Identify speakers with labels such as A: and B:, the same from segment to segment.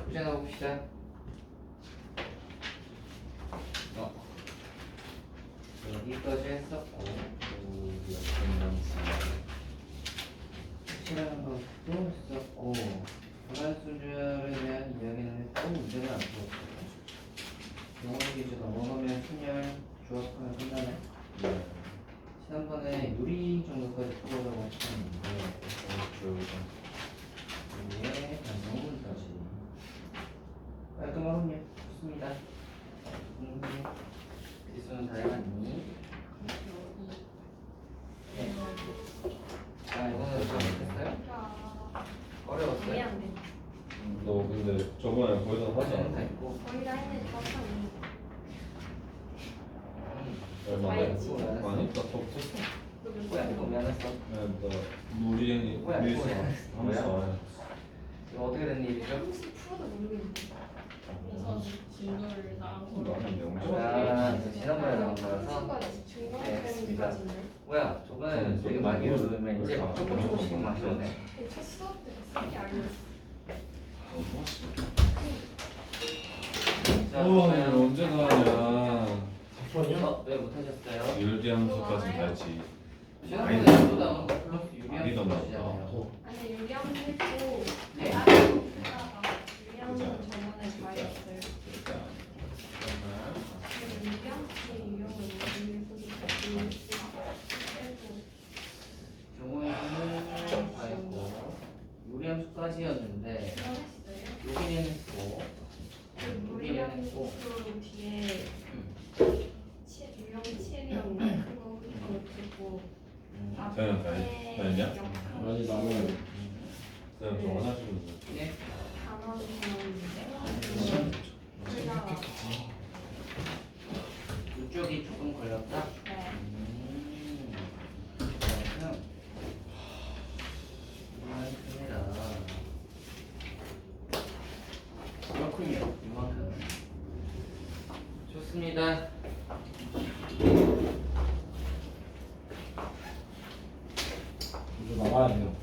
A: 숙제 나봅시다. 여기까지 했었고 숙제라는 것도 했었고 불완수절에 대한 이야기는 했고 문제는 안 풀었어요. 영어 기준으로 원어면 순열 조합하면 끝나네. 지난번에 요리 정도까지 풀어보려고 했었는데 여기에 반성문까지 깔끔하군요. 좋습니다. 지수는 다 해봤니? 네. 아 이거는 다 못했어요? 어려웠어요?
B: 너 근데 저번에 거의 다 하지
A: 다
B: 않았나?
A: 했고
C: 거의 다 했는데 저는
B: 얼마나
C: 알지.
B: 했어? 많이? 나더 붙었어.
A: 뭐야 이거 왜 안 했어?
B: 나 무리행이
A: 뭐야,
B: 위에서
A: 뭐야.
B: 하면서 안 해.
A: 이거 어떻게 된 일이죠?
C: 30%도 모르겠는데.
D: 그래서 진도를 나온 거로
B: 나는 명절
A: 아 이거 지난번에 나온 거라서
C: 중간
A: 네, 맞습니다.
C: 때문까지는.
A: 뭐야 저번에 되게 많이 오르면 이제 막 조금씩 마셨네.
C: 첫 수업 때 쓰기 알렸어.
A: 자
B: 이거
A: 그러면
B: 언제 나가냐?
A: 왜 못하셨어요?
B: 유리함수까지 가지.
A: 지난번에 또 나온 거 플러스
B: 많이 더
A: 유리함수까지잖아요.
C: 아니 유리함도 했고
A: 네.
C: 다른 했다가 유리함은 저번에 다 했어요. 근데 유리함이 유형을 모르겠어서
A: 경우에는 다 했고 유리함수까지였는데 여기는 했고
C: 무리함
A: 했고
C: 뒤에 유형 7이었나 그거 그거
B: 저는 다 했냐?
E: 아니 나는
B: 그냥 좀 화장실로
A: 예?
C: 단어를 배웠는데 제가
A: 이쪽이 조금 걸렸다?
C: 네.
A: 그러면 이만큼이라 그렇군요. 이만큼 좋습니다.
E: 이제 나가야 돼요.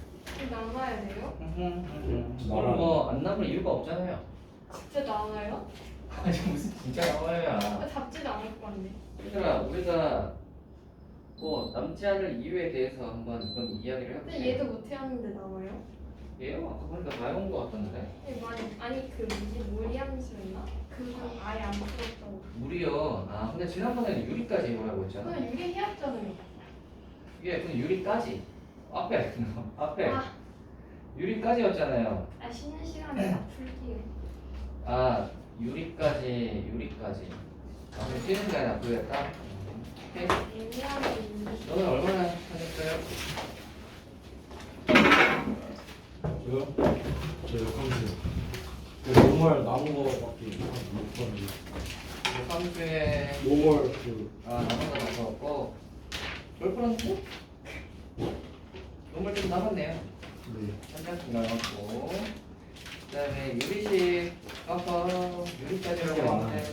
C: 나와야 돼요?
A: 그럼 뭐안 남을 이유가 없잖아요.
C: 진짜 나와요?
A: 아니 무슨 진짜 나와야.
C: 답지도 않을 거 같네.
A: 얘들아 우리가 뭐 남지 않을 이유에 대해서 한번 그럼 이야기를
C: 근데
A: 해볼게요.
C: 얘도 못 해왔는데 나와요?
A: 얘요? 아까 보니까 다 해온 거 같던데.
C: 아니 그 뭐지 무리함수였나? 그건 아예 안 풀었다고.
A: 무리요. 아 근데 지난번에는 유리까지 해보라고 했잖아.
C: 그건 유리 해왔잖아요.
A: 이게 근데 유리까지 앞에 앞에
C: 아,
A: 유리까지였잖아요.
C: 쉬는 시간에 다 풀게요.
A: 아 유리까지 아 그럼 쉬는 게 아니라 그랬다. 오케이.
C: 유리함이
A: 너는 얼마나 하셨어요?
E: 저요? 저 컴퓨터. 노멀 남은 거밖에 못 봤는데.
A: 3주에
E: 노멀 그
A: 남은 거 남았고 몇 프로인트? 노멀 좀 남았네요.
E: 네.
A: 한 장씩 남았고 그 다음에 유리식 유리까지 이렇게
E: 새로
A: 나왔네.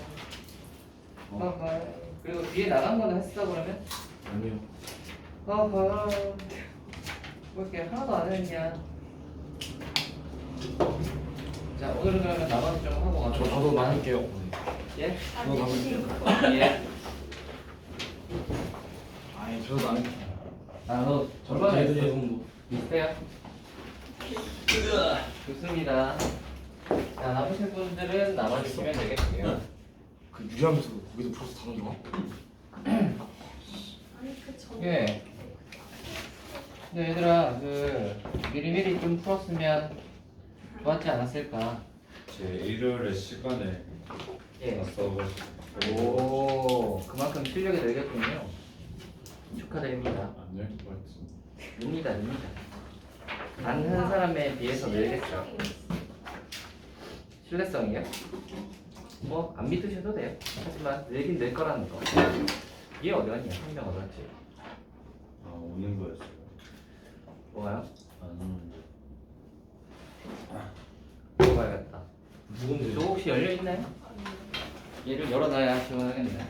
A: 그리고 뒤에 나간 거는 했어 그러면?
E: 아니요.
A: 뭐 이렇게 하나도 안 했냐? 자 오늘은 그러면 나머지 좀 하고 가죠.
E: 저도 나눌게요.
A: 예?
C: 아,
E: 그거
C: 내신
A: 예.
E: 아니 저도 나눌게요.
A: 너 얼마나
E: 애들
A: 했어?
E: 정도.
A: 비슷해요? 좋습니다. 자 남으신 분들은 남아주시면 되겠고요.
E: 그 유리하면서 거기도 풀어서 다른 거?
C: 아니 그 전.
A: 예. 근데 얘들아 미리미리 좀 풀었으면 좋았지 않았을까?
B: 제 일요일에 시간에
A: 예.
B: 다 써보고
A: 오 그만큼 실력이 늘겠군요. 축하드립니다.
B: 안될 것 같은데.
A: 늡니다. 단 한 사람에 비해서 늘겠죠. 신뢰성이요? 뭐 안 믿으셔도 돼요. 하지만 늘긴 늘 거라는 거. 얘 어디 갔냐? 한 명 어디 갔지?
B: 아 오는 거였어요.
A: 뭐가요?
B: 안 오는데.
A: 들어가야겠다.
E: 누군데?
A: 저 혹시 열려 있나요? 얘를 열어놔야 시원하겠네.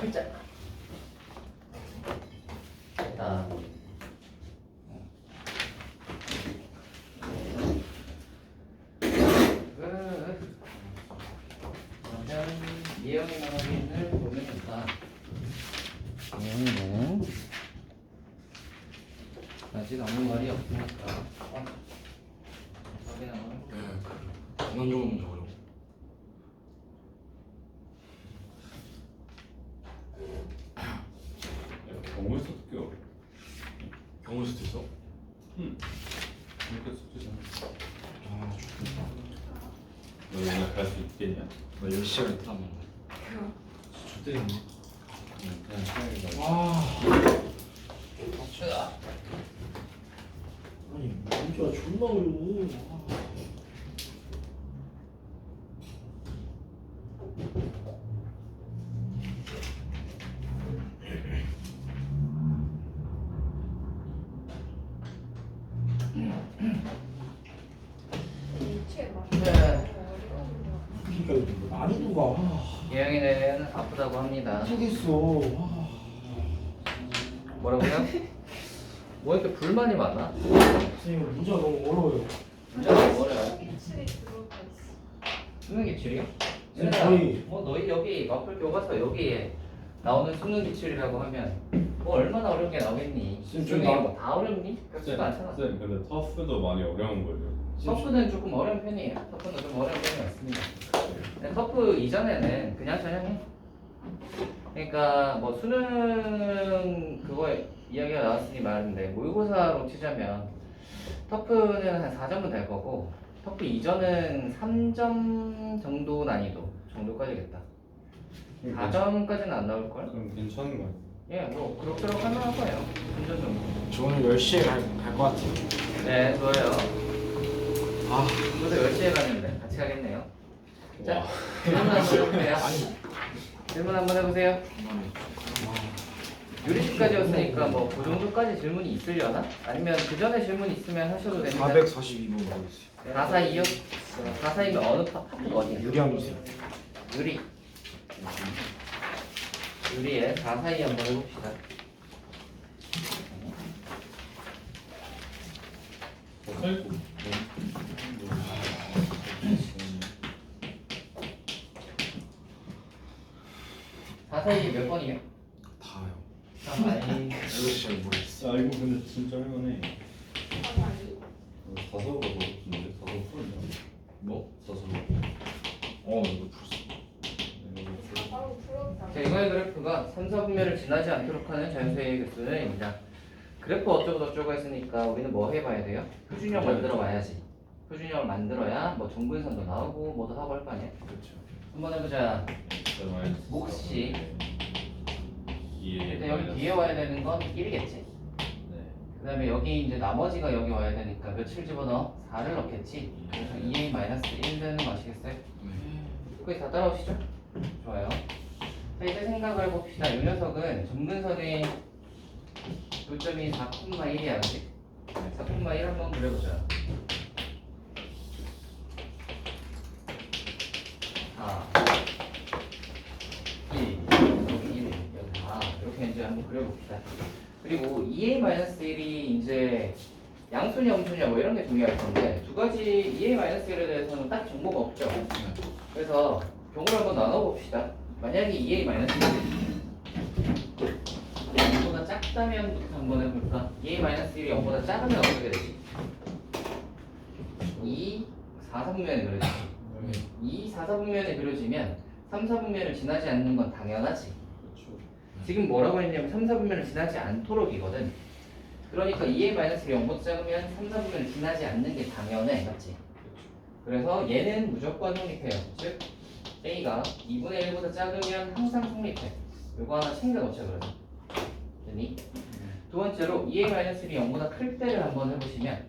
A: 살짝. 됐다. 예형의 확인을 보면 있다. 예형이는 아직 아무 말이 없으니까 확인 한번 해볼게요.
E: 장난 좀 하면 어려워.
B: 경우에서 어떻게 어려?
E: 경우일 수도 있어.
B: 이렇게 숙제잖아.
E: 아 좋겠다.
B: 너 오늘 갈 수 있겠냐?
E: 나 10시간 있다면. 좋대겠네.
B: 그냥 시간이 가.
E: 와.
A: 봅시다.
E: 아니 문제가 존나 어려워.
C: 일치에 맞.
A: 네.
E: 그러니까 이거 난이도가
A: 예영이는 아프다고 합니다.
E: 모르겠어.
A: 뭐라고요? 뭐 이렇게 불만이 많아?
E: 선생님 문제가 너무 어려워요.
A: 문제가 뭐래요?
C: 일치에 들어가 있어.
A: 수능 기출이요?
E: 네, 저희-
A: 뭐 너희 여기 마플 교과서 여기에 나오는 수능 기출이라고 하면 뭐 얼마나 어려운 게 나오겠니?
E: 쌤,
A: 수능이
E: 나-
A: 뭐다 어렵니? 그렇지도 않잖아.
B: 쌤, 근데 터프도 많이 어려운 거예요.
A: 터프는 조금 어려운 편이에요. 터프는 좀 어려운 편이 맞습니다. 근데 터프 이전에는 그냥 전형해. 그러니까 뭐 수능 그거 이야기가 나왔으니 말인데 모의고사로 치자면 터프는 한 4점은 될 거고 터프 이전은 3점 정도 난이도 정도까지겠다. 4점까지는 안 나올 걸?
B: 그럼 괜찮은 거 같아요.
A: 예, 뭐 그럭저럭 할만할 거예요. 3점 정도.
E: 저 오늘 10시에 갈것 같아요.
A: 네, 좋아요.
E: 아
A: 저도 10시에 가는데 같이 가겠네요. 자,
B: 와.
A: 질문 한번 해보세요.
E: 아니
A: 질문 한번 해보세요.
E: 정말.
A: 유리식까지였으니까 뭐 그 정도까지 질문이 있으려나? 아니면 그 전에 질문 있으면 하셔도 됩니다.
E: 442번 모르겠어요.
A: 442요? 442면 어느 파트가 어디야?
E: 유리함수.
A: 유리. 유리에 442 한번 해봅시다.
B: 살고.
A: 442 몇 번이에요?
E: 다요.
A: 아니,
E: 이거 잘 모르겠어.
B: 아 이거 근데 진짜 할만해.
C: 아니.
B: 사서가 더 높은데 사서 풀냐?
E: 뭐?
B: 사서.
E: 이거 풀었어.
C: 바로 풀었다.
A: 자, 이거의 그래프가 3, 4분면을 지나지 않도록 하는 자연수의 개수는입니다. 그래프 어쩌고 저쩌고 했으니까 우리는 뭐 해봐야 돼요? 표준형 만들어 봐야지. 표준형을 만들어야 뭐 정근선도 나오고 뭐도 하고 할 거 아니야?
B: 그렇죠.
A: 한번 해보자. 몫이 일단 여기 뒤에 와야 되는 건 1이겠지.
B: 네.
A: 그 다음에 여기 이제 나머지가 여기 와야 되니까 몇을 집어넣어? 4를 넣겠지. 그래서 2a-1 되는 거 아시겠어요? 거기 다 따라오시죠? 좋아요. 자, 이제 생각을 해봅시다. 이 녀석은 점근선의 요점이 4,1이야, 그치? 4,1 한번 그려보자. 4, 1, 여기 1, 여기 4 이렇게 이제 한번 그려봅시다. 그리고 2a-1이 이제 양수냐 음수냐 뭐 이런 게 중요할 건데 두 가지 2a-1에 대해서는 딱 정보가 없죠. 그래서 경우를 한번 나눠봅시다. 만약에 2a-1이 0보다 작다면부터 한번 해볼까? 2a-1이 0보다 작으면 어떻게 되지? 2, 4, 4분면에 그려지지. 2, 4, 4분면에 그려지면 3, 4분면을 지나지 않는 건 당연하지.
B: 그렇죠.
A: 지금 뭐라고 했냐면 3, 4분면을 지나지 않도록이거든. 그러니까 2a-1이 0보다 작으면 3, 4분면을 지나지 않는 게 당연해. 맞지? 그래서 얘는 무조건 성립해요. 즉 a가 2분의 1보다 작으면 항상 성립해. 이거 하나 챙겨 놓자 그러죠. 됐니? 두 번째로 2a-1이 0보다 클 때를 한번 해보시면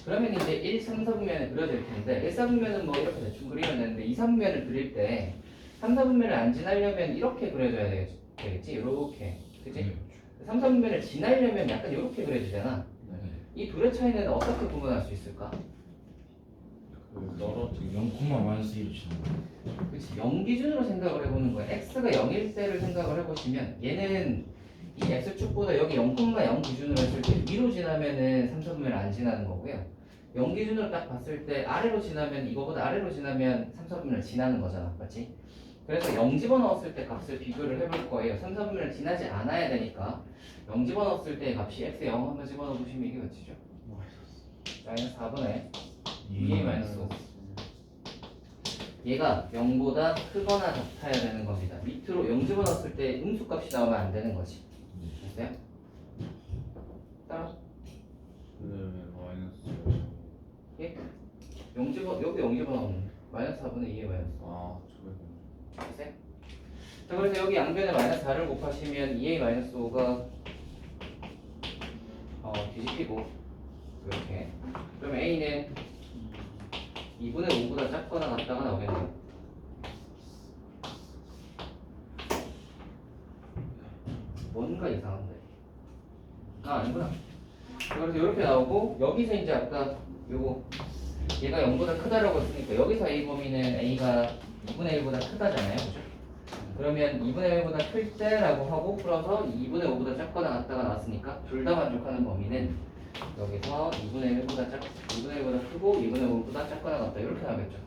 A: 그러면 이제 1, 3, 4분면을 그려질 텐데 1, 4분면은 뭐 이렇게 대충 그리면 되는데 2, 3분면을 그릴 때 3, 4분면을 안 지나려면 이렇게 그려줘야 되겠지? 이렇게. 그치? 3, 4분면을 지나려면 약간 이렇게 그려지잖아. 이 둘의 차이는 어떻게 구분할 수 있을까?
B: 떨어지.
E: 0,-1로 치는
A: 그치, 0 기준으로 생각을 해보는 거야. x가 0일 때를 생각을 해보시면 얘는 이 x축보다 여기 0,0 기준으로 했을 때 위로 지나면은 3, 4분면을 안 지나는 거고요. 0 기준으로 딱 봤을 때 아래로 지나면 이거보다 아래로 지나면 3, 4분면을 지나는 거잖아. 맞지? 그래서 0 집어넣었을 때 값을 비교를 해볼 거예요. 3, 4분면을 지나지 않아야 되니까 0 집어넣었을 때 값이 x 0 한번 집어넣어 보시면 이게 몇이죠? 마이너스 4분의 2a 마이너스 5. 얘가 0보다 크거나 같아야 되는 겁니다. 밑으로 0 집어넣었을 때 음수값이 나오면 안 되는 거지. 됐어요? 따라?
B: 네, 마이너스.
A: 예? 0 집어 여기 0 집어넣으면 마이너스 4분의 2의 마이너스.
B: 아, 저거.
A: 됐어요? 자, 그래서 여기 양변에 마이너스 4를 곱하시면 2a 마이너스 5가 뒤집히고 이렇게. 그러면 a는 2분의 5보다 작거나 같다가 나오겠네요. 뭔가 이상한데. 아니구나. 그래서 이렇게 나오고 여기서 이제 아까 요거 얘가 0보다 크다라고 했으니까 여기서 a 범위는 a가 2분의 1보다 크다잖아요. 그죠? 그러면 2분의 1보다 클 때라고 하고 풀어서 2분의 5보다 작거나 같다가 나왔으니까 둘 다 만족하는 범위는 여기서 2분의 1보다 크고 2분의 5보다 작거나 같다 이렇게 나오겠죠.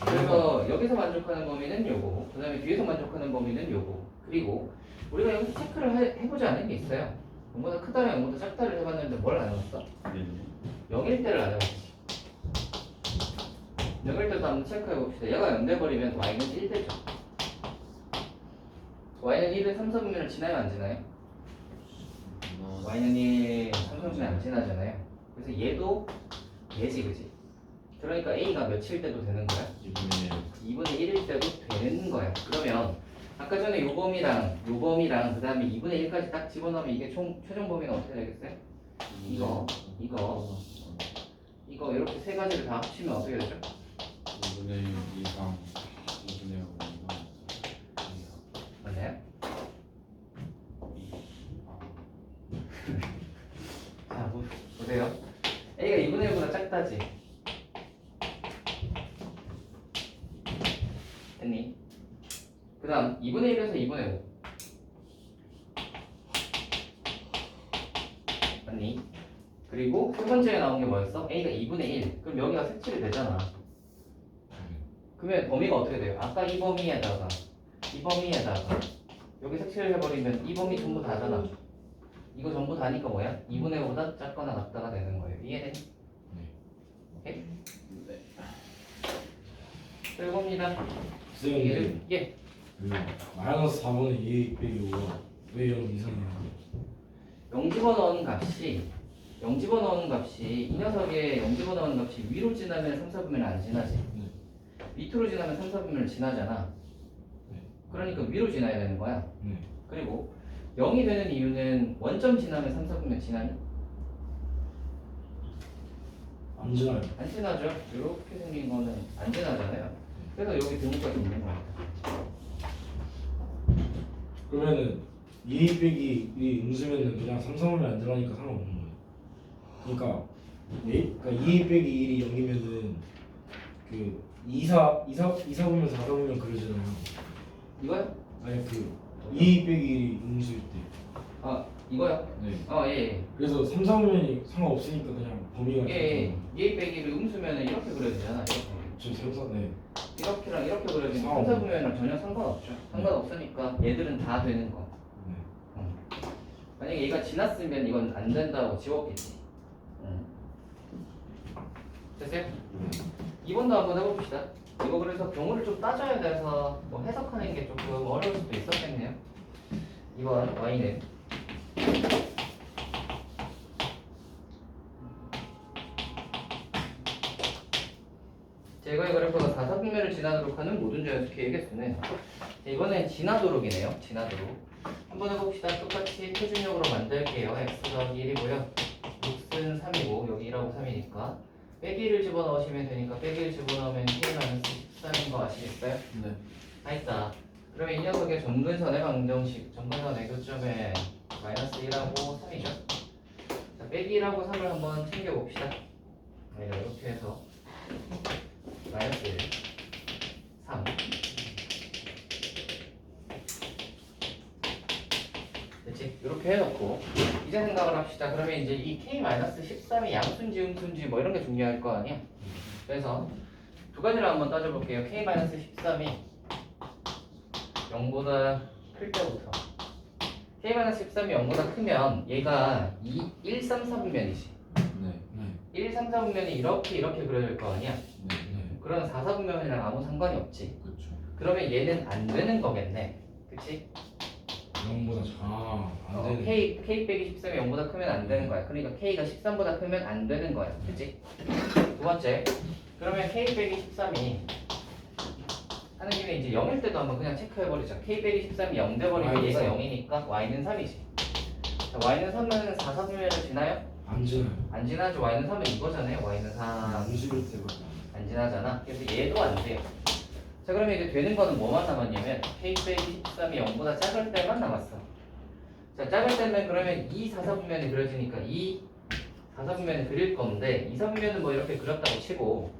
A: 그래서 여기서 만족하는 범위는 요거, 그 다음에 뒤에서 만족하는 범위는 요거. 그리고 우리가 여기서 체크를 해보지 않은 게 있어요. 0보다 크다랑 0보다 작다를 해봤는데 뭘 안 해봤어?
B: 네.
A: 0일 때를 안 해봤지. 0일 때도 한번 체크해봅시다. 얘가 0 돼버리면 y는 1 되죠. y는 1을 3, 4분면을 지나요 안 지나요? y는 1, 3, 4분면 안 지나잖아요. 그래서 얘도 얘지 그지? 그러니까 a가 몇일 때도 되는 거야? 2분의 1일 때도 되는 거야. 그러면 아까 전에 요 범위랑 그 다음에 2분의 1까지 딱 집어넣으면 이게 최종 범위가 어떻게 되겠어요? 이거 이렇게 세 가지를 다 합치면 어떻게 되죠?
B: 2분의 1 이상 2분의 5 이상
A: 맞나요? 자 보세요. a가 2분의 1보다 작다지. 됐니? 그 다음 2분의 1에서 2분의 5 맞니? 그리고 세 번째에 나온 게 뭐였어? a가 2분의 1 그럼 여기가 색칠이 되잖아. 그러면 범위가 어떻게 돼요? 아까 이 범위에다가 여기 색칠을 해버리면 이 범위 전부 다잖아. 이거 전부 다니까 뭐야? 2분의 5보다 작거나 같다가 되는 거예요. 이해되니? 오케이?
B: 네.
A: 이겁니다.
E: 선생님
A: 예.
E: 마이너스 4분의 2 빼기 5가 왜 0 이상이야?
A: 0 집어넣은 값이 이 녀석의 0 집어넣은 값이 위로 지나면 3, 4분면을 안 지나지. 밑으로 지나면 3, 4분면을 지나잖아. 그러니까 위로 지나야 되는 거야. 그리고 0이 되는 이유는 원점 지나면 3, 4분면 지나니?
E: 안 지나요.
A: 안 지나죠. 이렇게 생긴 거는 안 지나잖아요. 그래서 여기 등호까지 있는 거야.
E: 그러면은 2 빼기 1이 음수면은 그냥 3, 4분면 안 들어가니까 상관없는 거예요. 그러니까 2 빼기 1이 0이면은 그 2, 4분면 4, 4분면 그러잖아요.
A: 이거요?
E: 아니 그 2 빼기 1이 음수일 때.
A: 아 이거요?
E: 네.
A: 예.
E: 그래서 3, 4분면이 상관없으니까 그냥 범위가
A: 예. 2 빼기를 음수면은 이렇게 그려야 되잖아. 이렇게.
E: 저 생각네.
A: 이렇게랑 이렇게 그려지면 3, 4분면이랑 전혀 상관없죠. 상관없으니까 얘들은 다 되는 거. 만약에 얘가 지났으면 이건 안 된다고 지웠겠지. 됐어요? 2번도 한번 해봅시다. 이거 그래서 경우를 좀 따져야 돼서 뭐 해석하는 게 조금 어려울 수도 있었겠네요. 2번 y는 제거의 그래프가 4사분면을 지나도록 하는 모든 자연수 K의 개수는 이번엔 지나도록이네요. 지나도록 한번 해봅시다. 똑같이 표준형으로 만들게요. x 더하기 1이고요 6은 3이고 여기 1하고 3이니까 빼기를 집어넣으시면 되니까 빼기를 집어넣으면 K-14인 거 아시겠어요?
B: 네.
A: 다 있다. 그러면 이 녀석의 점근선의 방정식, 점근선의 교점에 마이너스 1하고 3이죠. 자, 빼기 1하고 3을 한번 챙겨봅시다. 이렇게 해서 마이너스 1, 3 됐지? 이렇게 해놓고 이제 생각을 합시다. 그러면 이제 이 K-13이 양수인지 음수인지 뭐 이런 게 중요할 거 아니야. 그래서 두 가지를 한번 따져볼게요. K-13이 0보다 클 때부터 K-13이 0보다 크면 얘가 1, 3, 4분면이지.
B: 네.
A: 1, 3, 4분면이 이렇게 그려질 거 아니야.
B: 네.
A: 그런 4, 4분면이랑 아무 상관이 없지.
B: 그렇죠.
A: 그러면 얘는 안 되는 거겠네. 그치?
E: 0보다 안 되는.
A: K 빼기 13이 0보다 크면 안 되는 거야. 그러니까 K가 13보다 크면 안 되는 거야. 그치? 두 번째. 그러면 K 빼기 13이 하는 김에 이제 0일 때도 한번 그냥 체크해버리자. K 빼기 13이 0 돼버리면 얘가 0이니까 Y는 3이지. 자, Y는 3은 4, 4분면을 지나요?
E: 안 지나요.
A: 안 지나죠. Y는 3은 이거잖아요. Y는 3.
E: 암수일 때가.
A: 안 지나잖아. 그래서 얘도 안 돼요. 자, 그러면 이제 되는 거는 뭐만 남았냐면 K 빼기 13이 0보다 작을 때만 남았어. 자, 작을 때는 그러면 이 4사분면이 그려지니까 이 4사분면을 그릴 건데 2사분면은 뭐 이렇게 그렸다고 치고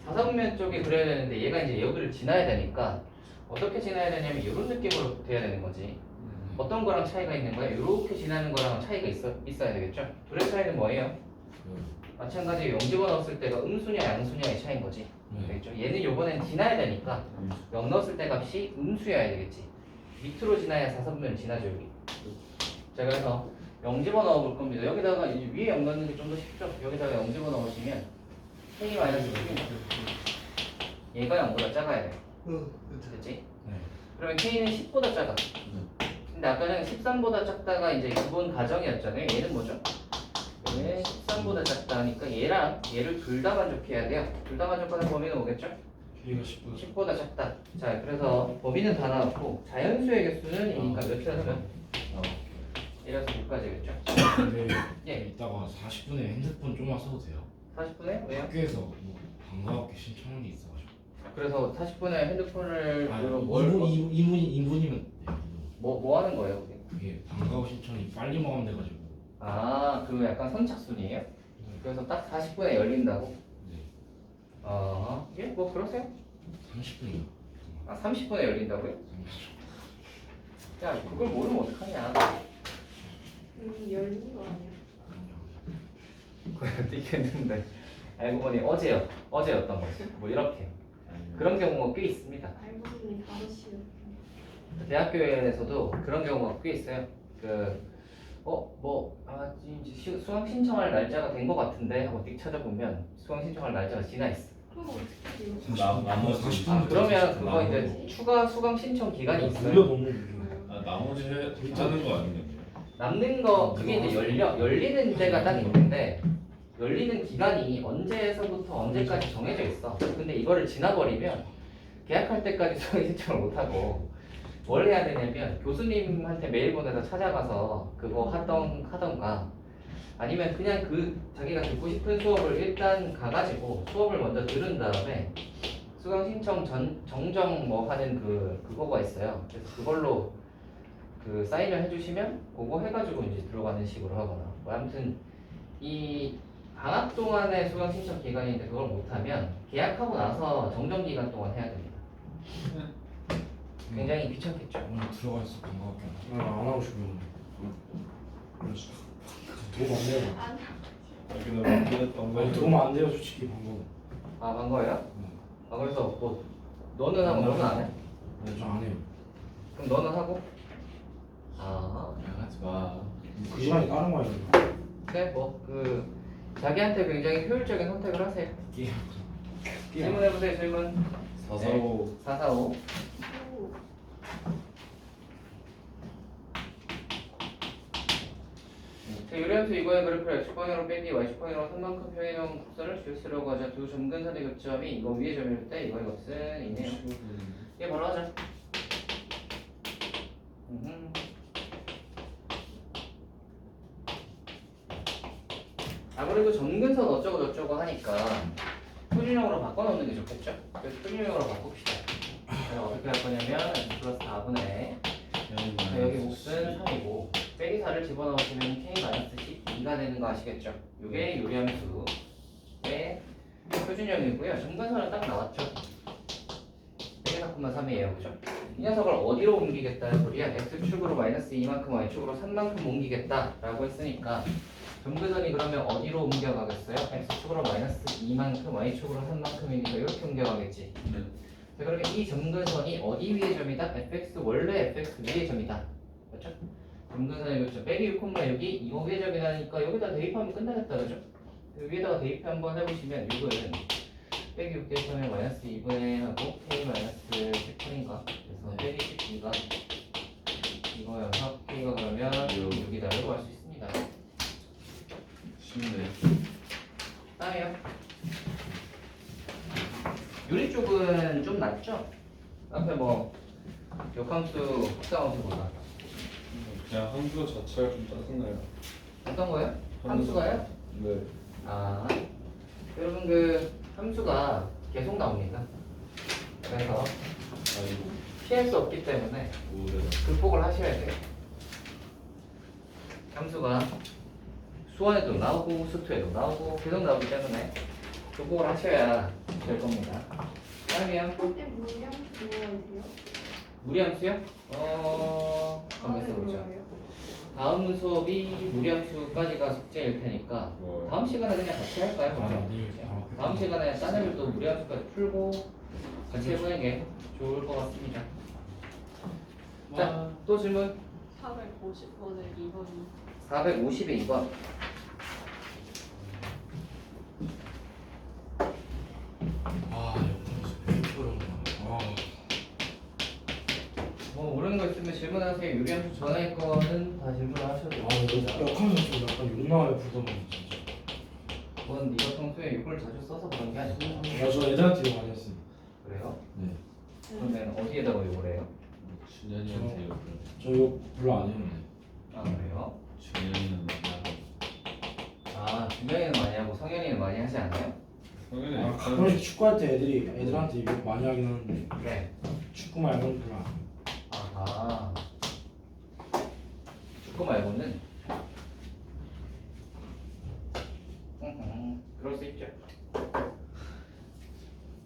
A: 4사분면 쪽에 그려야 되는데 얘가 이제 여기를 지나야 되니까 어떻게 지나야 되냐면 이런 느낌으로 돼야 되는 거지. 어떤 거랑 차이가 있는 거야? 이렇게 지나는 거랑 차이가 있어야 되겠죠? 둘의 차이는 뭐예요? 마찬가지로 0 집어넣었을 때가 음수냐 양수냐의 차이인 거지. 되겠죠? 얘는 요번엔 지나야 되니까 0 넣었을 때 값이 음수여야 되겠지. 밑으로 지나야 4사분면 지나죠 여기. 자, 그래서 0 집어넣어 볼 겁니다. 여기다가 이제 위에 0 넣는 게 좀 더 쉽죠? 여기다가 0 집어넣으시면 K-10입니다. 얘가 0보다 작아야 돼. 그렇지?
E: 네.
A: 그러면 K는 10보다 작아. 근데 아까 전에 13보다 작다가 이제 기본 가정이었잖아요. 얘는 뭐죠? 얘는 13보다 작다 하니까 얘랑 얘를 둘 다 만족해야 돼요. 둘 다 만족하는 범위는 뭐겠죠?
E: K가 10보다.
A: 10보다 작다. 자, 그래서 범위는 다 나왔고 자연수의 개수는 이니까 몇이라면? 이래서 6까지겠죠?
E: 근데
A: 예.
E: 이따가 40분에 핸드폰 좀만 써도 돼요.
A: 40분에? 왜요?
E: 학교에서 뭐 방과학교 신청한 게 있어가지고.
A: 그래서 40분에 핸드폰을
E: 아니,
A: 뭘
E: 2분이면 돼요.
A: 뭐 하는 거예요? 그게?
E: 그게 방과후 신청이 빨리 먹으면 돼가지고.
A: 아, 그 약간 선착순이에요? 그래서 딱 40분에 열린다고?
E: 네.
A: 예, 뭐 그러세요?
E: 30분이요.
A: 아, 30분에 열린다고요? 야, 그걸 모르면 어떡하냐.
C: 열린 거 아니야?
A: 그걸 뛰겠는데 알고 보니 어제였던 거지. 뭐 이렇게 그런 경우가 꽤 있습니다.
C: 알고 보니 5시였어.
A: 대학교에서도 그런 경우가 꽤 있어요. 이제 수강 신청할 날짜가 된 것 같은데 하고 띡 찾아보면 수강 신청할 날짜가 지나 있어.
C: 그럼 어떻게 돼요?
B: 나머지
E: 40분.
A: 아, 그러면 그거 이제 추가 수강 신청 기간이
E: 돌려
A: 있어요.
E: 너무
B: 나머지 하는 거 아니겠네요.
A: 남는 거 그게 이제 열리는 데가 딱 있는데 열리는 기간이 언제에서부터 언제까지 정해져 있어. 근데 이거를 지나버리면 계약할 때까지 수강 신청을 못 하고 뭘 해야 되냐면 교수님한테 메일 보내서 찾아가서 그거 하던가 아니면 그냥 자기가 듣고 싶은 수업을 일단 가가지고 수업을 먼저 들은 다음에 수강 신청 정정 뭐 하는 그거가 있어요. 그래서 그걸로 사인을 해주시면 그거 해가지고 이제 들어가는 식으로 하거나 뭐 아무튼 이 방학 동안에 수강 신청 기간인데 그걸 못하면 계약하고 나서 정정 기간 동안 해야 됩니다. 굉장히 귀찮겠죠.
E: 오늘 들어가 있어 방과학교. 안 하고 싶으면. 그렇지. 도움 안 돼요. 도움 안 돼요 솔직히 방법.
A: 아, 반가워요? 아, 그래서 뭐 너는 하고 너는 안 해?
E: 네, 저안 해요.
A: 그럼 너는 하고? 아,
B: 하지 마.
E: 그 시간에 다른 거 해요.
A: 그래 뭐 자기한테 굉장히 효율적인 선택을 하세요.
E: 게임.
A: 질문해보세요. 질문.
B: 445
A: 445. 자, 요리함수 이거의 그래프를 x방향으로 빼기 y축방향으로 3만큼 평행형 곡선을 주스려고 하자. 두 점근선의 교점이 이거 위의 점일 때 이거의 값은 있네요. 이게 바로 하자. 아무래도 점근선 어쩌고 저쩌고 하니까 표준형으로 바꿔놓는 게 좋겠죠? 그래서 표준형으로 바꿉시다. 그래서 어떻게 할 거냐면 플러스 4분의 여기 몫은 3이고 빼기 4를 집어넣으시면 K-12가 되는 거 아시겠죠? 이게 요리함수의 표준형이고요. 점근선은 딱 나왔죠? 빼기 4,3이에요. 그죠? 이 녀석을 어디로 옮기겠다는 소리야? x축으로 마이너스 2만큼 y축으로 3만큼 옮기겠다라고 했으니까 점근선이 그러면 어디로 옮겨가겠어요? x축으로 마이너스 2만큼 y축으로 3만큼이니까 이렇게 옮겨가겠지.
B: 네.
A: 자, 그러면 이 점근선이 어디 위의 점이다? fx 원래 fx 위의 점이다. 그렇죠? 점근선의 교점 빼기 6,6이 이거 위의 점이라니까 여기다 대입하면 끝나겠다. 그죠? 위에다가 대입 한번 해보시면 6은 빼기 6 대입하면 마이너스 2분의 하고 k 마이너스 10분인가? 그래서 빼기 12가 이거여서 k가 그러면 6이다라고 할 수 있습니다.
B: 쉽네.
A: 다음이요. 유리 쪽은 좀 낫죠? 앞에 뭐 역함수, 합성함수보다
B: 그냥 함수 자체가 좀 짜증나요.
A: 어떤 거요? 함수가요?
B: 네.
A: 아, 여러분 그 함수가 계속 나옵니다. 그래서
B: 아이고.
A: 피할 수 없기 때문에
B: 오래.
A: 극복을 하셔야 돼요. 함수가 수원에도 나오고 수투에도 나오고 계속 나오기 때문에 극복을 하셔야 될 겁니다. 다음이요.
C: 근데 물량 뭐예요?
A: 무리함수요? 한번
C: 다음에
A: 써보자.
C: 뭐예요?
A: 다음 수업이 무리함수까지가 숙제일 테니까 다음 시간에 그냥 같이 할까요? 그럼? 다음 시간에 딴 애들도 무리함수까지 풀고 같이 해보는 게 좋을 것 같습니다. 자, 또 질문
D: 450번에 2번이
A: 450에 2번.
E: 아 역함수 100%는
A: 뭐 모르는 거 있으면 질문하세요. 유리함수 전화할 거는 다 질문하셔도 됩니다.
E: 역함수 좀 약간 욕 나와요 불더만 진짜.
A: 그건 네가 평소에 이걸 자주 써서 그런 게 아니고
E: 저 애들한테 욕 많이 했어요.
A: 그래요?
E: 네.
A: 그러면 어디에다가 욕을 해요?
B: 준현이한테 욕을.
E: 저 욕 별로 안 했는데.
A: 아 그래요?
B: 준현이는 만나고.
A: 아 준영이는 많이 하고 성현이는 많이 하지 않아요?
B: 성현이
E: 아,
B: 약간
E: 가끔씩 축구할 때 애들한테 욕 많이 하긴 하는데
A: 네.
E: 축구 말고는 별로 안 해요.
A: 아하. 축구 말고는 그럴 수 있죠.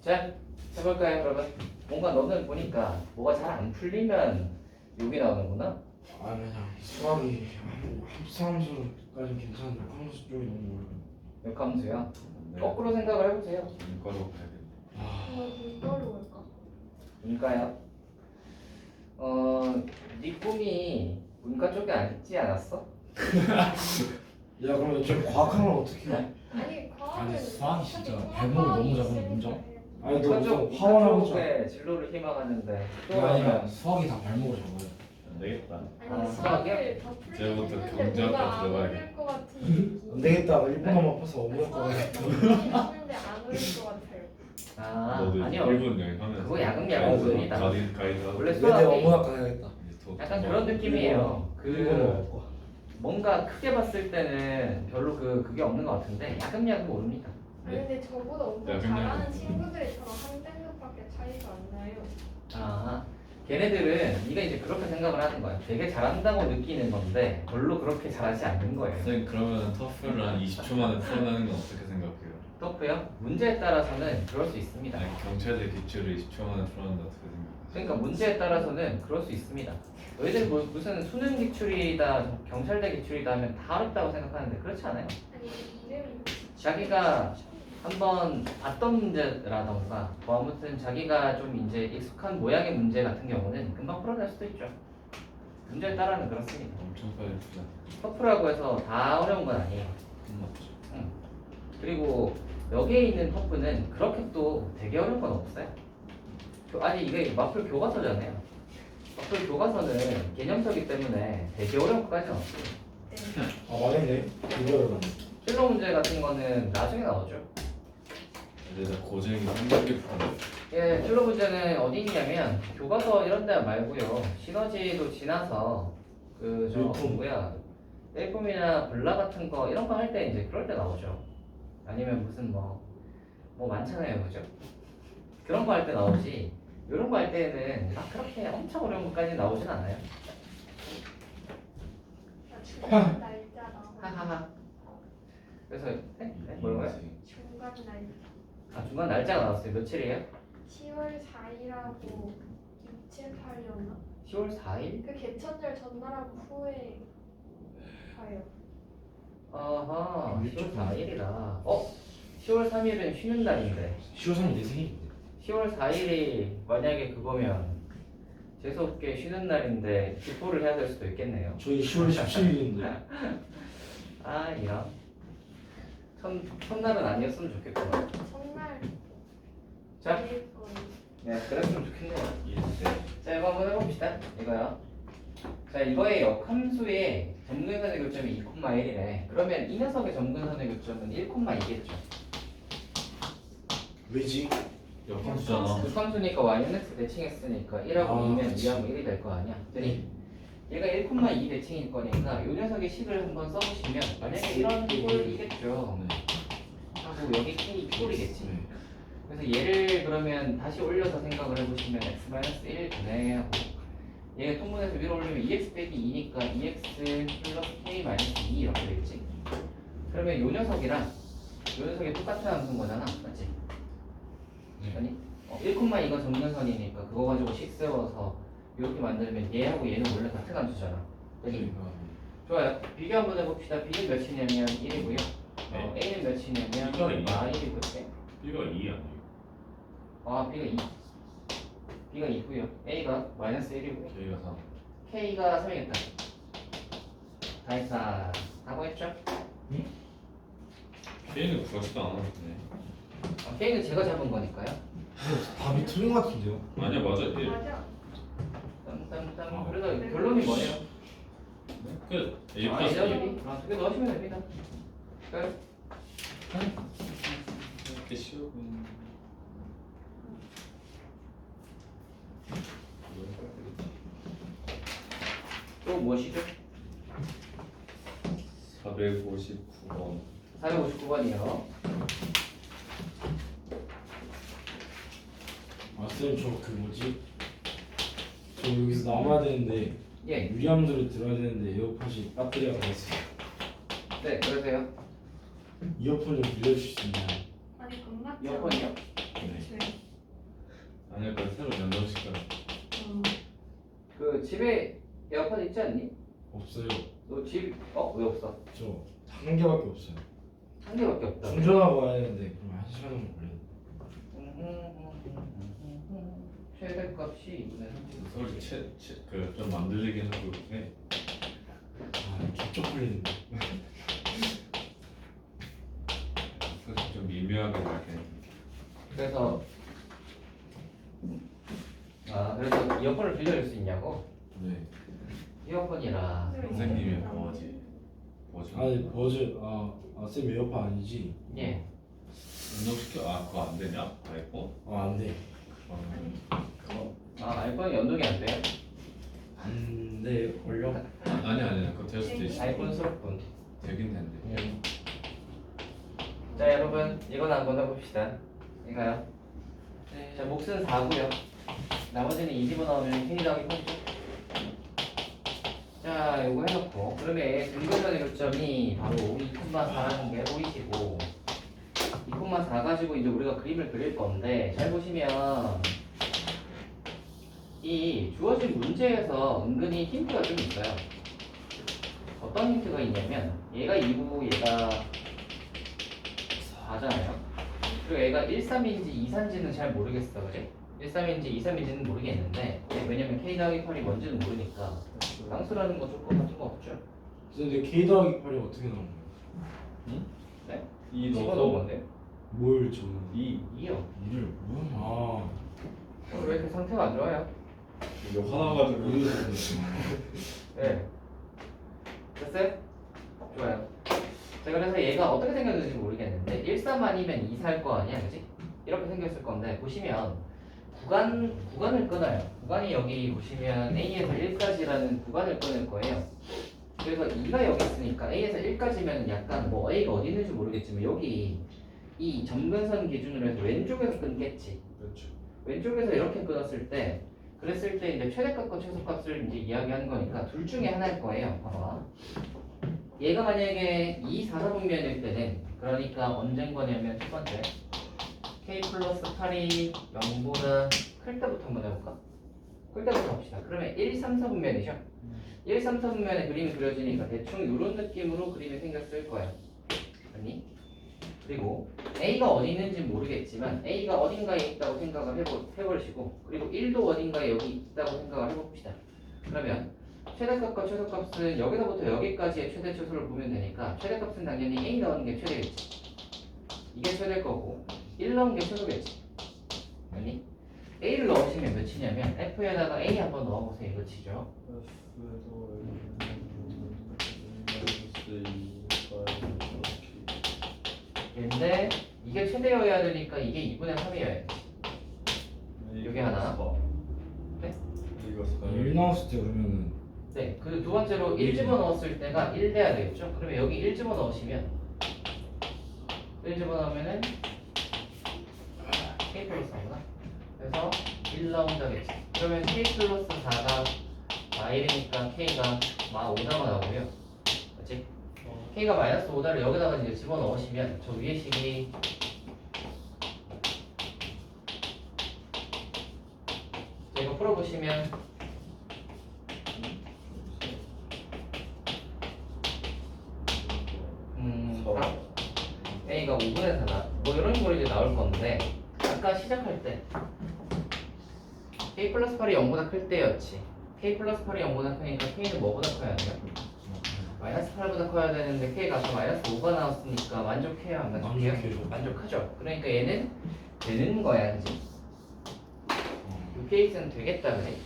A: 자, 해볼까요, 여러분? 뭔가 너는 보니까 뭐가 잘 안 풀리면 욕이 나오는구나.
E: 아 그냥 수학이 합성함수까지는 괜찮은데 역함수 쪽이 너무 어려워요.
A: 역함수요.
B: 네.
A: 거꾸로 생각을 해보세요.
B: 문과로 가야겠네.
C: 물가로 올까?
A: 문과요? 네 꿈이 문과 쪽에 안 있지 않았어?
E: 야 그러면 저 과학하면 어떻게 해?
C: 아니 과학은
E: 아니, 수학이 진짜 발목을
C: 과학이
E: 너무 잡으면
C: 있으니까
E: 문제야.
C: 해요.
E: 아니 너
A: 문과
E: 무슨
A: 쪽
E: 화원하고 좀
A: 쪽에 진로를 희망하는데 또
E: 아니야
A: 하면
E: 수학이 다 발목을 잡아요.
B: 안 되겠다.
A: 아,
C: 아니 수학을 더 풀긴
B: 제가부터
C: 했는데
B: 경제학과
C: 뭔가 안
B: 들어가야겠다.
C: 어울릴 것 같은 느낌.
E: 안 되겠다. 일본어만 아파서 어머니 거
C: 수학을 더 풀긴 했는데 안 어울릴 것 같아요.
A: 아
B: 너도
A: 아니요.
B: 일본 여행 하면서
A: 그거 야금야금입니다.
B: 가이드
A: 원래
E: 내
A: 수학이
E: 어머니 거 해야겠다.
A: 약간 그런 느낌이에요.
E: 일본어
A: 그
E: 먹고.
A: 뭔가 크게 봤을 때는 별로 그게 없는 것 같은데 야금야금 오릅니다.
C: 아니 근데 저보다 엄청
B: 야,
C: 잘하는
B: 그냥-
C: 친구들이 저랑 한 등급밖에 차이가 안 나요.
A: 아, 걔네들은 네가 이제 그렇게 생각을 하는 거야. 되게 잘한다고 느끼는 건데 별로 그렇게 잘하지 않는 거예요.
B: 선생님 그러면 터프를 한 20초 만에 풀어내는 건 어떻게 생각해요?
A: 터프요? 문제에 따라서는 그럴 수 있습니다.
B: 아니 경찰대 기출을 20초 만에 풀었는데 어떻게 생각해요?
A: 그러니까 문제에 따라서는 그럴 수 있습니다. 너희들 무슨 수능 기출이다, 경찰대 기출이다 하면 다 어렵다고 생각하는데 그렇지 않아요.
C: 아니 이름이
A: 자기가 한번 봤던 문제라던가 뭐 아무튼 자기가 좀 이제 익숙한 모양의 문제 같은 경우는 금방 풀어낼 수도 있죠. 문제에 따라는 그렇습니다.
B: 엄청 빨리 풀어.
A: 터프라고 해서 다 어려운 건 아니에요.
B: 맞죠.
A: 그리고 여기에 있는 터프는 그렇게 또 되게 어려운 건 없어요. 아니 이게 마플 교과서잖아요. 마플 교과서는 개념서기 때문에 되게 어려운 것까지는 없어요.
E: 아 맞네. 이거를
A: 실로 문제 같은 거는 나중에 나오죠.
B: 근데 나 고쟁이 힘들게 풀어.
A: 예, 실로 문제는 어디 있냐면 교과서 이런 데 말고요. 시너지도 지나서 그저
E: 일품.
A: 뭐야 일품이나 블라 같은 거 이런 거 할 때 이제 그럴 때 나오죠. 아니면 무슨 뭐 많잖아요, 그죠? 그런 거 할 때 나오지. 이런 거 할 때는 막 그렇게 엄청 어려운 것까지 나오진 않아요.
C: 중간 날짜나
A: 하하하. 그래서 뭐라고요?
C: 중간 날짜
A: 아 중간 날짜가 나왔어요. 며칠이에요?
C: 10월 4일하고 7, 8이었나?
A: 10월 4일?
C: 그 개천절 전날하고 후에 가요.
A: 아하 10월 4일이라 10월 3일은 쉬는 날인데
E: 10월 3일 내 생일인데.
A: 10월 4일이 만약에 그거면 재수없게 쉬는 날인데 기포를 해야 될 수도 있겠네요.
E: 저희 10월 17일인데.
A: 아 이런 첫날은 아니었으면 좋겠구나.
C: 첫날
A: 자,
C: 내일 거예요.
A: 네 그랬으면 좋겠네요.
B: 이때
A: 자 이거 한번 해봅시다. 이거요. 자 이거의 역함수의 점근선의 교점이 2,1이래. 그러면 이 녀석의 점근선의 교점은 1,2겠죠.
E: 왜지?
B: 역함수잖아.
A: 역함수니까 y는 대칭했으니까 1하고
E: 아,
A: 2면
E: 그치.
A: 2하고 1이 될 거 아니야. 그랬더니 얘가 1,2 대칭일 거니까 이 녀석의 식을 한번 써보시면 만약에 이런 꼴이겠죠. 하고 여기 k 꼴이겠지.
E: 네.
A: 그래서 얘를 그러면 다시 올려서 생각을 해보시면 x-1 분해하고 얘가 통분해서 위로 올리면 2x 빼기 2니까 2x 플러스 k-2 이렇게 되겠지. 그러면 요 녀석이랑 요 녀석이 똑같은 함수인 거잖아, 맞지?
E: 네.
A: 아니 1,2가 점근선이니까 그거 가지고 식 세워서 이렇게 만들면 얘하고 얘는 원래 같은 함수잖아. 그지? 좋아요. 비교 한번 해봅시다. b는 몇이냐면 1이고요.
B: 네.
A: a는 몇이냐면
B: B가 2.
A: r이고요.
B: B가 2 아니에요?
A: 아 b가 2. b가 2고요. a가 마이너스 1이고요.
B: K가 3.
A: k가 3이겠다. 다 했다. 다 보였죠?
B: K는 구하지도 않았네.
A: k는 제가 잡은 거니까요.
E: 답이 틀린 것 같은데요?
B: 아니야 맞아 1.
C: 맞아.
A: 땀땀땀. 그래서 결론이 뭐예요?
B: 끝. A
A: 아,
B: 플러스
A: 이제
B: 2.
A: 두개 넣으시면 됩니다. 끝.
B: 이렇게 쉬워 보이는.
A: 또 무엇이죠?
B: 459번.
A: 459번이요.
E: 아 쌤 저 그 뭐지? 저 여기서 나와야 되는데
A: 예.
E: 유리함수를 들어야 되는데 에어팟이 배터리가 다 있어요.
A: 네, 그러세요.
E: 이어폰 좀 빌려주실 수 있나요?
C: 아니 안 맞죠?
A: 이어폰이요?
C: 네.
B: 아니야 그 새로 연동시켜.
A: 그 집에 에어팟 있지 않니?
E: 없어요.
A: 너 집, 왜 없어?
E: 저 한 개밖에 없어요.
A: 한 개밖에 없다.
E: 충전하고 와야 되는데 그럼 1시간 정도 걸려요.
A: 최대값이 2분의 3.
B: 소리 그좀 만들리긴 하고 해.
E: 아 겹쳐 걸리는데.
B: 사실 좀 미묘하게 이렇게.
A: 그래서 그래서 이어폰을 빌려줄 수 있냐고?
B: 네.
A: 이어폰이라
B: 선생님의 버지.
E: 아니 버즈 쌤 에어팟 아니지?
A: 예.
B: 연동시켜. 아 그거 안 되냐? 아이폰?
E: 안 돼.
A: 아이폰이 연동이 안 돼요?
E: 안 돼. 걸려?
B: 아니야 그거 될 수도 있어.
A: 아이폰스럽군.
B: 되긴 된대.
A: 자 여러분 이건 한번 해봅시다. 이거요. 자 몫은 4고요. 나머지는 2 집어넣으면 k 더하기 8이죠. 자 요거 해놓고 그러면 등근선의 교점이 바로 2,4라는 게 보이시고 2,4 가지고 이제 우리가 그림을 그릴 건데 잘 보시면 이 주어진 문제에서 은근히 힌트가 좀 있어요. 어떤 힌트가 있냐면 얘가 2고 얘가 4잖아요. 그리고 얘가 1, 3인지 2, 3인지는 잘 모르겠어, 그래? 1, 3인지 2, 3인지는 모르겠는데 왜냐면 k 더하기 8이 뭔지는 모르니까 쌍수라는 거 조건 같은 거 없죠?
E: 근데 K 더하기 8이 어떻게 나온 거예요?
A: 네?
B: 이
A: 집어넣은
B: 넣어서
A: 건데?
E: 뭘 저는
B: 2.
A: 2요.
E: 일을 뭐야?
A: 오늘 왜 이렇게 상태가 안 좋아요?
B: 이거 화나가지고.
A: 네. 됐어요? 좋아요. 자, 그래서 얘가 어떻게 생겼는지 모르겠는데 1, 3 아니면 2, 4일 거 아니야, 그지? 이렇게 생겼을 건데 보시면 구간을 끊어요. 구간이 여기 보시면 A에서 1까지라는 구간을 끊을 거예요. 그래서 2가 여기 있으니까 A에서 1까지면 약간 뭐 A가 어디 있는지 모르겠지만 여기 이 점근선 기준으로 해서 왼쪽에서 끊겠지.
B: 그렇죠.
A: 왼쪽에서 이렇게 끊었을 때 그랬을 때 이제 최대값과 최소값을 이제 이야기하는 거니까 둘 중에 하나일 거예요. 봐봐. 얘가 만약에 2, 4, 4분면일 때는 그러니까 언젠 거냐면 첫 번째 k 플러스 8이 0보다 클 때부터 한번 해볼까? 끌 때부터 합시다. 그러면 1, 3, 4분면이죠. 1, 3, 4분면에 그림이 그려지니까 대충 이런 느낌으로 그림이 생겼을 거야. 아니? 그리고 A가 어디 있는지 모르겠지만 A가 어딘가에 있다고 생각을 해버리시고 그리고 1도 어딘가에 여기 있다고 생각을 해봅시다. 그러면 최대값과 최소값은 여기서부터 여기까지의 최대 최소를 보면 되니까 최대값은 당연히 A 넣은 게 최대겠지. 이게 최대일 거고 1 넣은 게 최소겠지. 아니? A를 넣으시면 몇이냐면 F에다가 A 한번 넣어보세요. 몇이죠? 근데 이게 최대여야 되니까 이게 2분의 3이어야 돼. 여기 하나. 네?
B: 이거
E: 1 나왔을 때 그러면은
A: 네. 그 두 번째로 1 집어넣었을 때가 1 돼야 되겠죠? 그러면 여기 1 집어넣으시면 1 집어넣으면은 K 플러스 4구나. 그래서 1 나온다겠지. 그러면 K 플러스 4가 1이니까 K가 5가 나오고요. 맞지? K가 마이너스 5다를 여기다가 이제 집어넣으시면 저 위에 식이 이거 풀어보시면 A가 5분의 4다 뭐 이런 식으로 이제 나올 건데 아까 시작할 때 K 플러스 8이 0보다 클 때였지. K 플러스 8이 0보다 크니까 K는 뭐보다 커야 돼요? 마이너스 8보다 커야 되는데 K가 아까 마이너스 5가 나왔으니까 만족해요? 안 만족해요?
E: 만족해요.
A: 만족하죠. 그러니까 얘는 되는 거야, 그지? 이 케이스는 되겠다, 그지?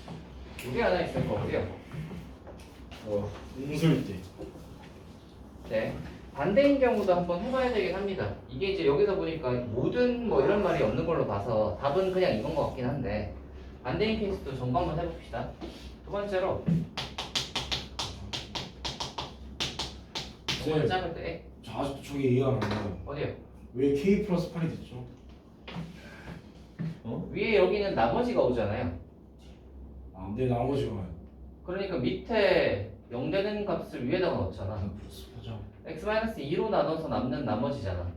A: 이게 하나 있을 거고요.
E: 음술 때
A: 네. 반대인 경우도 한번 해봐야 되긴 합니다. 이게 이제 여기서 보니까 모든 뭐 이런 말이 없는 걸로 봐서 답은 그냥 이건 것 같긴 한데 반대인 케이스도 점검 한번 해봅시다. 두 번째로 이건 작을 때
E: 저 아직도 저게 이해가 안 가요.
A: 어디요?
E: 왜 K 플러스 8이 됐죠?
A: 위에 여기는 나머지가 오잖아요.
E: 아, 네 나머지가 와요.
A: 그러니까 밑에 0 되는 값을 위에다가 넣었잖아.
E: 플러스 8죠.
A: x-2로 나눠서 남는 나머지잖아.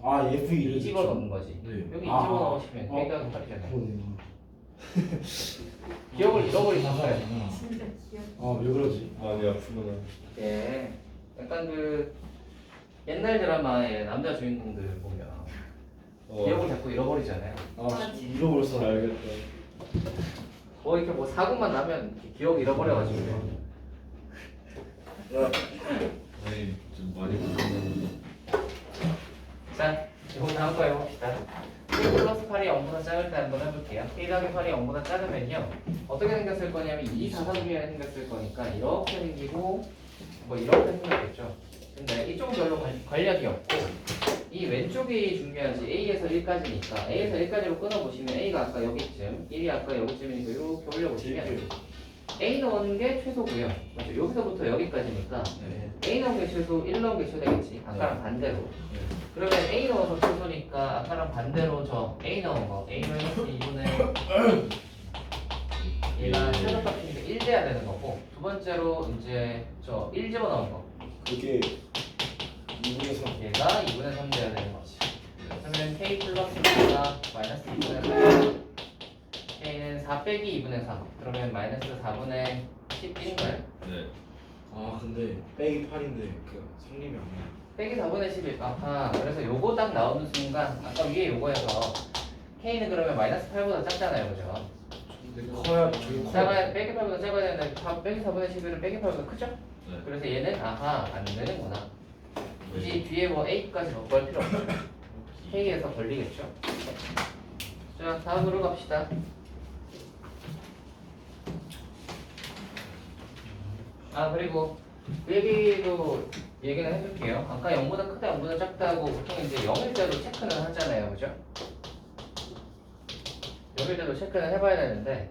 E: 아, F2를
A: 이 집어넣는 거지.
E: 네.
A: 여기
E: 아,
A: 집어넣으시면
E: 아,
A: K가 8이잖아요.
E: 그러네요.
A: 기억을 잃어버리셨어요.
C: 진짜 귀엽다.
E: 아, 왜 그러지?
B: 많이 아프구나.
A: 예. 약간 그 옛날 드라마의 남자 주인공들 보면 기억을 자꾸 잃어버리잖아요.
E: 아, 잃어버렸어.
B: 알겠다.
A: 뭐 이렇게 뭐 사고만 나면 이렇게 기억 잃어버려가지고.
B: 아니 좀 많이 불편한데.
A: 자, 이거 다음 거 해봅시다. K 플러스 8이 0보다 작을 때 한번 해볼게요. K 더하기 8이 0보다 작으면요. 어떻게 생겼을 거냐면 2, 4, 3분면에 생겼을 거니까 이렇게 생기고 뭐 이렇게 생겼겠죠. 근데 이쪽은 별로 관련이 없고 이 왼쪽이 중요하지. A에서 1까지니까 A에서 1까지로 끊어보시면 A가 아까 여기쯤 1이 아까 여기쯤이니까 이렇게 올려보시면 A 넣은 게 최소고요. 맞죠? 여기서부터 여기까지니까 A 넣은 게 최소, 1 넣은 게 최대겠지. 아까랑 반대로. 그러면 A 넣어서 최소니까 아까랑 반대로 저 A 넣은 거 A 마이너스 2분의 얘가 최소값이니까 1 돼야 되는 거고 두 번째로 이제 저 1 집어넣은 거
E: 그게 2분의 3.
A: 얘가 2분의 3 돼야 되는 거지. 그러면 K 플러스 4가 마이너스 2분의 3 K는 4 빼기 2분의 3 그러면 마이너스 4분의 10인가요?
B: 네.
E: 아, 근데 빼기 8인데 그 성립이 안 나.
A: 빼기 4분의 11 아하 그래서 요거 딱 나오는 순간 아까 위에 요거에서 K는 그러면 마이너스 8보다 작잖아요 그죠?
E: 커야 저기
A: 작아야 빼기 8보다 작아야 되는데 빼기 4분의 11은 빼기 8보다 크죠?
B: 네.
A: 그래서 얘는 아하 안 되는구나 굳이 뒤에 뭐 A까지 넣고 할 필요 없죠 K에서 걸리겠죠? 자 다음으로 갑시다 아 그리고 그 얘기는 해줄게요. 아까 0보다 크다, 0보다 작다고 보통 이제 0일 때도 체크는 하잖아요, 그죠? 0일 때도 체크는 해봐야 되는데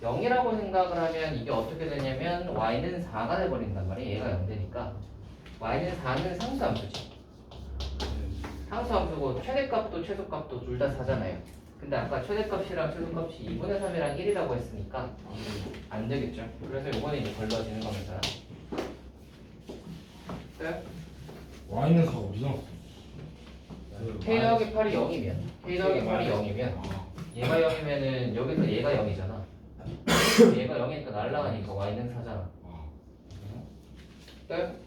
A: 0이라고 생각을 하면 이게 어떻게 되냐면 y는 4가 돼버린단 말이에요. 얘가 0 되니까 y는 4는 상수함수지. 상수함수고 최대값도 최소값도 둘 다 4잖아요. 근데 아까 최대값이랑 최소값이 2분의 3이랑 1이라고 했으니까 안 되겠죠. 그래서 요거는 이제 걸러지는 겁니다. 네?
E: Y는 4 어디 나왔어?
A: K 더하기 8이 0이면 K 더하기 8이 0이면
E: 아,
A: 얘가 0이면은 여기서 얘가 0이잖아. 얘가 0이니까 날라가니까 y는 4잖아.
E: 아,
A: 끝.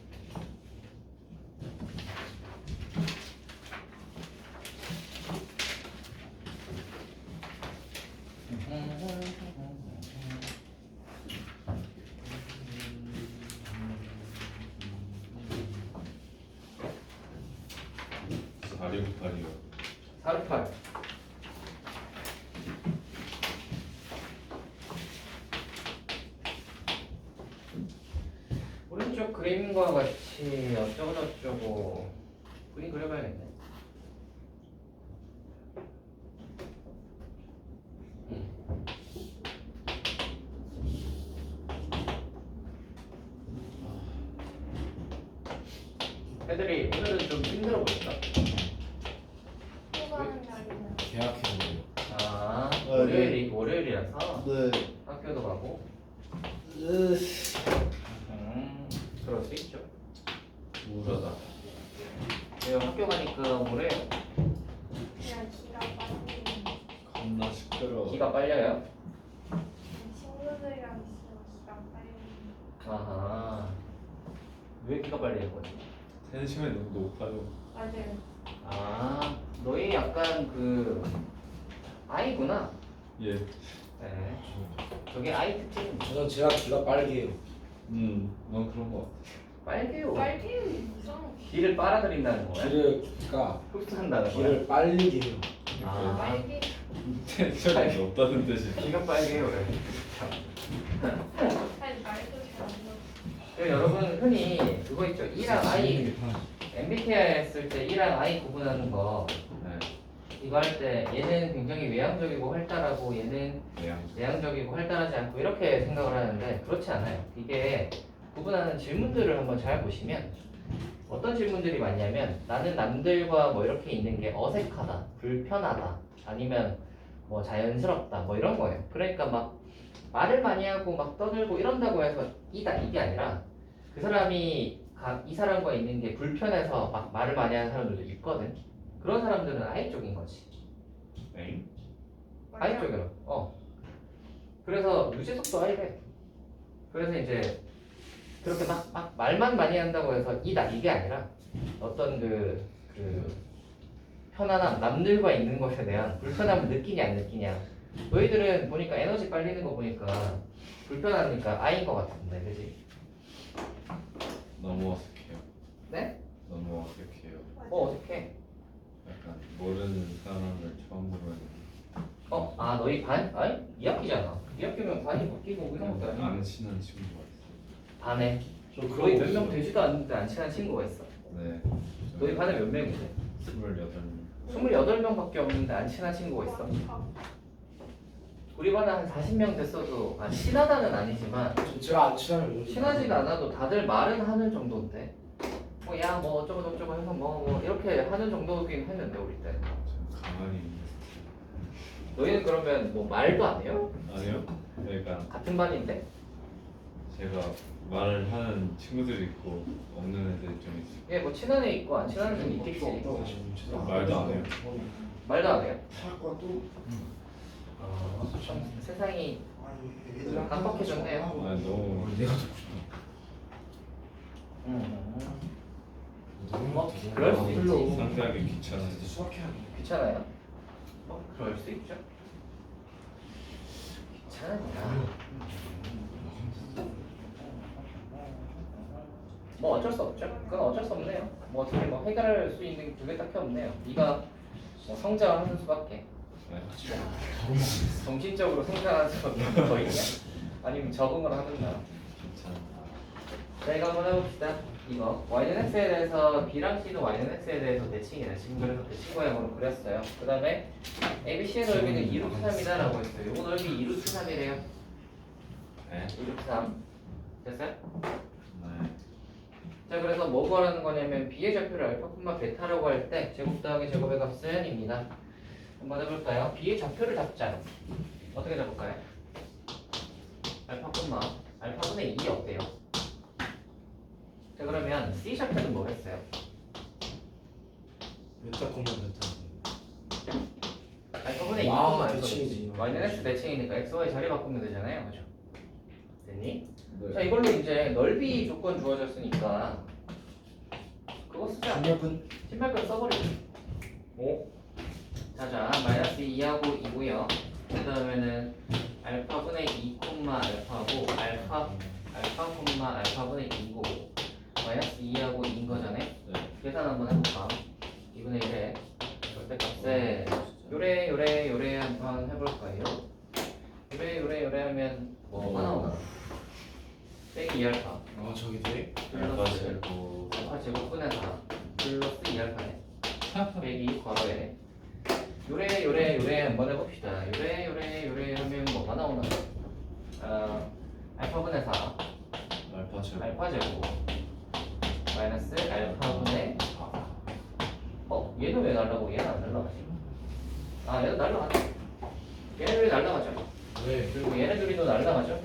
B: 사리오팔이요.
A: 468. 오른쪽 그림과 같이 어쩌고 저쩌고 그림 그려봐야겠네. 애들이 오늘은 좀 힘들어 보인다.
C: 수고하는 날이는
E: 계약해서
A: 아,
F: 네.
A: 월요일이라서
F: 네.
A: 학교도 가고. 그럴 수 있죠.
B: 우울하다.
A: 왜요? 학교 가니까 뭐래요?
C: 그냥 기가 빠지는
F: 겁나 시끄러워.
A: 기가 빨려요?
C: 친구들이랑 있으면 기가 빨리는
A: 아하. 왜 기가 빨리는 거지?
B: 텐션이 너무 높아요.
C: 맞아요.
A: 아, 너희 약간 그 아이구나.
B: 예.
A: 네. 저게 아이 특징.
E: 저는 제가 기가 빨개요.
B: 넌 그런 거 같아.
A: 빨개요.
C: 빨리는 이상.
A: 기를 빨아들인다는 거야?
E: 그러니까
A: 흡수한다는 거야?
E: 길을 빨리게 해요.
A: 아,
C: 빨리.
B: 텐션이 높다는 뜻이.
A: 기가 빨개요. 그래.
C: 사실 말도 잘안 들어.
A: 그 여러분 흔히 그거 있죠. E랑 I MBTI 했을 때 E랑 I 구분하는 거
B: 네.
A: 이거 할 때 얘는 굉장히 외향적이고 활달하고 얘는
B: 내양.
A: 내향적이고 활달하지 않고 이렇게 생각을 하는데 그렇지 않아요. 이게 구분하는 질문들을 한번 잘 보시면 어떤 질문들이 많냐면 나는 남들과 뭐 이렇게 있는 게 어색하다, 불편하다, 아니면 뭐 자연스럽다, 뭐 이런 거예요. 그러니까 막 말을 많이 하고 막 떠들고 이런다고 해서 이다 이게 아니라 그 사람이 이 사람과 있는 게 불편해서 막 말을 많이 하는 사람들도 있거든. 그런 사람들은 I 쪽인 거지.
B: 엥?
A: I 쪽이라. 그래서 유재석도 I래. 그래서 이제 그렇게 막 말만 많이 한다고 해서 이다 이게 아니라 어떤 그 편안함, 남들과 있는 것에 대한 불편함을 느끼냐 안 느끼냐. 너희들은 보니까 에너지 빨리는 거 보니까 불편하니까 I인 것 같은데, 그지?
B: 너무 어색해요.
A: 네?
B: 너무 어색해요.
A: 어색해.
B: 약간 모르는 사람을 처음 보면
A: 너희 반? 아니, 2학기잖아. 2학기면 반이 바뀌고 이런 것도 아니야.
B: 안 친한 친구가 있어요.
A: 반에
E: 저
A: 거의 몇 명 되지도 않는데 안 친한 친구가 있어.
B: 네.
A: 너희 반에 몇 명인데?
B: 28명.
A: 28명밖에 없는데 안 친한 친구가 있어. 우리 반은 한 40명 됐어도 친하다는 아니지만
E: 제가 안 친하면
A: 친하지가 않아도 다들 말은 하는 정도인데 뭐 야 뭐 어쩌고 저쩌고 해서 뭐 이렇게 하는 정도긴 했는데 우리 때.
B: 전 가만히 있는
A: 너희는 그러면 뭐 말도 안 해요?
B: 스타일. 아니요. 그러니까
A: 같은 반인데?
B: 제가 말을 하는 친구들이 있고 없는 애들이 좀 있어요.
A: 예, 뭐 친한 애 있고 안 친한 애는 있겠지.
B: 말도 안 해요.
A: 말도 안 해요?
F: 사과 또
A: 참 세상이
F: 애들
A: 깜빡해졌네요.
B: 아니 너무
E: 내가 더 싶어.
A: 그럴 수 있지.
B: 상대하기 귀찮아요.
E: 수학해야 돼.
A: 귀찮아요? 그럴 수 있죠. 귀찮으냐? 뭐 어쩔 수 없죠. 그건 어쩔 수 없네요. 뭐 어떻게 뭐 해결할 수 있는 그게 딱히 없네요. 네가 뭐 성장하는 수밖에.
B: 네.
A: 정신적으로 성장하는 수밖에 더 있냐? 아니면 적응을 하든가.
B: 귀찮아.
A: 자, 이거 한번 해봅시다. 이거 y는 x에 대해서 b랑 c는 y는 x에 대해서 대칭이다. 지금 그래서 대칭 모양으로 그렸어요. 그 다음에 ABC의 넓이는 2루트 3이다 라고 했어요. 요거 넓이 2루트 3이래요.
B: 네.
A: 2루트 3 됐어요?
B: 네.
A: 자, 그래서 뭐 구하라는 거냐면 b의 좌표를 알파, 베타라고 할 때 제곱 더하기 제곱의 값은입니다. 한번 해볼까요? b의 좌표를 잡자. 어떻게 잡을까요? 알파분의 2 어때요? 자, 그러면 c 좌표는 뭐겠어요?
E: 메타 콤마 메타.
A: 알파분의 2
E: 와,
A: 콤마
E: 대칭이지.
A: y는 x 대칭이니까 x, y 자리 바꾸면 되잖아요, 그죠? 됐니?
F: 네.
A: 자 이걸로 이제 넓이 조건 주어졌으니까 그거 쓰자.
E: 신발끈
A: 신발끈 써버려.
E: 오
A: 자자 마이너스 2하고 2고요. 그 다음에는 알파분의 2 알파고 알파 알파분의 2고 마이너스 2하고 2인 거잖아.
F: 네.
A: 계산 한번 해볼까? 2분의 1에 절대값에 요래 한번 해볼까요? 요래 하면 뭐가 나오나? 빼기 2알파
E: 아 저기 돼?
B: 알파 제곱
A: 알파 제곱분의 4 플러스 2알파네 빼기 괄호에 요래 한번 해봅시다. 요래 하면 뭐가 나오나? 알파분의 4
B: 알파 제곱
A: 알파 제곱 마이너스 알파분의 얘는 왜 날라가고 얘는 안 날라가지? 얘도 날라가죠. 얘네들이 날라가죠.
E: 왜?
A: 그리고 얘네들이도 날라가죠.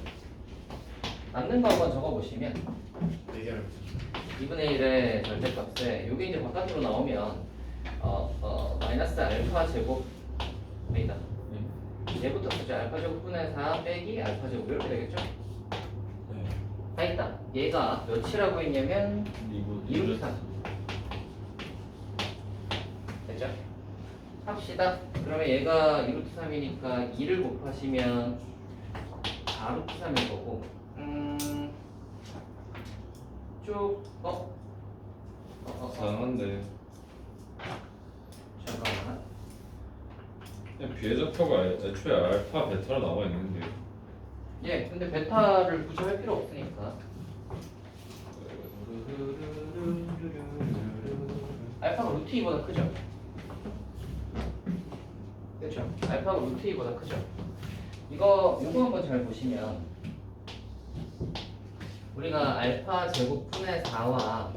A: 남는 거 한번 적어보시면
E: 얘기할
A: 2분의 1의 절대값에 요게 이제 바깥으로 나오면 마이너스 알파 제곱 아니다. 얘부터 쓰죠. 알파 제곱분의 4 빼기 알파 제곱 이렇게 되겠죠?
E: 네.
A: 다 있다. 얘가 몇이라고 했냐면 2루트 3 됐죠? 합시다. 그러면 얘가 2루트 3이니까 2를 곱하시면 4루트 3일 거고 쭉
B: 이상한데
A: 잠깐만.
B: 그냥 비례적표가 애초에 알파 베타로 나와 있는데
A: 예, 근데 베타를 굳이 할 필요 없으니까. 알파가 루트 2보다 크죠? 그렇죠? 알파가 루트 2보다 크죠? 이거 한번 잘 보시면 우리가 알파 제곱분의 4와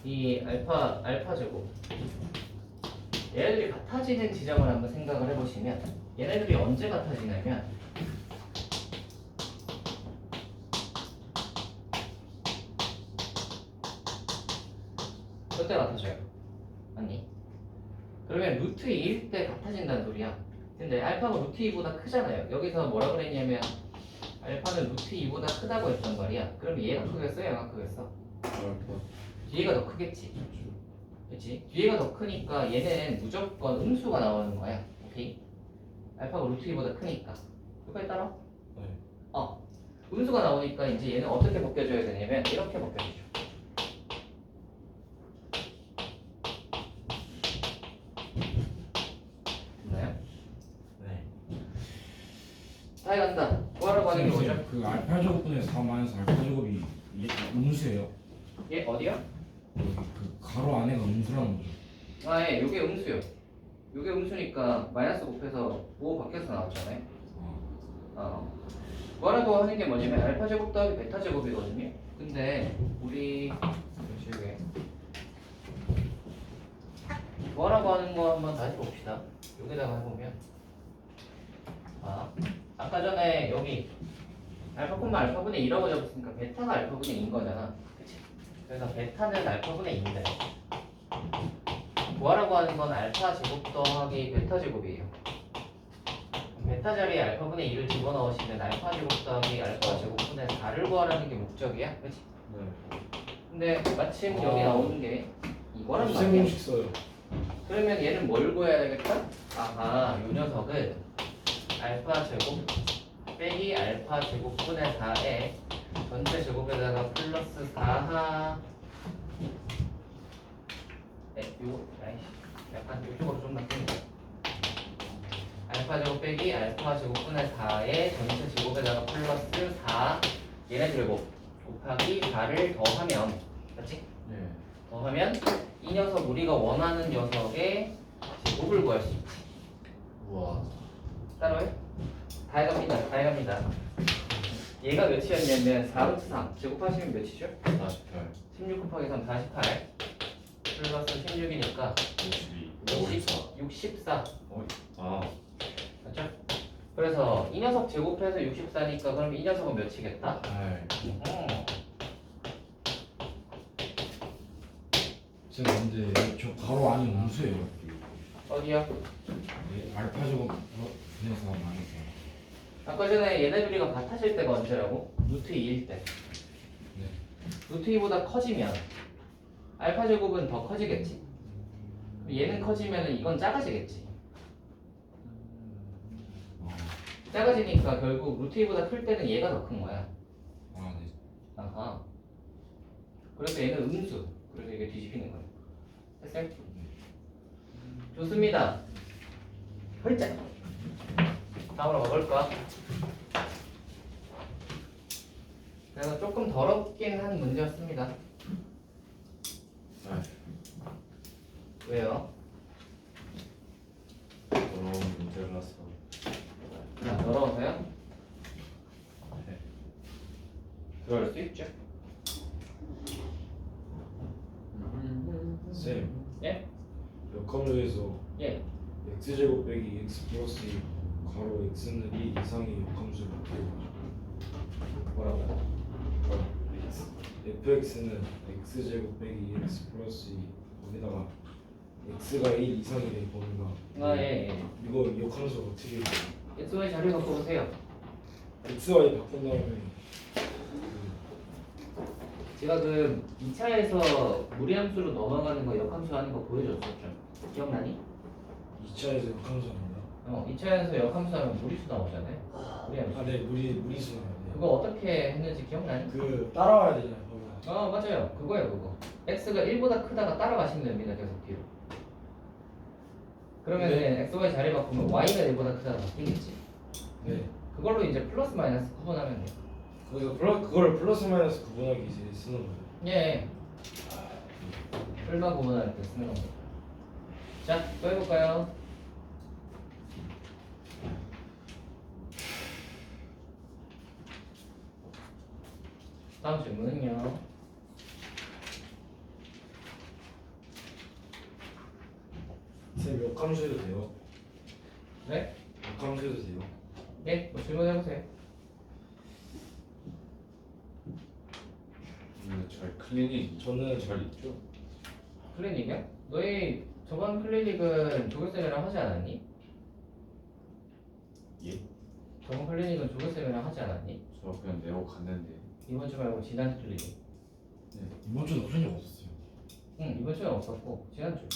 A: 이 알파 제곱 얘네들이 같아지는 지점을 한번 생각을 해보시면 얘네들이 언제 같아지냐면 그때 같아져요. 아니 그러면 루트 2일 때 같아진다는 소리야. 근데 알파가 루트 2보다 크잖아요. 여기서 뭐라 그랬냐면 알파는 루트 2보다 크다고 했단 말이야. 그럼 얘가 크겠어? 얘가 크겠어?
B: 알파
A: 뒤에가 더 크겠지. 그치? 뒤에가 더 크니까 얘는 무조건 음수가 나오는 거야. 오케이? 알파가 루트 2보다 크니까. 여기까지 따라?
E: 네.
A: 음수가 나오니까 이제 얘는 어떻게 벗겨줘야 되냐면 이렇게 벗겨주죠. 됐나요?
E: 네.
A: 다 해간다. 구하라고 하는 게 뭐죠?
E: 그 알파 제곱분의 4 마이너스 알파 제곱이 이게 음수예요.
A: 얘 어디야?
E: 여기 그 가로 안에가 음수라는 거죠.
A: 예, 요게 음수요. 요게 음수니까 마이너스 곱해서 5 밖에서 나왔잖아요. 구하라고 하는 게 뭐냐면 알파 제곱 더하기 베타 제곱이거든요. 근데 우리 여기 구하라고 하는 거 한번 다시 봅시다. 여기다가 해보면 아까 전에 여기 알파 콤마 알파분의 2라고 잡았으니까 베타가 알파분의 2인 거잖아. 그치? 그래서 베타는 알파분의 2인데 구하라고 하는 건 알파 제곱 더하기 베타 제곱이에요. 베타 자리에 알파분의 2를 집어넣으시면 알파 제곱 더하기 알파 제곱분의 4를 구하라는 게 목적이야. 그치?
B: 네.
A: 근데 마침 여기 나오는 게 이거란
E: 생
A: 말이야.
E: 공식 써요.
A: 그러면 얘는 뭘 구해야 되겠다? 요 녀석은 알파 제곱 빼기 알파 제곱분의 4에 전체 제곱에다가 플러스 4하 약간 이쪽으로 좀 바뀌는 알파 제곱 빼기 알파 제곱분의 4에 전체 제곱에다가 플러스 4 얘네들을 곱하기 4를 더하면 맞지?
E: 네.
A: 더하면 이 녀석 우리가 원하는 녀석의 제곱을 구할 수 있지.
F: 우와.
A: 따라해? 다 해갑니다. 얘가 몇이었냐면 4루트 3 제곱하시면 몇이죠?
B: 48
A: 16 곱하기 3 48 플러스 16이니까
B: 52
A: 64
B: 아
A: 맞죠? 그래서 이 녀석 제곱해서 64니까 그럼 이 녀석은 몇이겠다?
B: 8
E: 제가 근데 저 가로 안이 음수예요.
A: 어디야?
E: 네, 알파 제곱분의 4 마이너스
A: 아까 전에 얘네 둘이가 같아질 때가 언제라고? 루트 2일 때. 루트 2보다 커지면 알파 제곱은 더 커지겠지. 얘는 커지면 이건 작아지겠지. 작아지니까 결국 루트 2보다 클 때는 얘가 더 큰 거야.
E: 아, 네.
A: 아하. 그래서 얘는 음수. 그래서 이게 뒤집히는 거야. 됐어요? 좋습니다. 헐짝. 다음으로 가볼까? 그래서 조금 더럽긴 한 문제였습니다.
B: 아,
A: 왜요?
B: 더러운 문제라서.
A: 더러워서요?
B: 네.
A: 그럴 수 있죠.
E: 쌤,
A: 예?
E: 역함수에서
A: 예.
E: x제곱 빼기 x 플러스 2 가로 x는 1 이상의 역함수를 어떻게
A: 뭐라고요?
E: fx는 x제곱 빼기 x 플러스 2 거기다가 x가 1 이상이래 범위가.
A: 아, 예, 예.
E: 이거 역함수 어떻게 해요?
A: xy 자리 바꿔보세요.
E: xy 바꾼 다음에
A: 제가 그 2차에서 무리함수로 넘어가는 거 역함수 하는 거 보여줬었죠. 기억나니?
E: 2차에서 역함수 합니다.
A: 2차에서 역함수 하면 무리수 나오잖아요. 무리함수.
E: 아, 네, 무리수 나와요.
A: 그거 어떻게 했는지 기억나니?
E: 그 따라와야 되잖아요. 범위가.
A: 맞아요. 그거예요, 그거. x가 1보다 크다가 따라가시면 됩니다. 계속 뒤로. 그러면
E: 네.
A: xy 자리 바꾸면 y가 1보다 크다가 바뀌겠지.
E: 네.
A: 그걸로 이제 플러스 마이너스 구분하면 돼요.
E: 거기서 그걸 플러스 마이너스 구분하기 위해 쓰는 거예요.
A: 예. 풀만 구분할 때 쓰는 겁니다. 자, 또 해볼까요? 다음 질문은요.
E: 쌤 역함수해도 돼요?
A: 네?
E: 역함수해도 돼요?
A: 예, 뭐 질문해보세요.
B: 잘 클리닉
E: 저는
B: 잘 있죠?
A: 클리닉이야? 너희 저번 클리닉은 조교쌤이랑 하지 않았니?
B: 예?
A: 저번 클리닉은 조교쌤이랑 하지 않았니?
B: 저 그냥 내고 갔는데.
A: 이번 주 말고 지난주 클리닉.
E: 이번 주는 그런 적 없었어요.
A: 응, 이번 주는 없었고 지난주.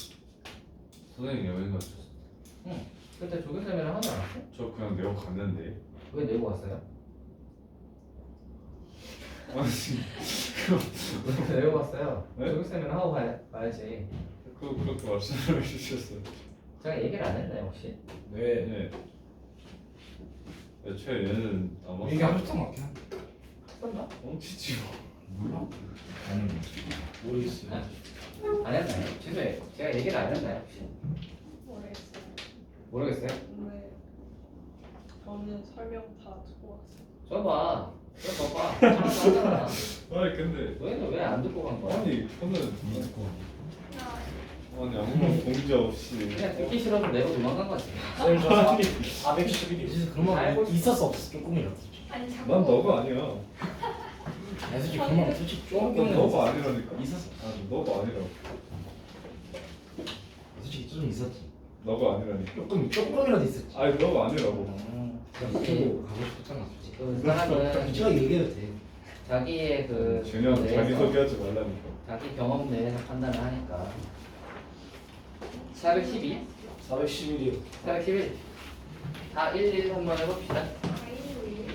B: 선생님 여행 가셨어.
A: 그때 조교쌤이랑 하지 않았어?
B: 저 그냥 내고 갔는데.
A: 왜 내고 왔어요?
B: 아니
A: 왜 내고 왔어요?
B: 네?
A: 조교쌤이랑 하고 가야지.
B: 그렇게 말씀을 해주셨어요.
A: 제가 얘기를 안 했나요 혹시?
E: 네.
B: 네. 애초에 얘는 아마
E: 이게 하셨던 것 같긴 한데.
A: 했었나?
B: 뻥치지
E: 몰라? 아니 모르겠어요.
A: 안 했나요? 죄송해요. 제가 얘기를 안 했나요 혹시?
D: 모르겠어요.
A: 모르겠어요?
D: 네. 저는 설명 다 듣고 왔어요.
A: 써봐. 써봐. 하나도 하잖아.
B: 아니 근데
A: 너희는 왜 안 듣고 간 거야?
B: 아니 저는
E: 듣고.
B: 아니 아무런 공지 없이
A: 그냥 듣기 싫어서 내고 도망간 거지.
E: 쌤저 411이
F: 그런 거
A: 알고
F: 있었어 없어 조금이라도.
C: 아니 자꾸
B: 난 너가 아니야.
F: 아니 솔직히 그런 거 솔직히
B: 난
F: 조금은
B: 너가 아니라니까.
F: 있었어.
B: 아니 너가 아니라고.
F: 솔직히 좀 있었지.
B: 너가 아니라니까.
F: 조금이라도 있었지.
B: 아니 너가 아니라고.
F: 그냥 그거 가고 싶었잖아. 솔직히.
A: 그 사람은
F: 솔직하게 얘기해도 돼.
A: 자기의 그
B: 준영
A: 내에서
B: 자기 소개하지 말라니까.
A: 자기 경험 내에서 판단을 하니까. 412?
E: 411이요.
A: 411. 다 11 한번 해봅시다.
C: 아이돌이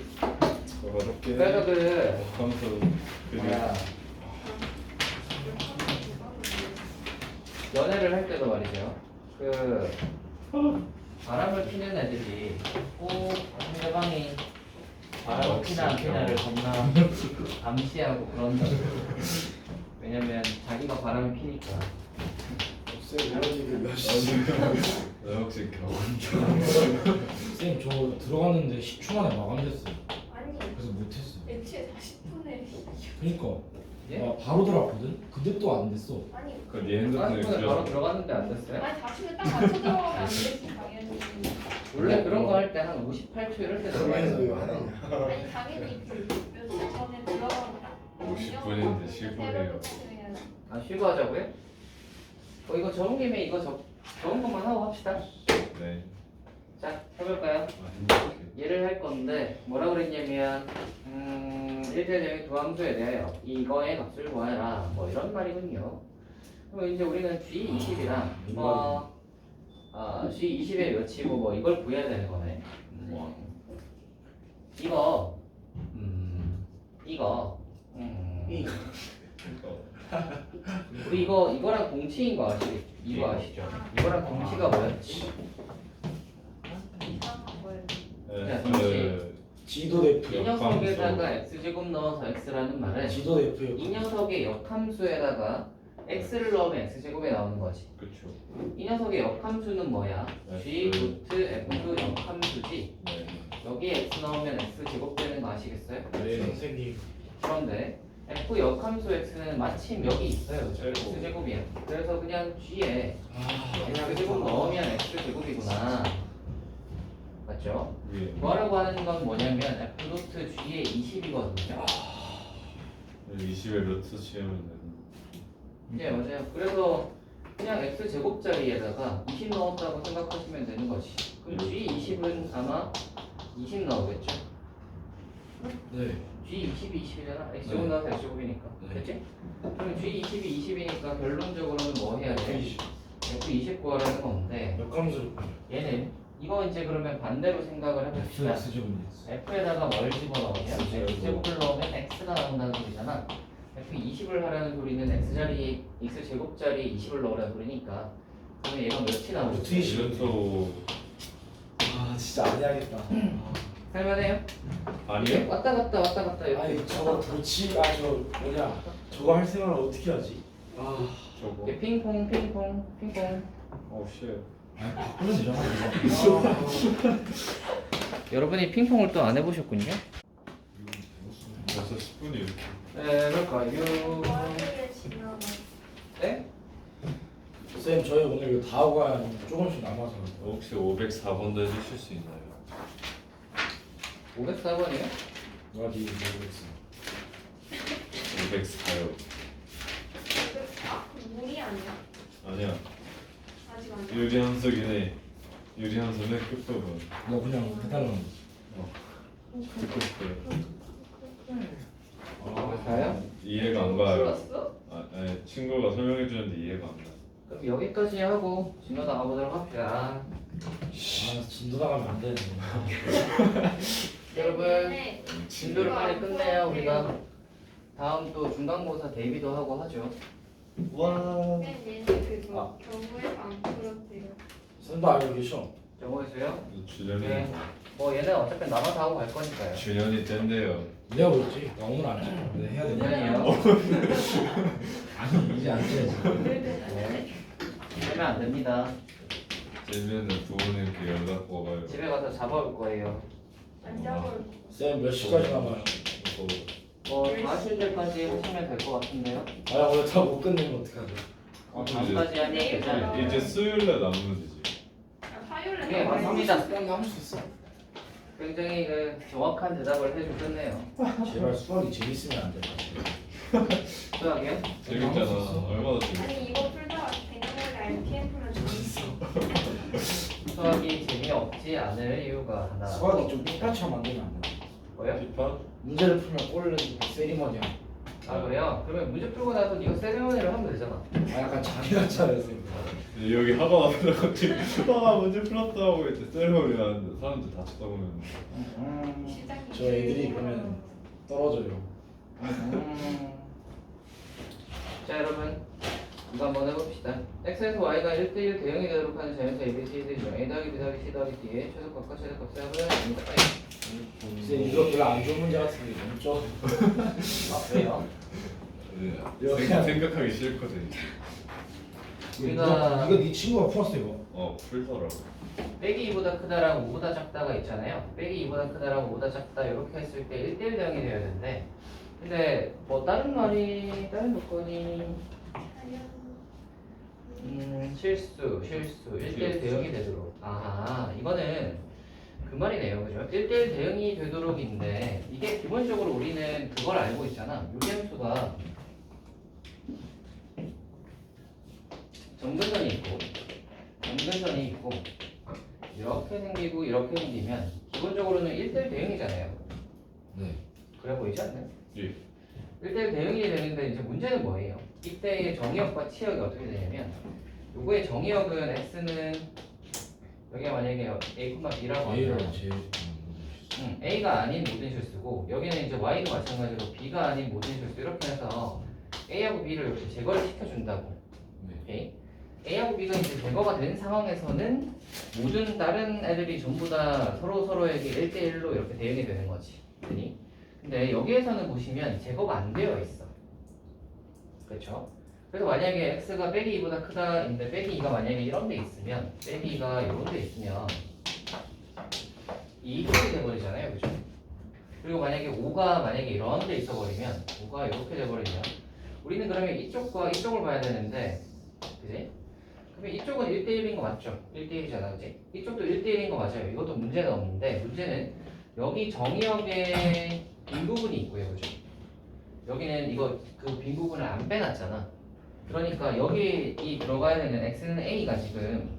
B: 어렵게.
A: 그래서
B: 하면서
A: 뭐야, 연애를 할 때도 말이죠. 그 바람을 피는 애들이 꼭 상대방이 바람을 피나 안 피나를 겁나 감시하고 그런다. 왜냐면 자기가 바람을 피니까.
E: 쌤 이런 얘기 몇 시?
B: 너 혹시 경험?
E: 쌤저 들어갔는데 10초 만에 마감됐어요.
C: 아니
E: 그래서 못했어요.
C: 애초에 40분에
E: 그러니까
A: 예?
E: 나 바로 들어왔거든. 근데 또 안 됐어.
C: 아니
B: 그네 핸드폰에
A: 40분에 바로
B: 그려.
A: 들어갔는데 안 됐어요?
C: 아니 40분 딱 맞춰 들어가면 안 되지 당연히.
A: 원래 그런 거 할 때 한 58초 이럴 때 들어가요.
C: 아니 당연히 그몇초 전에 들어가면
B: 50분인데 실버해요.
A: 아 쉬고 하자고요? 이거 적은 김에 이거 적은 것만 하고 합시다.
B: 네.
A: 자 해볼까요?
B: 아 힘들게.
A: 얘를 할 건데 뭐라 그랬냐면 1대 대응의 두 함수에 대하여 이거의 값을 구하라 뭐 이런 말이군요. 그럼 이제 우리는 G20이랑 G20의 여치고 뭐 이걸 구해야 되는 거네. 이거 우리 이거랑 동치인 거 이거 아시죠? 이거랑 동치가 뭐였지?
B: 네,
A: 동치.
E: 지도
A: 이
E: 대표.
A: 녀석에다가 x제곱 넣어서 x라는 말은
E: 지도 대표.
A: 이 녀석의 역함수에다가 x를 넣으면 x제곱이 나오는 거지.
B: 그쵸.
A: 이 녀석의 역함수는 뭐야? g 루트 f 역함수지.
B: 네.
A: 여기에 x 넣으면 x제곱 되는 거 아시겠어요?
E: 네 선생님.
A: 그런데 f 역함수 x는 마침 여기 있어요.
B: 제곱.
A: x제곱이야. 그래서 그냥 g에
E: 아
A: x제곱 넣으면 x제곱이구나. 맞죠?
B: 위에.
A: 구하라고 하는 건 뭐냐면 f 루트 g의 20이거든요.
B: 20에 루트 치우면
A: 네 맞아요. 그래서 그냥 x 제곱자리에다가 20 넣었다고 생각하시면 되는 거지. 그럼 g 20은 아마 20 나오겠죠?
E: 네.
A: g 20이 20이잖아. x 제곱
E: 네.
A: 나와서 x 제곱이니까.
E: 네.
A: 그렇지? 그럼 g 20이 20이니까 결론적으로는 뭐 해야 돼?
E: 20.
A: f 20 구하라는 건데
E: 역함수.
A: 얘는 이거 이제 그러면 반대로 생각을 해봅시다.
F: X 제곱이
A: f에다가 뭘 집어넣으면
B: X제곱.
A: x제곱을 넣으면 x가 나온다는 소리잖아. f20을 하라는 소리는 x자리 x제곱자리 20을 넣으라는 소리니까 그러면 얘가 몇이 나오죠?
E: 루트 20.
B: 이것도
E: 아 진짜 안 해야겠다.
A: 할만해요?
B: 아니요?
A: 왔다 갔다 이렇게.
E: 아니 저거 돌치 저 뭐냐 저거 할 생각을 어떻게 하지? 아
B: 저거.
A: 이렇게 핑퐁
B: 쉣.
F: 아니 바꾸면 되잖아.
A: 여러분이 핑퐁을 또 안 해보셨군요?
B: 벌써 10분이 이렇게.
A: 네 그럴까요?
C: 머리를 지나가.
A: 네?
E: 쌤 저희 오늘 이거 다 하고 가야 하는데 조금씩 남아서.
B: 혹시 504번도 해주실 수 있나요?
A: 504번이요?
E: 누가 니 모르겠어.
B: 504요.
C: 물이 아니야?
B: 아니야.
C: 아직 안 돼.
B: 유리함수기네. 유리함수는 끝부분.
E: 너 그냥 해달라는
B: 듣고 싶어요.
E: 거.
A: 504요?
B: 이해가 안 가요.
C: 풀었어?
B: 아니 친구가 설명해 주는데 이해가 안 가.
A: 그럼 여기까지 하고 진로 나가보도록 합시다.
E: 아 진도 나가면 안 되네.
A: 여러분
C: 네.
A: 진도를 빨리 끝내야 우리가 다음 또 중간고사 대비도 하고 하죠.
E: 와.
C: 네, 그거
A: 아.
C: 경우에서 안 풀었대요.
E: 쌤도 알고 계셔.
A: 영어에서요?
B: 준현이
A: 네. 뭐 얘는 어차피 남아서 하고 갈 거니까요.
B: 준현이 땐데요.
E: 내가 그랬지. 나 오늘 안 해. 근데 해야 돼.
A: 아니에요.
E: 아니 이제 안 해야지.
A: 네. 하면 안 됩니다.
B: 쟤면은 부모님께 연락 와봐요.
A: 집에 가서 잡아올 거예요.
C: 안 잡을.
E: 쌤 몇 시까지 남아요?
B: 뭐,
A: 뭐 다하실 때까지 하시면 될 것 같은데요.
E: 아 오늘 다 못 끝내면 어떡하죠?
A: 다음까지 하면
C: 내일
A: 되잖아요.
C: 봐요.
B: 이제 수요일에 남으면 되지.
C: 화요일에
A: 네,
C: 나와요.
A: 맞습니다.
E: 할수 있어.
A: 굉장히 그 정확한 대답을 해주고 끝내요.
E: 제발 수학이 재밌으면 안 돼.
A: 수학이요?
B: 재밌잖아. 얼마나 재밌어.
C: 아니 이거 풀다가 백년을 RPM으로 재밌어.
A: 수학이 재미없지 않을 이유가 하나.
E: 수학이 좀 삐까처럼 만들면 안 돼.
A: 뭐요?
B: 피파?
E: 문제를 풀면 꼴는 세리머니야.
A: 아 그래요? 그러면 문제 풀고 나서 네가 세레머니를 하면 되잖아.
E: 아 약간 자기가 잘해서.
B: 근데 여기 학원 와서 갑자기 아 문제 풀었다 하고 이제 셀러리 하는데 사람들 다 쳐다보면
C: 시작이
E: 저 애들이 그러면 떨어져요.
A: 자 여러분 이거 한번 해봅시다. x에서 y가 1대1 대응이 되도록 하는 자연수 ABCD 중 A 더하기 B 더하기 C 더하기 D의 최소값과 최대값 값은
E: 쌤 이거 별로 안 좋은 문제 같은데 너무 좀.
A: 아 그래요?
B: 생각하기 싫거든.
A: 우리가
E: 이거 네 친구가 풀었어 이거.
B: 풀더라고.
A: 빼기 2보다 크다랑 5보다 작다가 있잖아요. 빼기 2보다 크다랑 5보다 작다 이렇게 했을 때 1대1 대응이 되어야 되는데 근데 뭐 다른 조건이 실수 1대1 대응이 되도록 아하 이거는 그 말이네요 그죠? 1대1 대응이 되도록인데 이게 기본적으로 우리는 그걸 알고 있잖아 요함수가 점근선이 있고 이렇게 생기고 이렇게 생기면 기본적으로는 1대1 대응이잖아요.
F: 네.
A: 그래 보이지 않나요?
B: 예.
A: 1대1 대응이 되는데 이제 문제는 뭐예요? 이때의 정의역과 치역이 어떻게 되냐면 요거의 정의역은 x는 여기가 만약에 a, b라고
F: A랑
A: 하면
F: 제일
A: a가 아닌 모든 실수고 여기는 이제 y도 마찬가지로 b가 아닌 모든 실수 이렇게 해서 a하고 b를 이렇게 제거를 시켜준다고.
F: 네.
A: 오케이. a하고 b가 이제 제거가 된 상황에서는 모든 다른 애들이 전부 다 서로에게 1대1로 이렇게 대응이 되는 거지. 그니? 근데 여기에서는 보시면 제거가 안 되어 있어. 그렇죠? 그래서 만약에 x가 빼기 2보다 크다인데 빼기 2가 만약에 이런 데 있으면 빼기 2가 이런 데 있으면 이렇게 돼버리잖아요. 그죠? 그리고 만약에 5가 만약에 이런 데 있어버리면 5가 이렇게 돼버리면 우리는 그러면 이쪽과 이쪽을 봐야 되는데 그지? 그러면 이쪽은 1대1인 거 맞죠? 1대1이잖아. 그지? 이쪽도 1대1인 거 맞아요. 이것도 문제는 없는데 문제는 여기 정의역에 빈 부분이 있고요. 그죠? 여기는 이거 그 빈 부분을 안 빼놨잖아. 그러니까 여기 이 들어가야 되는 x는 a가 지금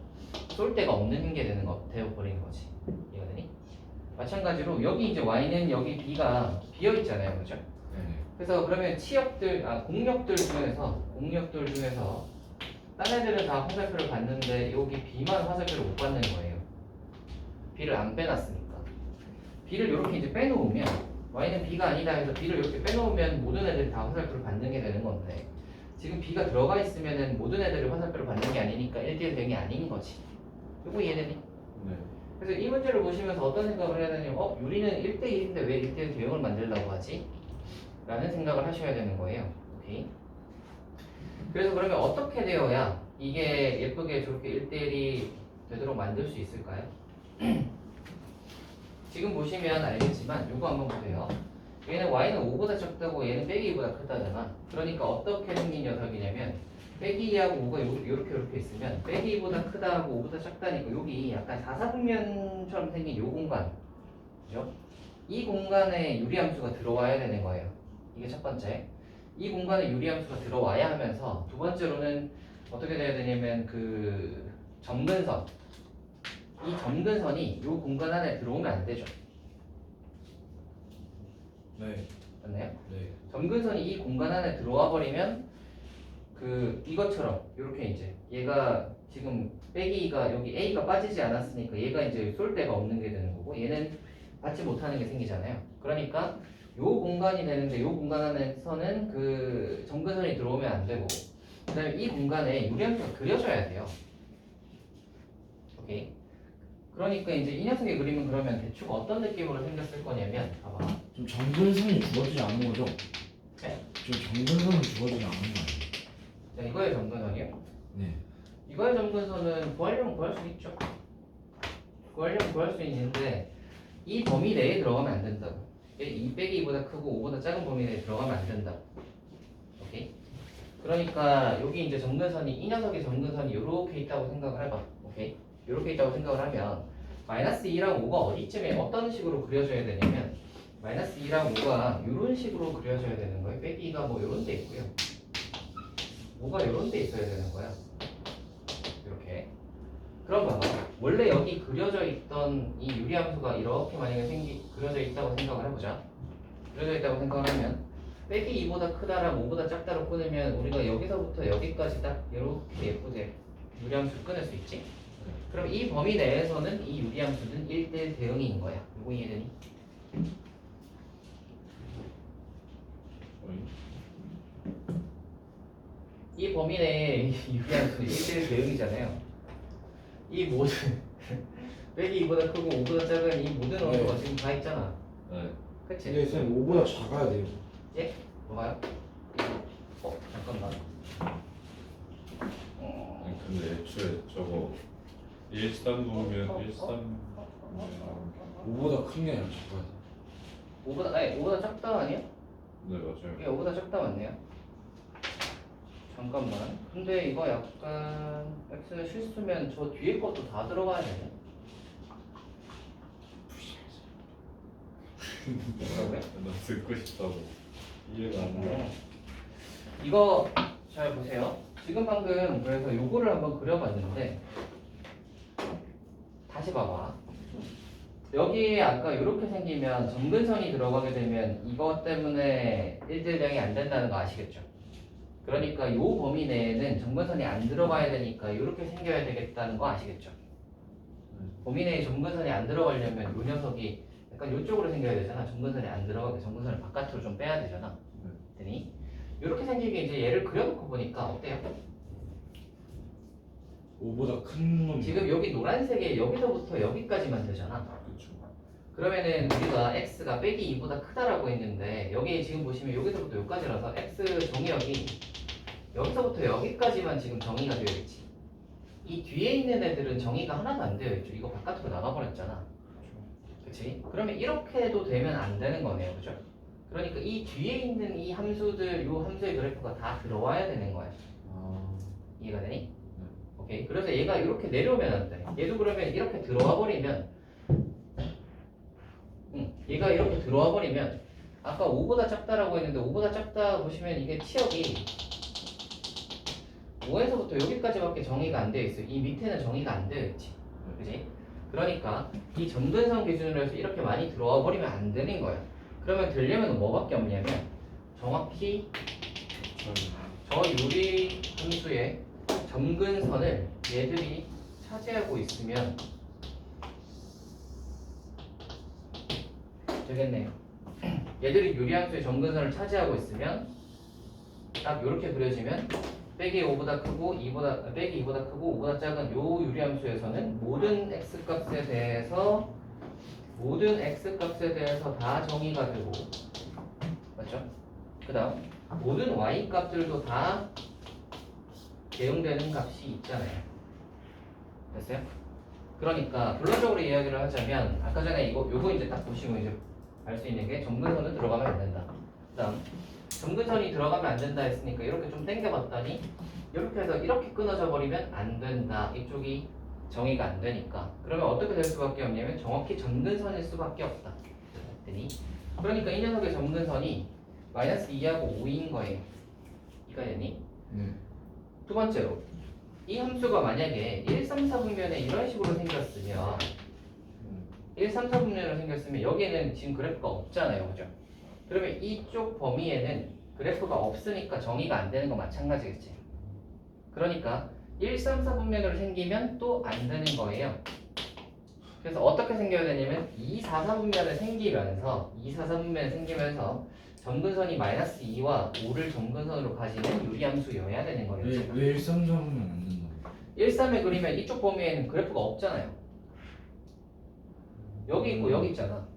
A: 쏠 데가 없는 게 되어버린 거지. 이거니? 마찬가지로 여기 이제 y는 여기 b가 비어 있잖아요. 그죠?
F: 네.
A: 그래서 그러면 공역들 중에서 딴 애들은 다 화살표를 받는데 여기 b만 화살표를 못 받는 거예요. b를 안 빼놨으니까. b를 이렇게 이제 빼놓으면 y는 b가 아니다 해서 b를 이렇게 빼놓으면 모든 애들이 다 화살표를 받는 게 되는 건데 지금 b가 들어가 있으면은 모든 애들이 화살표를 받는 게 아니니까 1대1 대응이 아닌 거지. 요거 이해되니?
B: 네.
A: 그래서 이 문제를 보시면서 어떤 생각을 해야 되냐면 유리는 1대1인데 왜 1대1 대응을 만들려고 하지? 라는 생각을 하셔야 되는 거예요. 오케이. 그래서 그러면 어떻게 되어야 이게 예쁘게 저렇게 1대1이 되도록 만들 수 있을까요? 지금 보시면 알겠지만 요거 한번 보세요. 얘는 y는 5보다 작다고 얘는 빼기 2보다 크다잖아. 그러니까 어떻게 생긴 녀석이냐면 빼기 2하고 5가 요렇게 있으면 빼기 2보다 크다하고 5보다 작다니까 여기 약간 사사분면처럼 생긴 요 공간 그죠? 이 공간에 유리함수가 들어와야 되는 거예요. 이게 첫 번째. 이 공간에 유리함수가 들어와야 하면서 두 번째로는 어떻게 돼야 되냐면 그 점근선 이 점근선이 요 공간 안에 들어오면 안 되죠.
E: 네.
A: 맞나요?
E: 네.
A: 점근선이 이 공간 안에 들어와 버리면 이것처럼 이렇게 이제 얘가 지금 빼기가 여기 a가 빠지지 않았으니까 얘가 이제 쏠 데가 없는 게 되는 거고 얘는 받지 못하는 게 생기잖아요. 그러니까 요 공간이 되는데 요 공간 안에서는 그 점근선이 들어오면 안 되고 그다음에 이 공간에 유리함수가 그려져야 돼요. 오케이. 그러니까 이제 이 녀석의 그림은 그러면 대충 어떤 느낌으로 생겼을 거냐면 봐봐.
E: 좀 정근선이 주어지지 않은 거죠?
A: 네?
E: 좀 정근선은 주어지지 않은 거 아니에요?
A: 자, 이거의 점근선이요?
E: 네.
A: 이거의 점근선은 구하려면 구할 수 있죠. 구하려면 구할 수 있는데 이 범위 내에 들어가면 안 된다고. 2 빼기 2보다 크고 5보다 작은 범위 내에 들어가면 안 된다고. 오케이? 그러니까 여기 이제 점근선이 이 녀석의 점근선이 이렇게 있다고 생각을 해봐. 오케이? 이렇게 있다고 생각을 하면 마이너스 2랑 5가 어디쯤에 어떤 식으로 그려져야 되냐면 마이너스 2랑 5가 이런 식으로 그려져야 되는 거예요. 빼기 2가 뭐 이런 데 있고요. 5가 이런 데 있어야 되는 거야. 이렇게. 그럼 봐봐. 원래 여기 그려져 있던 이 유리함수가 이렇게 만약에 그려져 있다고 생각을 해보자. 그려져 있다고 생각을 하면 빼기 2보다 크다랑 5보다 작다로 끊으면 우리가 여기서부터 여기까지 딱 이렇게 예쁘게 유리함수 끊을 수 있지? 그럼 이 범위 내에서는 이 유리함수는 1대1 대응인 거야. 이거 이해되니? 이 범위 내에 이 유리함수는 1대1 대응이잖아요. 이 모든 빼기 2보다 크고 5보다 작은 이 모든 원소가 지금 다 있잖아.
B: 네.
A: 그치?
E: 근데 쌤 5보다 작아야 돼요.
A: 예? 뭐가요? 잠깐만.
B: 아니, 근데 애초에 저거 13 보면 13
E: 5보다 큰 게 아니라 작아야 돼.
A: 5보다 작다 아니야?
B: 네 맞아요.
A: 이게 5보다 작다 맞네요. 잠깐만. 근데 이거 약간 x는 실수면 저 뒤에 것도 다 들어가야 되네. 뭐라고요?
B: 나 듣고 싶다고 이해가 안 돼.
A: 이거 잘 보세요. 지금 방금 그래서 요거를 한번 그려봤는데 다시 봐봐. 여기에 아까 이렇게 생기면 점근선이 들어가게 되면 이것 때문에 1대0이 안 된다는 거 아시겠죠? 그러니까 이 범위 내에는 점근선이 안 들어가야 되니까 이렇게 생겨야 되겠다는 거 아시겠죠? 범위 내에 점근선이 안 들어가려면 이 녀석이 약간 이쪽으로 생겨야 되잖아. 점근선이 안 들어가게 점근선을 바깥으로 좀 빼야 되잖아. 그랬더니 이렇게 생기게 이제 얘를 그려놓고 보니까 어때요?
E: 5보다 큰 놈.
A: 지금 여기 노란색에 여기서부터 여기까지만 되잖아.
B: 그렇죠.
A: 그러면은 우리가 x가 빼기 2보다 크다라고 했는데 여기 지금 보시면 여기서부터 여기까지라서 x 정의역이 여기서부터 여기까지만 지금 정의가 되어 있지. 이 뒤에 있는 애들은 정의가 하나도 안 되어 있죠. 이거 바깥으로 나가버렸잖아. 그치? 그러면 이렇게도 되면 안 되는 거네요. 그죠? 그러니까 이 뒤에 있는 이 함수들, 이 함수의 그래프가 다 들어와야 되는 거야.
B: 아,
A: 이해가 되니? 오케이. 그래서 얘가 이렇게 내려오면 안 돼. 얘도 그러면 이렇게 들어와 버리면, 얘가 이렇게 들어와 버리면, 아까 5보다 작다라고 했는데 5보다 작다 보시면 이게 치역이 5에서부터 여기까지밖에 정의가 안 되어 있어요. 이 밑에는 정의가 안 되어 있지. 그지? 그러니까 이 점근선 기준으로 해서 이렇게 많이 들어와 버리면 안 되는 거야. 그러면 되려면 뭐밖에 없냐면 정확히 저 유리 함수의 점근선을 얘들이 차지하고 있으면 되겠네요. 얘들이 유리함수의 점근선을 차지하고 있으면 딱 이렇게 그려지면 빼기 5보다 크고 2보다 빼기 2보다 크고 5보다 작은 요 유리함수에서는 모든 x값에 대해서 다 정의가 되고, 맞죠? 그다음 모든 y 값들도 다 대응되는 값이 있잖아요. 됐어요? 그러니까 결론적으로 이야기를 하자면 아까 전에 요거 이제 딱 보시면 이제 알 수 있는 게 점근선은 들어가면 안 된다. 그다음 점근선이 들어가면 안 된다 했으니까 이렇게 좀 당겨봤더니 이렇게 해서 이렇게 끊어져 버리면 안 된다. 이쪽이 정의가 안 되니까 그러면 어떻게 될 수밖에 없냐면 정확히 점근선일 수밖에 없다. 그랬더니 그러니까 이 녀석의 점근선이 마이너스 2하고 5인 거예요. 이해가 되니? 두 번째로 이 함수가 만약에 1, 3, 4분면에 이런 식으로 생겼으면 1, 3, 4분면으로 생겼으면 여기에는 지금 그래프가 없잖아요. 그죠? 그러면 이쪽 범위에는 그래프가 없으니까 정의가 안 되는 거 마찬가지겠지. 그러니까 1, 3, 4분면으로 생기면 또 안 되는 거예요. 그래서 어떻게 생겨야 되냐면 2, 4, 4분면을 생기면서 점근선이 마이너스 2와 5를 점근선으로 가지는 유리함수여야 되는 거예요. 지금.
E: 왜 1, 3, 4하면 안 된다고?
A: 1, 3에 그리면 이쪽 범위에는 그래프가 없잖아요. 여기 있고 여기 있잖아.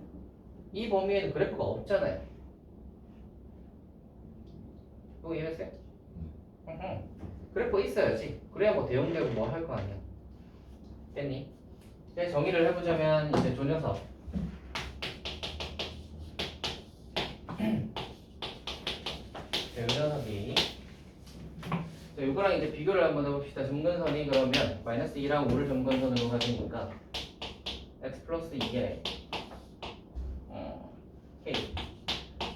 A: 이 범위에는 그래프가 없잖아요. 이거 이해했어요? 그래프 있어야지. 그래야 뭐 대응되고 뭐 할 거 아니야. 됐니? 이제 정의를 해보자면 이제 조 녀석 이 녀석이 이거랑 이제 비교를 한번 해봅시다. 점근선이 그러면 마이너스 2랑 5를 점근선으로 가지니까 x 플러스 2에 k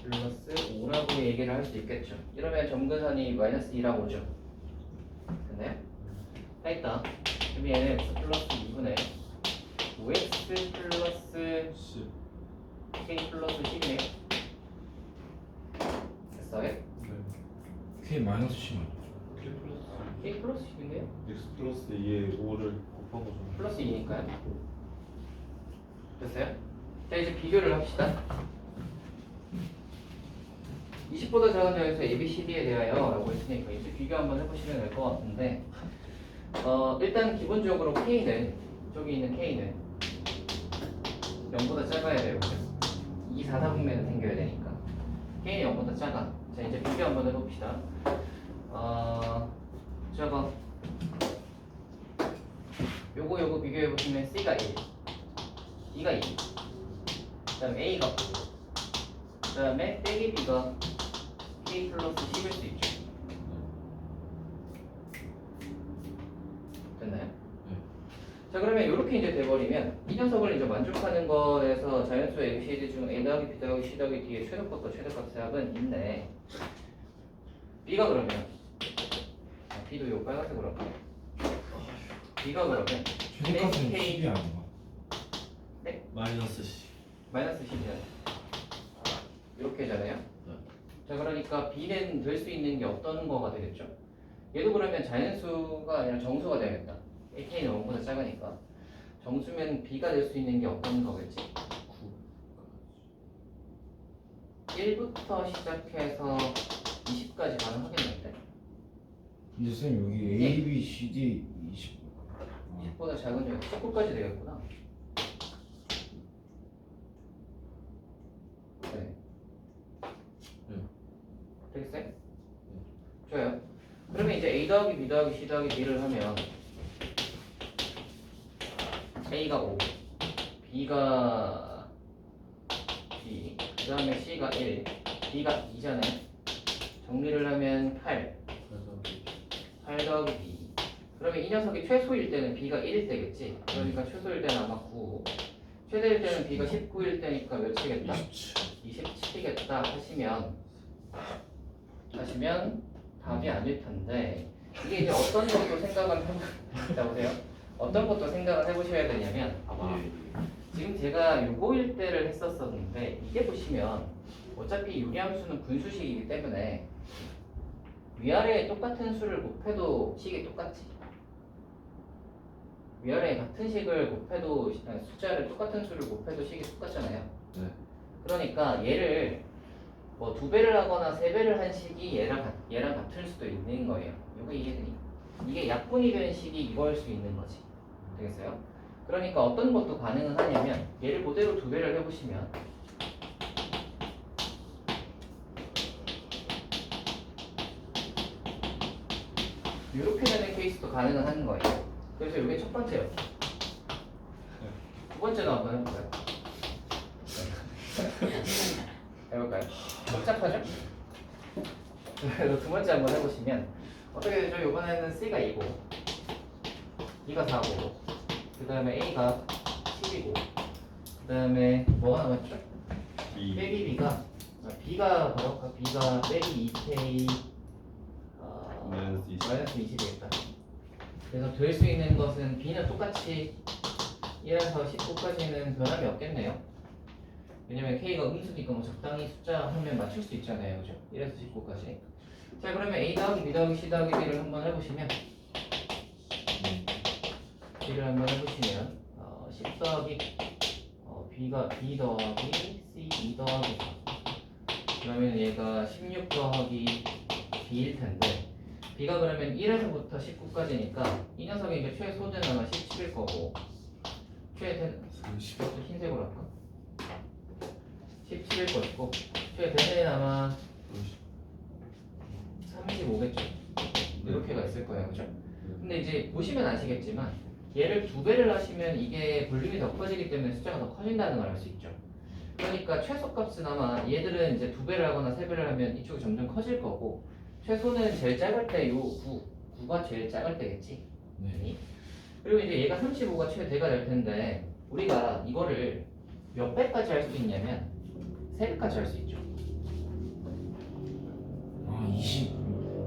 A: 플러스 5라고 얘기를 할 수 있겠죠. 이러면 점근선이 마이너스 2랑 5죠. 됐나요? 다 있다. 그럼 얘는 x 플러스 2분의 5x 플러스
B: 10.
A: k 플러스 10이네요. 됐어요?
B: 네.
E: K 마이너스 10 아니야?
B: K 플러스
A: k 플러스 10인데요?
B: X 플러스 2에 5를 곱한 거잖아.
A: 플러스 2니까요. 됐어요? 자 이제 비교를 합시다. 20보다 작은 점에서 ABCD에 대하여 라고 했으니까 이제 비교 한번 해보시면 될 것 같은데 일단 기본적으로 K는 저기 있는 K는 0보다 작아야 돼요. 2, 4, 4분면은 생겨야 되니까 K는 0보다 작아. 자 이제 비교 한번 해봅시다. 저거 요거 비교해보시면 C가 1 B가 2 그 다음에 A가 9 그 다음에 빼기 B가 K 플러스 10일 수 있죠. 됐나요? 자 그러면 이렇게 이제 돼버리면 이 녀석을 이제 만족하는 거에서 자연수 ABCD 중 A 더하기 B 더하기 C 더하기 D의 최대값과 최대값의 합은 있네. B가 그러면 B도 요 빨간색으로 할게요. B가 그러면
E: 최대값은
A: K
E: 10이 아닌가?
B: 맞아요. 마이너스 C.
A: 마이너스 C죠. 이렇게잖아요.
B: 네.
A: 자, 그러니까 B는 될 수 있는 게 어떤 거가 되겠죠? 얘도 그러면 자연수가 아니라 정수가 되겠다. AK는 0보다 작으니까. 정수면 B가 될 수 있는 게 어떤 거겠지? 1부터 시작해서 20까지 가능하겠는데?
E: 근데 쌤 여기 A, B, C, D 20.
A: 20보다 작은 중 19까지 되겠구나. 네. 되겠어요? 좋아요. 그러면 이제 A 더하기 B 더하기 C 더하기 D를 하면 A가 5, B가 2, 그 다음에 C가 1, D가 2잖아요. 정리를 하면 8, 8 더하기 B. 그러면 이 녀석이 최소일 때는 B가 1일 때겠지. 그러니까 최소일 때는 아마 9, 최대일 때는 B가 19일 때니까 몇이겠다? 27이겠다 하시면 답이 아닐 텐데 이게 이제 어떤 것도 생각을 자 보세요. 어떤 것도 생각을 해보셔야 되냐면 지금 제가 요거일 때를 했었었는데 이게 보시면 어차피 유리함수는 분수식이기 때문에 위아래에 똑같은 수를 곱해도 식이 똑같지. 위아래에 같은 식을 곱해도 아니, 숫자를 똑같은 수를 곱해도 식이 똑같잖아요.
B: 네.
A: 그러니까 얘를 뭐 2배를 하거나 3배를 한 식이 얘랑 같을 수도 있는 거예요. 이거 이해되니? 이게 약분이 되는 식이 이거일 수 있는 거지. 되겠어요? 그러니까 어떤 것도 가능은 하냐면 얘를 그대로 2배를 해보시면 이렇게 되는 케이스도 가능은 하는 거예요. 그래서 이게 첫 번째요. 두 번째도 한번 해볼까요? 해볼까요? 복잡하죠? 그래서 두 번째 한번 해보시면 어떻게 되죠? 이번에는 C가 2고 B가 4고 그 다음에 A가 10이고 그 다음에 뭐가 남았죠?
B: B.
A: 빼기 B가 B가 바로 B가 빼기 2K
B: 마이너스 20.
A: 마이너스 20이겠다. 그래서 될 수 있는 것은 B는 똑같이 1에서 19까지는 변함이 없겠네요. 왜냐면 K가 음수니까 뭐 적당히 숫자 하면 맞출 수 있잖아요. 그죠? 1에서 19까지. 자, 그러면 A 더하기 B 더하기 C 더하기 D를 한번 해보시면 B를 한번 해보시면 10 더하기 B가 B 더하기 C 2 더하기 4 그러면 얘가 16 더하기 B일 텐데 B가 그러면 1에서부터 19까지니까 이 녀석이 이제 최소는 아마 17일 거고 최대는
B: 30.
A: 이것도 흰색으로 할까? 17일 것이고 최대는 아마 35겠죠. 이렇게가 있을 거예요, 그죠? 근데 이제 보시면 아시겠지만 얘를 2배를 하시면 이게 볼륨이 더 커지기 때문에 숫자가 더 커진다는 걸 알 수 있죠. 그러니까 최소값은 아마 얘들은 이제 2배를 하거나 3배를 하면 이쪽이 점점 커질 거고 최소는 제일 작을 때 요 9가 제일 작을 때겠지.
E: 네.
A: 그리고 이제 얘가 35가 최대가 될 텐데 우리가 이거를 몇 배까지 할 수 있냐면 3배까지 할 수 있죠.
E: 아 20.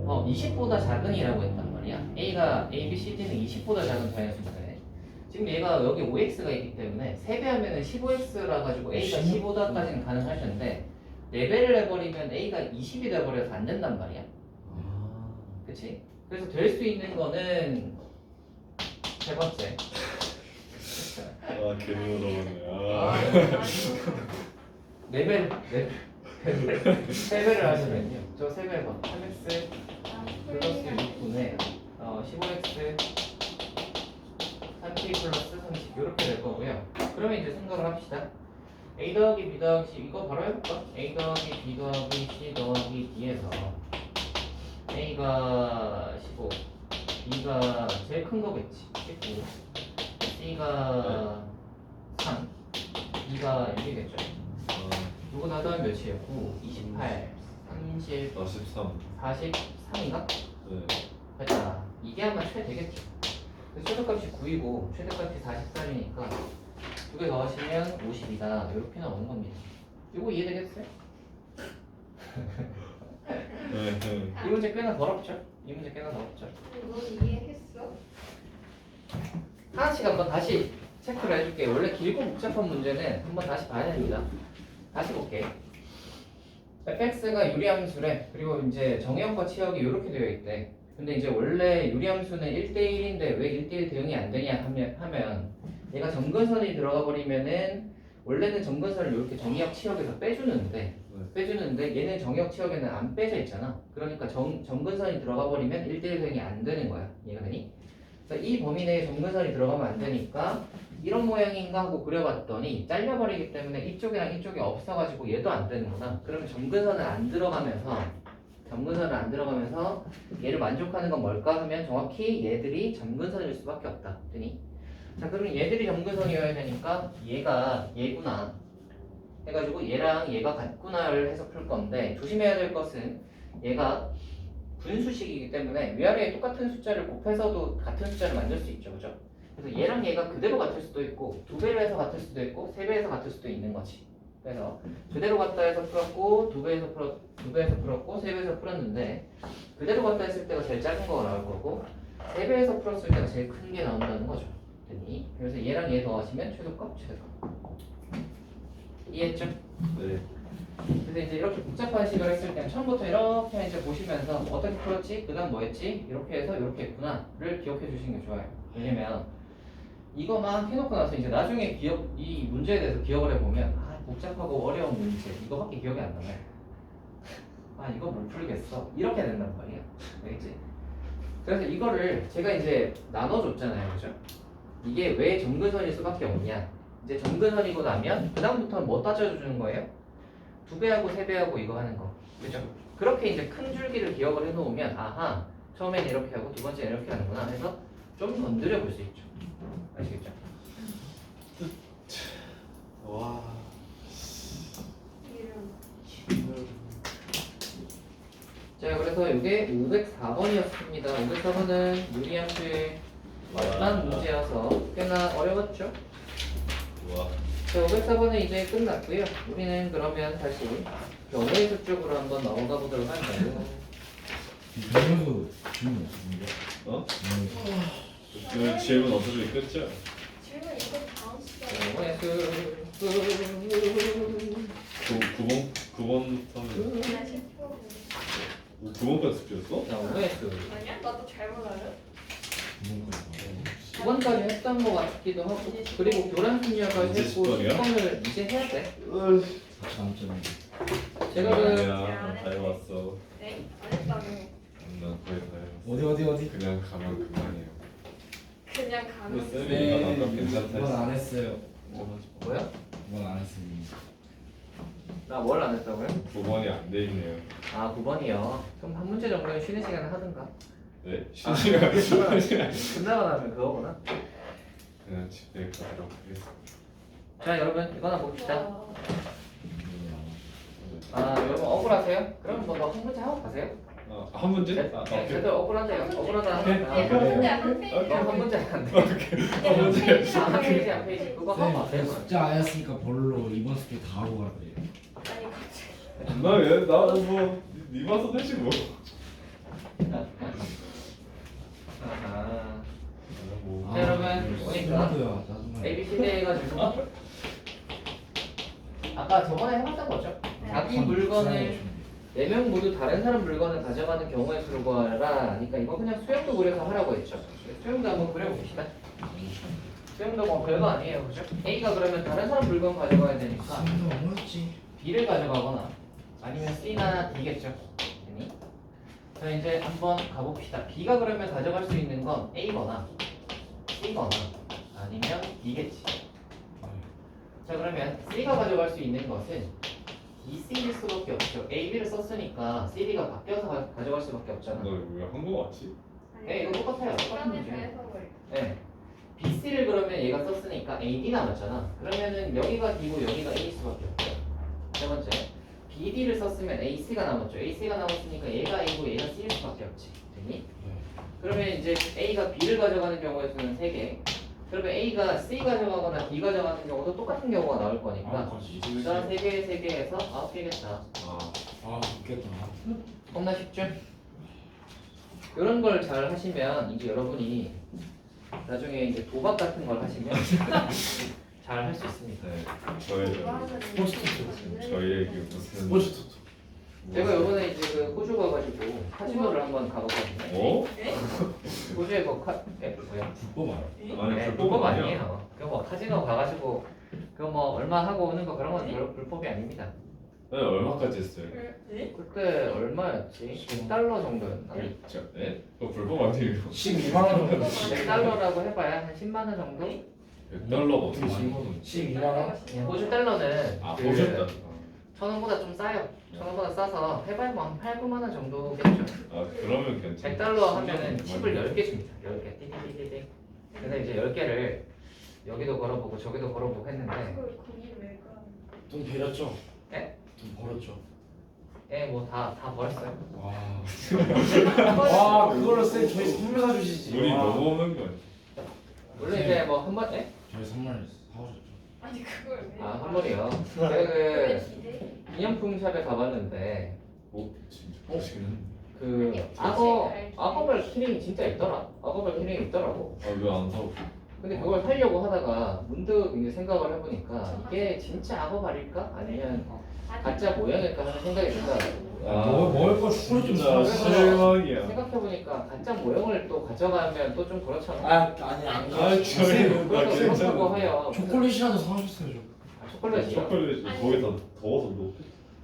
A: 20보다 작은이라고 했단 말이야. A가 A, B, C, D는 20보다 작은 자연수인데 지금 얘가 여기 5x가 있기 때문에 3배 하면은 15x라 가지고 A가 15다까지는 가능하셨는데 4배를 해버리면 A가 20이 돼버려서 안 된단 말이야. 그치? 그래서 될 수 있는 거는 세 번째.
B: 아, 괜히 물어보네. 아.
A: 4배를 3배를 하시면요. 저 3배 봐. 3x 플러스 6분의 15x 3k 플러스 30 이렇게 될 거고요. 그러면 이제 생각을 합시다. A 더하기 B 더하기 C 이거 바로 해볼까? A 더하기 B 더하기 C 더하기 D에서 A가 15 B가 제일 큰 거겠지 19 C가 3 B가 6이겠죠. 요거 다 더하면 몇이에요? 9, 28, 30,
B: 43.
A: 43인가?
B: 네.
A: 됐다. 이게 아마 최대겠죠. 그래서 최소값이 9이고 최대값이 43이니까 두 개 더하시면 50이다. 이렇게 나오는 겁니다. 이거 이해되겠어요?
B: 네.
A: 이 문제 꽤나 더럽죠? 이 문제 꽤나 더럽죠?
C: 너 이해했어?
A: 하나씩 한번 다시 체크를 해줄게요. 원래 길고 복잡한 문제는 한번 다시 봐야 됩니다. 다시 볼게. fx가 유리함수래. 그리고 이제 정의역과 치역이 이렇게 되어 있대. 근데 이제 원래 유리함수는 1대1인데 왜 1대1 대응이 안 되냐 하면 얘가 점근선이 들어가 버리면은 원래는 점근선을 이렇게 정의역 치역에서 빼주는데 얘는 정의역 치역에는 안 빼져 있잖아. 그러니까 점근선이 들어가 버리면 1대1 대응이 안 되는 거야. 이해가 되니? 그래서 이 범위 내에 점근선이 들어가면 안 되니까 이런 모양인가 하고 그려봤더니 잘려버리기 때문에 이쪽이랑 이쪽이 없어가지고 얘도 안 되는구나. 그러면 점근선을 안 들어가면서 얘를 만족하는 건 뭘까 하면 정확히 얘들이 점근선일 수밖에 없다. 되니? 자, 그러면 얘들이 점근선이어야 되니까 얘가 얘구나 해가지고 얘랑 얘가 같구나를 해서 풀 건데 조심해야 될 것은 얘가 분수식이기 때문에 위아래에 똑같은 숫자를 곱해서도 같은 숫자를 만들 수 있죠, 그죠? 그래서 얘랑 얘가 그대로 같을 수도 있고 2배로 해서 같을 수도 있고 3배에서 같을 수도 있는 거지. 그래서 그대로 같다 해서 풀었고 2배에서 풀었고 3배에서 풀었는데 그대로 같다 했을 때가 제일 작은 거가 나올 거고 3배에서 풀었을 때가 제일 큰 게 나온다는 거죠. 됐니? 그래서 얘랑 얘 더하시면 최소값. 이해했죠?
B: 네.
A: 그래서 이제 이렇게 복잡한 식을 했을 때는 처음부터 이렇게 이제 보시면서 어떻게 풀었지? 그 다음 뭐 했지? 이렇게 해서 이렇게 했구나를 기억해 주시는 게 좋아요. 왜냐면 이거 막 해놓고 나서 이제 나중에 이 문제에 대해서 기억을 해보면 아 복잡하고 어려운 문제 이거밖에 기억이 안 나네. 아 이거 못 풀겠어. 이렇게 된단 말이야. 알겠지? 그래서 이거를 제가 이제 나눠줬잖아요. 그죠? 이게 왜 점근선일 수밖에 없냐? 이제 점근선이고 나면 그 다음부터는 뭐 따져주는 거예요? 2배하고 3배하고 이거 하는 거. 그죠? 그렇게 이제 큰 줄기를 기억을 해놓으면 아하 처음엔 이렇게 하고 두 번째는 이렇게 하는구나 해서 좀 건드려 볼 수 있죠. 아시겠죠?
B: 와.
A: 자 그래서 이게 504번이었습니다. 504번은 유리함수의 맞단 문제여서 꽤나 어려웠죠?
B: 와.
A: 자 504번은 이제 끝났고요. 우리는 그러면 다시 경우의 수 쪽으로 한번 넘어가 보도록 할까요?
E: 이정도 질문 없습니다.
B: 어? 그 질문 어떻게 끝이야?
C: 질문 이거 다음 시간에.
A: 경우의 수
B: 9번부터는
C: 나 10분.
B: 9번까지 숙제였어?
A: 경우의 수
C: 아니야? 나도 잘못 알아?
A: 9번까지 했던 거 같기도 하고 그리고 교란 순위까지
B: 이제
A: 했고
B: 10번이야?
A: 10번을 이제 해야 돼.
E: 다음 점은
A: 제가 그
B: 아니야. 다 해왔어.
C: 네? 안 했다고.
B: 난 거의 다 해왔어.
E: 어디
B: 그냥 가면 그만이에요.
C: 그냥
B: 근데
C: 가면.
B: 쌤이 이거 아까 괜찮다
E: 이건 안
B: 했어.
E: 했어요.
A: 뭐야?
E: 이건 안 했습니다.
A: 나 뭘 안 했다고요?
B: 9번이 안 돼 있네요.
A: 아 9번이요. 그럼 한 문제 정도는 쉬는 시간에 하든가.
B: 네? 쉬는 시간.
A: 끝나고 나면 그거구나.
B: 그냥 집에 가도록 하겠습니다.
A: 자 여러분 이거 하나 봅시다.
C: 와.
A: 아 여러분 억울하세요? 그럼 뭐 한 문제 하고 가세요.
B: 한 문제?
A: 네,
B: 오케이.
A: 저도 억울한데요. 억울하다.
B: 오케이.
C: 네, 한 문제 한 페이지.
A: 한 문제 안 돼.
B: 한 문제.
A: 한 페이지 한 페이지 그거 하고
E: 쌤,
A: 가세요.
E: 숫자 아였으니까 벌로 이번 숙제 다 하고 가래요.
C: 아니 갑자기.
B: 나뭐 봐서 되지 뭐.
A: 아하.
B: 뭐.
A: 자, 여러분, 보니까
E: 야 짜증나.
A: A, B, C, D 해가지고 아까 저번에 해봤던 거죠. 자기 물건을 4명 모두 다른 사람 물건을 가져가는 경우의 수를 구하라. 그러니까 이거 그냥 수영도 그려서 하라고 했죠. 수영도 한번 그려봅시다. 수영도 뭐 별거 아니에요, 그죠? A가 그러면 다른 사람 물건 가져가야 되니까
E: 쌤도 어렵지.
A: B를 가져가거나 아니면 C나 D겠죠. 되니? 자 이제 한번 가봅시다. B가 그러면 가져갈 수 있는 건 A거나 C거나 아니면 D겠지. 자 그러면 C가 가져갈 수 있는 것은 DC일 수밖에 없죠. A, B를 썼으니까 C, D가 바뀌어서 가져갈 수밖에 없잖아.
B: 너왜 한거 같지?
A: 네, 이거 똑같아요. 똑같은
C: 시간에
A: 문제예요.
C: 대해서 뭘.
A: 네. BC를 그러면 얘가 썼으니까 AD 남았잖아. 그러면은 여기가 D고 여기가 A일 수밖에 없죠. 세 번째, BD를 썼으면 AC가 남았죠. AC가 남았으니까 얘가 A고 얘가 C일 수밖에 없지. 됐니? 그러면 이제 A가 B를 가져가는 경우의 수는 3개. 그러면 A가 C 가져가거나 D 가져가는 경우도 똑같은 경우가 나올 거니까 둘 다 3개, 3개 해서 9개겠다.
E: 아 웃겠다.
A: 겁나 쉽죠? 이런 걸 잘 하시면 이제 여러분이 나중에 이제 도박 같은 걸 하시면 잘 할 수 있습니다.
B: 네,
E: 스포츠
B: 저희에게 무슨
E: 스포츠 토토.
A: 제가 이번에 이제 그 호주 가가지고 카지노를 한번 가봤거든요.
B: 어?
A: 호주에 뭐 뭐야?
E: 불법 알아?
B: 아니
A: 네,
B: 불법 아니야.
A: 아니에요. 그뭐 카지노 가가지고 그 뭐 얼마 하고 오는 거 그런 건 불법이 아닙니다.
B: 네, 얼마까지 했어요?
A: 그때 얼마였지? 100달러 정도였나?
B: 저, 네? 그거 불법 아니에요?
E: 12만 원 정도.
A: 100달러라고 해봐야 한 10만 원 정도?
B: 100달러가 어떻게 10만 원?
E: 12만 원?
A: 호주 달러는
B: 아,
A: 그
B: 보셨다.
A: 1,000원보다 좀 싸요. 1,000원보다 싸서 해봐야 뭐한 8, 9만 원 정도겠죠.
B: 아, 그러면 괜찮아.
A: 100달러 하면은 칩을 10개 줍니다. 10개. 띠띠띠띠. 그래서 이제 10개를 여기도 걸어보고 저기도 걸어보고 했는데
C: 그걸 거기 왜 가?
E: 돈 빌렸죠?
A: 네?
E: 돈 벌었죠?
A: 예, 뭐 다 버렸어요.
E: 와 그걸로 쌤 저희 선물 사주시지.
B: 우리
E: 와.
B: 너무 오는 거야.
A: 물론 이제 뭐 한 번, 예?
E: 저희 선물 사오셨죠?
C: 아니 그걸 왜?
A: 아, 한 번이요. 제가
C: 왜
A: 그
C: 기대?
A: 기념품 샵에 가봤는데
B: 오, 진짜 멋있긴
A: 그 악어별 키링이 진짜 있더라. 악어별 키링이 있더라고.
B: 아, 왜 안 사고?
A: 근데 그걸 사려고 하다가 문득 이제 생각을 해보니까 이게 진짜 악어발일까? 아니면 가짜 모양일까 하는 생각이 들더라고.
E: 먹을 거 슈퍼 좀
B: 진짜
E: 사.
B: 실망이야.
A: 생각해보니까 가짜 모형을 또 가져가면 또 좀 그렇잖아.
E: 아니 안
B: 아, 저희
E: 쌤,
B: 나
A: 그래서 그렇다고
B: 괜찮아.
A: 해요.
E: 초콜릿이라도 사오셨어요.
A: 아, 초콜릿이요?
B: 초콜릿 거기다 더워서 뭐?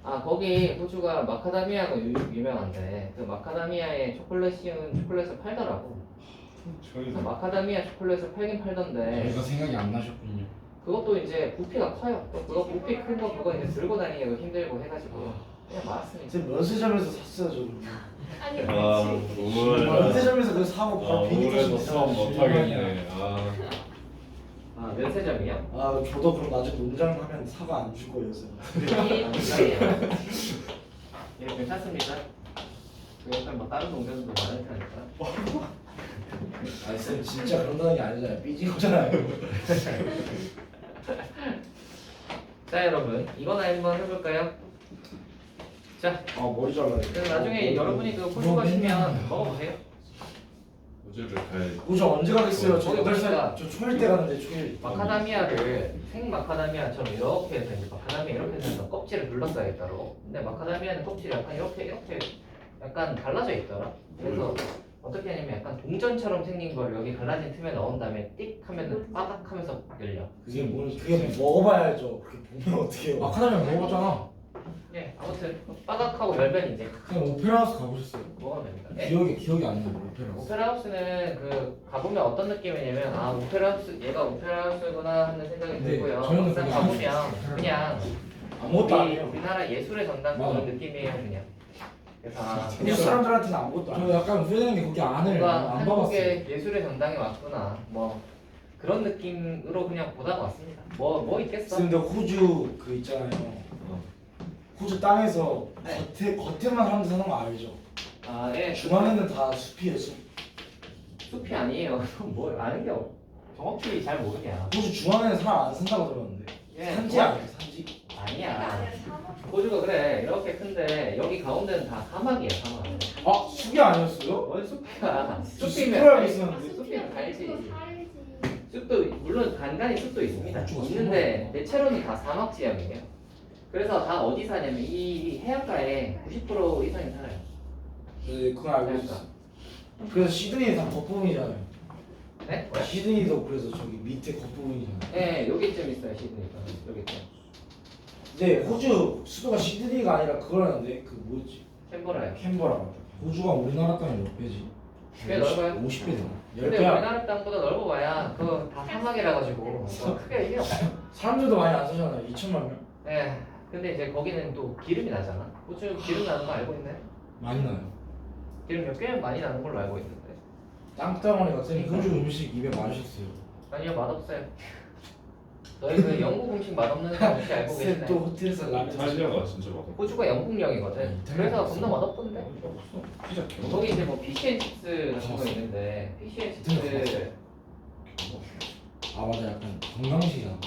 A: 아 거기 호주가 마카다미아가 유명한데 그 마카다미아에 초콜릿 씌운 초콜릿을 팔더라고.
B: 저희
A: 그래서 마카다미아 초콜릿을 팔긴 팔던데
E: 저희가 생각이 안 나셨군요.
A: 그것도 이제 부피가 커요. 또 그거 부피 큰 거 그거 이제 들고 다니기도 힘들고 해가지고 그냥 말았습니다.
E: 쌤 면세점에서 샀어요 저도.
C: 아니
B: 아,
C: 그렇지.
B: 우물.
E: 면세점에서 그거 사고
B: 아,
E: 바로 비행기 타시면
B: 우물에서 수업 못하겠네. 아,
A: 아 면세점이요?
E: 아 저도 그럼 나중에 농장 하면 사과 안 줄 거예요 쌤.
A: 예, 괜찮습니다. 그 약간 뭐 다른 동생도 많을 테니까.
E: 아니 쌤 진짜 그런다는 게 아니잖아요. 삐진 거잖아요.
A: 자 여러분 이거나 한번 해볼까요? 자
E: 아 머리 잘라야 돼.
A: 그럼 나중에 여러분이 그 호주 가시면 먹어보세요.
B: 호주를 가야지.
E: 호주 언제 가겠어요? 저
A: 거기
E: 8살
A: 보니까
E: 저 초일 때 가는데 초일.
A: 마카다미아를 생 마카다미아처럼 이렇게 해서 이제 마카다미아 이렇게 해서 껍질을 둘러싸야 따로. 근데 마카다미아는 껍질이 약간 이렇게 약간 갈라져 있더라. 그래서 어떻게 하냐면 약간 동전처럼 생긴 걸 여기 갈라진 틈에 넣은 다음에 띡 하면은 빠닥하면서 열려.
E: 그게 먹어봐야 알죠. 그렇게 보면 어떻게 해요?
F: 아카데미 먹었잖아.
A: 예, 아무튼 빠닥하고 열면 이제
F: 그냥 오페라 하우스 가보셨어요?
A: 먹으면 됩니다. 예?
F: 기억이 안 나요. 오페라 하우스.
A: 오페라 하우스는 그 가보면 어떤 느낌이냐면 아 오페라 하우스 얘가 오페라 하우스구나 하는 생각이
F: 네,
A: 들고요.
F: 저희는
A: 막상
F: 그게
A: 가보면
F: 아니죠.
A: 그냥
E: 아무것도 아니에요.
A: 우리나라 예술의 전당
F: 맞아.
A: 그런 느낌이에요 그냥. 그래서 아,
E: 호주
A: 그냥
E: 사람들한테는 아무것도
F: 저
E: 아니에요.
F: 약간 후회되는 게 거기 안을
A: 뭔가
F: 안 봐봤어요.
A: 한국의 예술의 전당에 왔구나 뭐 그런 느낌으로 그냥 보다가 왔습니다. 뭐 있겠어?
E: 근데 호주 그 있잖아요. 호주 땅에서 겉에만 사람들 사는 거 알죠?
A: 아 예.
E: 중앙에는 다 숲이에요 숲.
A: 숲이 아니에요. 뭘 아는 게 정확히 잘 모르냐.
E: 호주 중앙에는 사람 안 산다고 들었는데.
A: 예,
E: 산지
A: 뭐-
E: 아니에요 산지.
A: 아니야. 호주가 그래 이렇게 큰데 여기 가운데는 다 사막이야 사막.
E: 아 숲이 아니었어요?
A: 뭔 숲이야?
E: 숲이
A: 숲이면
E: 알고
A: 알지.
E: 있었는데.
A: 숲이면 알지.
C: 살지.
A: 숲도 물론 간간히 숲도 있습니다. 있는데 대체로는 다 사막 지역이에요. 그래서 다 어디 사냐면 이 해안가에 90% 이상이 살아요.
E: 네 그건 알고
A: 해안가.
E: 있어요. 그래서 시드니 다 겉부분이잖아요.
A: 네? 뭐야?
E: 시드니도 그래서 저기 밑에 겉부분이잖아요.
A: 네 여기쯤 있어요 시드니가. 여기쯤.
E: 근데 호주 수도가 시드니가 아니라 그거라는데 그 뭐였지?
A: 캔버라요.
E: 캔버라 맞다.
F: 호주가 우리나라 땅이 몇 배지?
A: 꽤 넓어요.
F: 50배 되나?
A: 근데
E: 10배야.
A: 우리나라 땅보다 넓어봐야 그거 다 사막이라 가지고 뭐 크게 의미 없어요.
E: 사람들도 많이 안 사잖아요. 2천만 명.
A: 네. 근데 이제 거기는 또 기름이 나잖아. 호주 기름 나는 거 알고 있나요?
F: 많이 나요.
A: 기름 꽤 많이 나는 걸로 알고 있는데.
E: 땅덩어리가
F: 쌤
E: 세니까.
F: 호주 음식 입에 맞으셨어요.
A: 아니요 맛없어요. 너희 그 영국 음식 맛없는 거 혹시 알고
E: 쌤
A: 계시나요?
E: 또 호텔에서 라면
B: 이탈리아가 진짜 맛없어.
A: 호주가 영국령이거든. 그래서 겁나 맛없던데.
B: 피자 개맛.
A: 거기 이제 뭐 피시앤칩스 같은 거 있는데 피시앤칩스
F: 아 맞아 약간 건강식이잖아.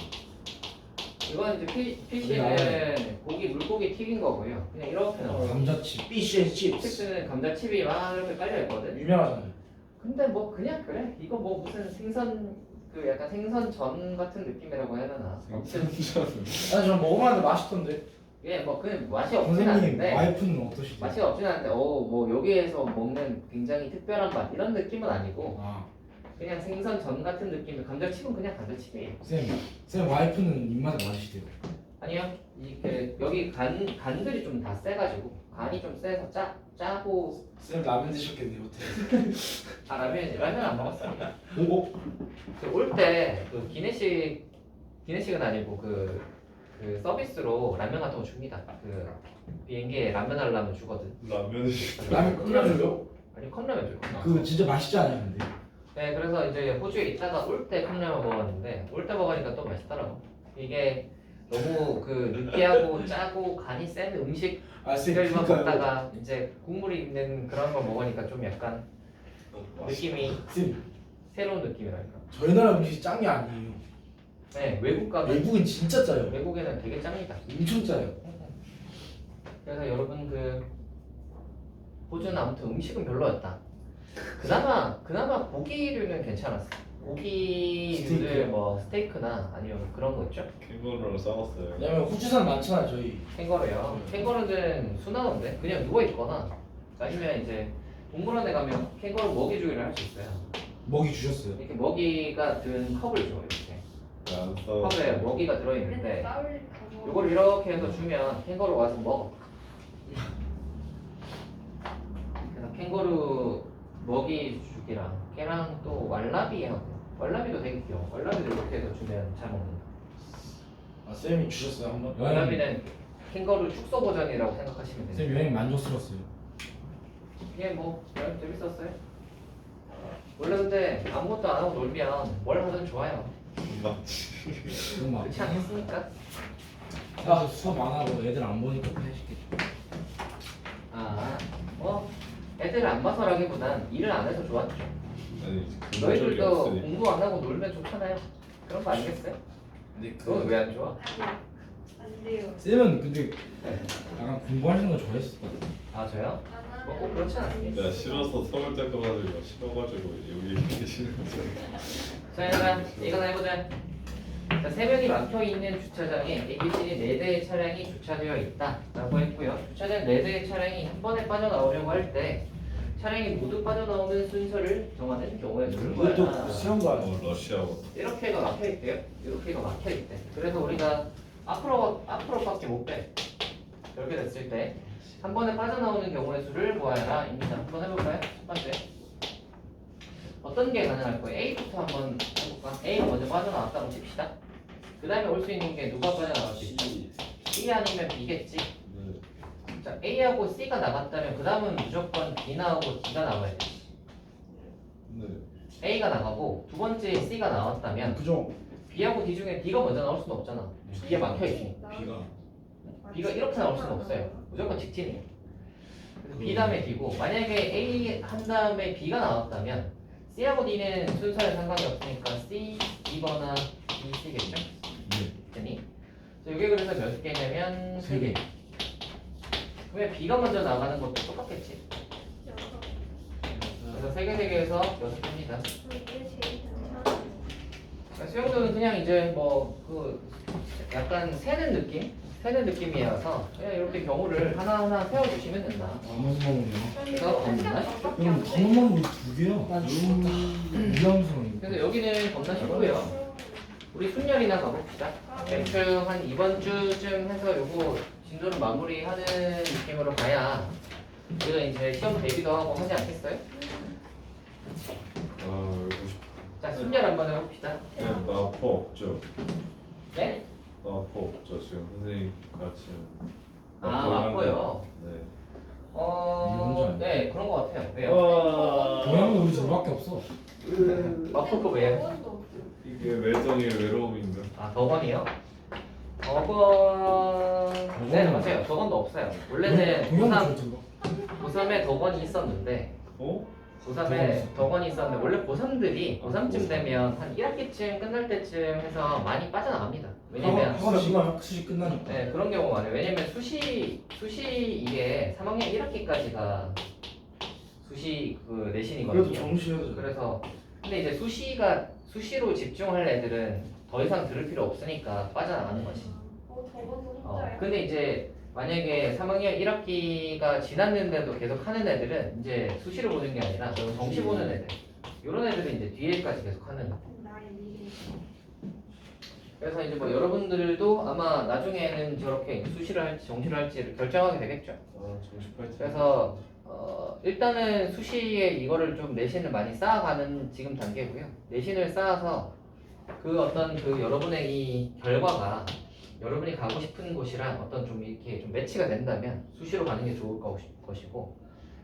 A: 이건 이제 피시는 고기 물고기 튀긴 거고요. 그냥 이렇게 나와요.
F: 감자칩.
E: 피쉬 앤 칩스
A: 칩스는 감자칩이 막 이렇게 깔려 있거든.
E: 유명하잖아요.
A: 근데 뭐 그냥 그래. 이거 뭐 무슨 생선 그 약간 생선전 같은 느낌이라고 해야 되나? 아무튼
E: 아니 전 먹어봤는데 맛있던데.
A: 이게 뭐 그냥 맛이 없진
F: 선생님
A: 않은데
F: 와이프는 어떠시대요?
A: 맛이 없진 않은데 뭐 여기에서 먹는 굉장히 특별한 맛 이런 느낌은 아니고
F: 아
A: 그냥 생선전 같은 느낌이 감자칩은 그냥 감자칩이에요.
F: 쌤 와이프는 입맛에 맞으시대요.
A: 아니요. 이게 여기 간들이 좀 다 세가지고 간이 좀 세서 짜고
E: 쌤 라면 드셨겠네요 호텔.
A: 라면 안 먹었어요.
E: 오?
A: 올 때 그 기내식은 아니고 그 서비스로 라면 같은 거 줍니다. 그 비행기에 라면 하려면 주거든.
B: 라면이
E: 라면 끓여줘요?
A: 아니 컵라면 줄 거야.
F: 그거 진짜 맛있지 않아요 근데?
A: 네, 그래서 이제 호주에 있다가 올 때 컵라면 먹었는데 올 때 먹으니까 또 맛있더라고. 이게 너무 그 느끼하고 짜고 간이 센 음식
E: 아쌤
A: 만
E: 그니까요.
A: 먹다가 이제 국물이 있는 그런 거 먹으니까 좀 약간 느낌이
E: 쌤
A: 새로운 느낌이랄까.
E: 저희 나라 음식이 짠 게 아니에요.
A: 네, 외국 가면
E: 외국은 진짜 짜요.
A: 외국에는 되게 짭니다.
E: 엄청 짜요.
A: 그래서 여러분 그 호주는 아무튼 음식은 별로였다. 그나마 고기류는 괜찮았어. 고기류들
E: 스테이크요?
A: 뭐 스테이크나 아니면 그런 거 있죠.
B: 캥거루를 싸웠어요.
E: 왜냐면 호주산 많잖아요 저희.
A: 캥거루요. 캥거루는 순하던데 그냥 누워 있거나 아니면 이제 동물원에 가면 캥거루 먹이 주기를 할 수 있어요.
F: 먹이 주셨어요?
A: 이렇게 먹이가 든 컵을 줘 이렇게.
B: 안 싸워.
A: 컵에 먹이가 들어
C: 맨날
A: 있는데
C: 싸울
A: 이걸 이렇게 해서 주면 캥거루 와서 먹어. 그래서 캥거루 먹이 주기랑 걔랑 또 왈라비하고 왈라비도 되게 귀여워. 왈라비도 이렇게 해서 주면 잘 먹는다.
E: 아 쌤이 주셨어요 한번?
A: 왈라비는 캥거루 축소 버전이라고 생각하시면 돼요.
F: 쌤 여행 만족스러웠어요.
A: 이게 뭐 여행 재밌었어요. 원래 근데 아무것도 안 하고 놀면 뭘 하든 좋아요.
B: 맞지.
F: 그럼 막
A: 그렇지 않겠습니까?
F: 아, 수업 안 하고 애들 안 보니까 해시겠죠.
A: 뭐 애들 안 봐서라기보단 일을 안 해서 좋았죠.
B: 아니 적이
A: 너희들도
B: 없으니까.
A: 공부 안 하고 놀면 좋잖아요. 그런 거 아니겠어요?
E: 근데
A: 그건 왜 안 좋아?
C: 안 돼요.
F: 쌤은 근데 약간 공부하시는 거 좋아했을 것 같아요.
A: 아 저요?
C: 안
A: 뭐 꼭 그렇진 않습니다.
B: 내가 싫어서 서울 때 가가지고 싫어가지고 여기 계시는 거죠.
A: 자 얘들아 이거나 해보자. 자, 3명이 막혀있는 주차장에 ABCD 4대의 차량이 주차되어 있다라고 했고요. 주차된 4대의 차량이 한 번에 빠져나오려고 할 때 차량이 모두 빠져나오는 순서를 정하는 경우에 누른 거야.
E: 이것도 수영도 아니에요.
B: 러시아고.
A: 이렇게가 막혀있대요. 이렇게가 막혀있대. 그래서 우리가 앞으로밖에 못 빼. 이렇게 됐을 때 한 번에 빠져나오는 경우의 수를 모아라 입니다. 한번 해볼까요? 첫 번째. 어떤 게 가능할 거예요? A부터 한번 해볼까? A가 먼저 빠져나왔다고 칩시다. 그 다음에 올 수 있는 게 누가 빠져나갈 수 있지? C 아니면 B겠지?
B: 네.
A: 자, A하고 C가 나갔다면 그 다음은 무조건 B 나오고 D가 나와야 돼.
B: 네.
A: A가 나가고 두 번째 C가 나왔다면
E: 그죠?
A: B하고 D 중에 D가 먼저 나올 수는 없잖아. B에 막혀있으니까.
E: 비가.
A: B가 이렇게 나올 수는 없어요. 무조건 직진이에요. 그래서 B 다음에 D고 만약에 A 한 다음에 B가 나왔다면 C하고 D는 순서에 상관이 없으니까 C, 2번나 B, C겠죠?
F: 네.
A: 됐니? 자, 이게 그래서 몇 개냐면
F: 세 개.
A: 3개. 그러면 B가 먼저 나가는 것도 똑같겠지? 그래서 3개에서 6개입니다.
C: 이게 제일 괜찮아.
A: 수영도는 그냥 이제 뭐 그 약간 세는 느낌이어서 그냥 이렇게 경우를 하나하나 세워주시면 된다.
F: 단어수만이요.
A: 내가 겁나
F: 그럼 단어만 두 개야. 너무 부담스러운.
A: 그래서 여기는 겁나 쉽고요. 우리 순열이나 가봅시다. 대충 한 이번 주쯤 해서 요거 진도를 마무리하는 느낌으로 가야 우리가 이제 시험 대비도 하고 하지 않겠어요?
B: 아 알고 싶어.
A: 자, 순열 한번 해봅시다.
B: 네, 나 아파 없죠.
A: 네?
B: 나 아파 없죠. 지금 선생님 가르치는.
A: 아, 아파요.
B: 네.
A: 네, 그런 거 같아요. 왜요?
F: 동양도 우리 둘밖에 없어.
A: 아플 거 왜요?
C: 원도 없어.
B: 이게 외정의 외로움인가?
A: 아, 덕원이요? 덕원... 네, 맞아요. 덕원도 없어요. 원래는
F: 동양도
A: 고3,
F: 둘
A: 고3에 덕원이 있었는데
B: 어?
A: 고3에 덕원이 있었는데 원래 고3들이 고3쯤 되면 한 1학기쯤 끝날 때쯤 해서 많이 빠져나갑니다. 왜냐면
F: 학습이 끝나니까.
A: 네, 그런 경우가 많아요. 왜냐면 수시 이게 3학년 1학기까지가 수시 그 내신이거든요.
E: 그래도 정시해야죠.
A: 그래서 근데 이제 수시로 집중할 애들은 더 이상 들을 필요 없으니까 빠져나가는 거지.
C: 저번도 혼자야.
A: 근데 이제 만약에 3학년 1학기가 지났는데도 계속 하는 애들은 이제 수시로 보는 게 아니라 정시 보는 애들. 이런 애들은 이제 뒤에까지 계속 하는 애.
C: 나의 미래.
A: 그래서 이제 뭐 여러분들도 아마 나중에는 저렇게 수시를 할지 정시를 할지를 결정하게 되겠죠.
B: 정식할 때.
A: 그래서 일단은 수시에 이거를 좀 내신을 많이 쌓아가는 지금 단계고요. 내신을 쌓아서 그 어떤 그 여러분의 이 결과가 여러분이 가고 싶은 곳이랑 어떤 좀 이렇게 좀 매치가 된다면 수시로 가는 게 좋을 것이고,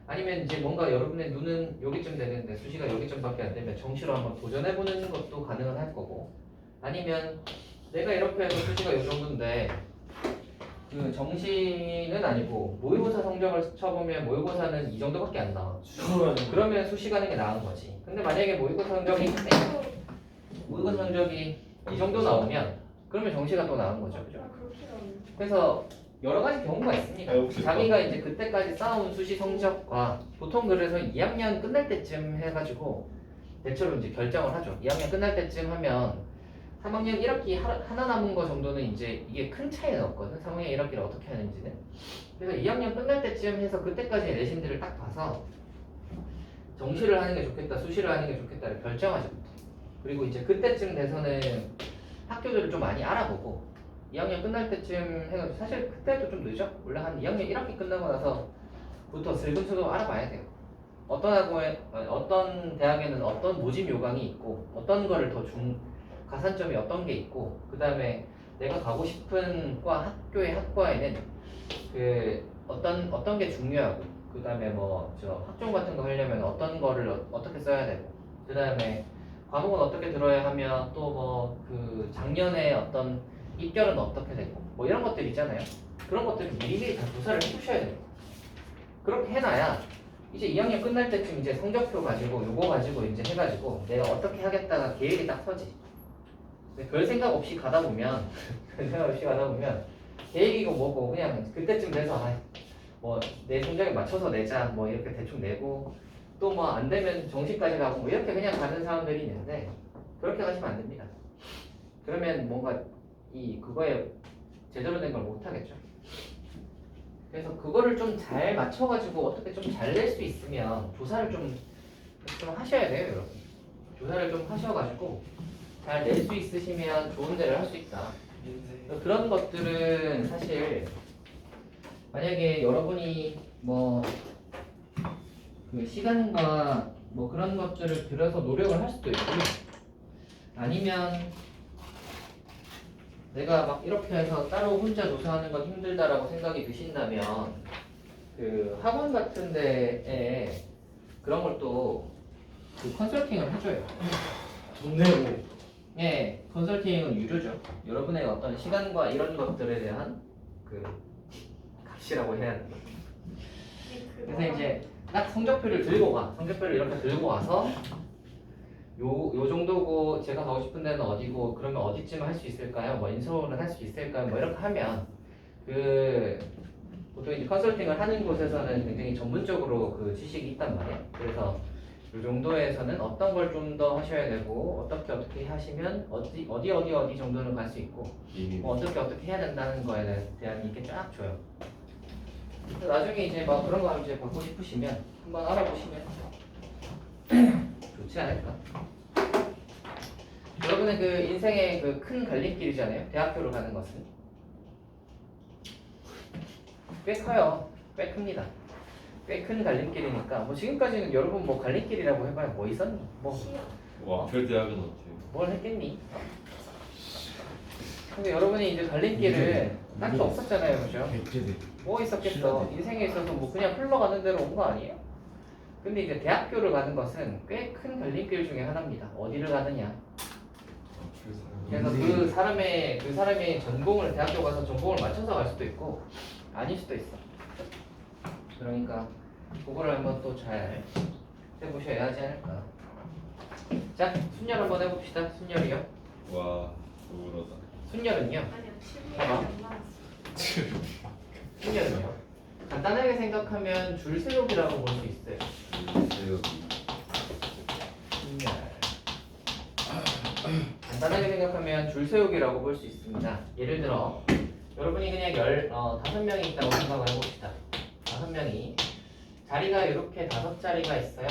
A: 아니면 이제 뭔가 여러분의 눈은 여기쯤 되는데 수시가 여기쯤밖에 안 되면 정시로 한번 도전해보는 것도 가능은 할 거고, 아니면 내가 이렇게 해서 수시가 이 정도인데 그 정시는 아니고 모의고사 성적을 쳐보면 모의고사는 이 정도밖에 안 나와. 그러면 수시 가는 게 나은 거지. 근데 만약에 모의고사 성적이 이 정도 나오면 그러면 정시가 또 나은 거죠, 그죠?
C: 그렇게 나오네.
A: 그래서 여러 가지 경우가 있습니다.
B: 혹시
A: 자기가 이제 그때까지 쌓아온 수시 성적과 보통 그래서 2학년 끝날 때쯤 해가지고 대체로 이제 결정을 하죠. 2학년 끝날 때쯤 하면 3학년 1학기 하나 남은 거 정도는 이제 이게 큰 차이는 없거든. 3학년 1학기를 어떻게 하는지는. 그래서 2학년 끝날 때쯤 해서 그때까지의 내신들을 딱 봐서 정시를 하는 게 좋겠다, 수시를 하는 게 좋겠다를 결정하죠. 그리고 이제 그때쯤 돼서는 학교들을 좀 많이 알아보고 2학년 끝날 때쯤 해가지고 사실 그때도 좀 늦어. 원래 한 2학년 1학기 끝나고 나서부터 슬금슬금 알아봐야 돼요. 어떤 대학에는 어떤 모집 요강이 있고 어떤 거를 더 가산점이 어떤 게 있고, 그 다음에 내가 가고 싶은 학교의 학과에는 그 어떤 게 중요하고, 그 다음에 뭐 저 학종 같은 거 하려면 어떤 거를 어떻게 써야 되고, 그 다음에 과목은 어떻게 들어야 하며, 또 뭐 그 작년에 어떤 입결은 어떻게 되고, 뭐 이런 것들 있잖아요. 그런 것들을 미리미리 다 조사를 해두셔야 돼요. 그렇게 해놔야 이제 2학년 끝날 때쯤 이제 성적표 가지고 요거 가지고 이제 해가지고 내가 어떻게 하겠다가 계획이 딱 서지. 근데 별 생각 없이 가다 보면 계획이고 뭐고 그냥 그때쯤 돼서 뭐 내 성적에 맞춰서 내자 뭐 이렇게 대충 내고, 또 뭐 안 되면 정시까지 가고 뭐 이렇게 그냥 가는 사람들이 있는데 그렇게 가시면 안 됩니다. 그러면 뭔가 그거에 제대로 된 걸 못 하겠죠. 그래서 그거를 좀 잘 맞춰가지고 어떻게 좀 잘 낼 수 있으면 조사를 좀 하셔야 돼요, 여러분. 조사를 좀 하셔가지고 잘 낼 수 있으시면 좋은 데를 할 수 있다. 그런 것들은 사실 만약에 여러분이 뭐 그 시간과 뭐 그런 것들을 들여서 노력을 할 수도 있고요. 아니면 내가 막 이렇게 해서 따로 혼자 조사하는 건 힘들다라고 생각이 드신다면 그 학원 같은 데에 그런 걸 또 그 컨설팅을 해줘요.
E: 돈 내고.
A: 예, 컨설팅은 유료죠. 여러분의 어떤 시간과 이런 것들에 대한 그 값이라고 해야 되나. 그래서 이제 딱 성적표를 이렇게 들고 와서 요 정도고 제가 가고 싶은 데는 어디고 그러면 어디쯤 할 수 있을까요? 뭐 인서울은 할 수 있을까요? 뭐 이렇게 하면 그 보통 이제 컨설팅을 하는 곳에서는 굉장히 전문적으로 그 지식이 있단 말이에요. 그래서 이 정도에서는 어떤 걸 좀 더 하셔야 되고 어떻게 하시면 어디 정도는 갈 수 있고 뭐 어떻게 해야 된다는 거에 대한 이게 쫙 줘요. 나중에 이제 막 그런 거 이제 받고 싶으시면 한번 알아보시면 좋지 않을까. 여러분의 그 인생의 그 큰 갈림길이잖아요. 대학교로 가는 것은 꽤 커요. 꽤 큽니다. 꽤 큰 갈림길이니까 뭐 지금까지는 여러분 뭐 갈림길이라고 해봐야 뭐 있었니?
B: 와, 별 대학은 어때요?
A: 뭘 했겠니? 근데 여러분이 이제 갈림길을 딱히 없었잖아요, 그죠?
F: 백제대.
A: 뭐 있었겠어? 인생에 있어서 뭐 그냥 흘러가는 대로 온 거 아니에요? 근데 이제 대학교를 가는 것은 꽤 큰 갈림길 중에 하나입니다. 어디를 가느냐? 그래서 그 사람의 전공을 대학교 가서 전공을 맞춰서 갈 수도 있고 아닐 수도 있어. 그러니까 그거를 한번 또 잘 해보셔야 하지 않을까. 자, 순열 한번 해봅시다. 순열이요.
B: 와, 우울하다.
A: 순열은요.
C: 아니야, 7년이
A: 봐봐.
C: 안 나왔어.
A: 순열은요. 간단하게 생각하면 줄 세우기라고 볼 수 있어요. 간단하게 생각하면 줄 세우기라고 볼 수 있습니다. 예를 들어 여러분이 그냥 5명이 있다고 생각을 해봅시다. 5명이 자리가 이렇게 5자리가 있어요.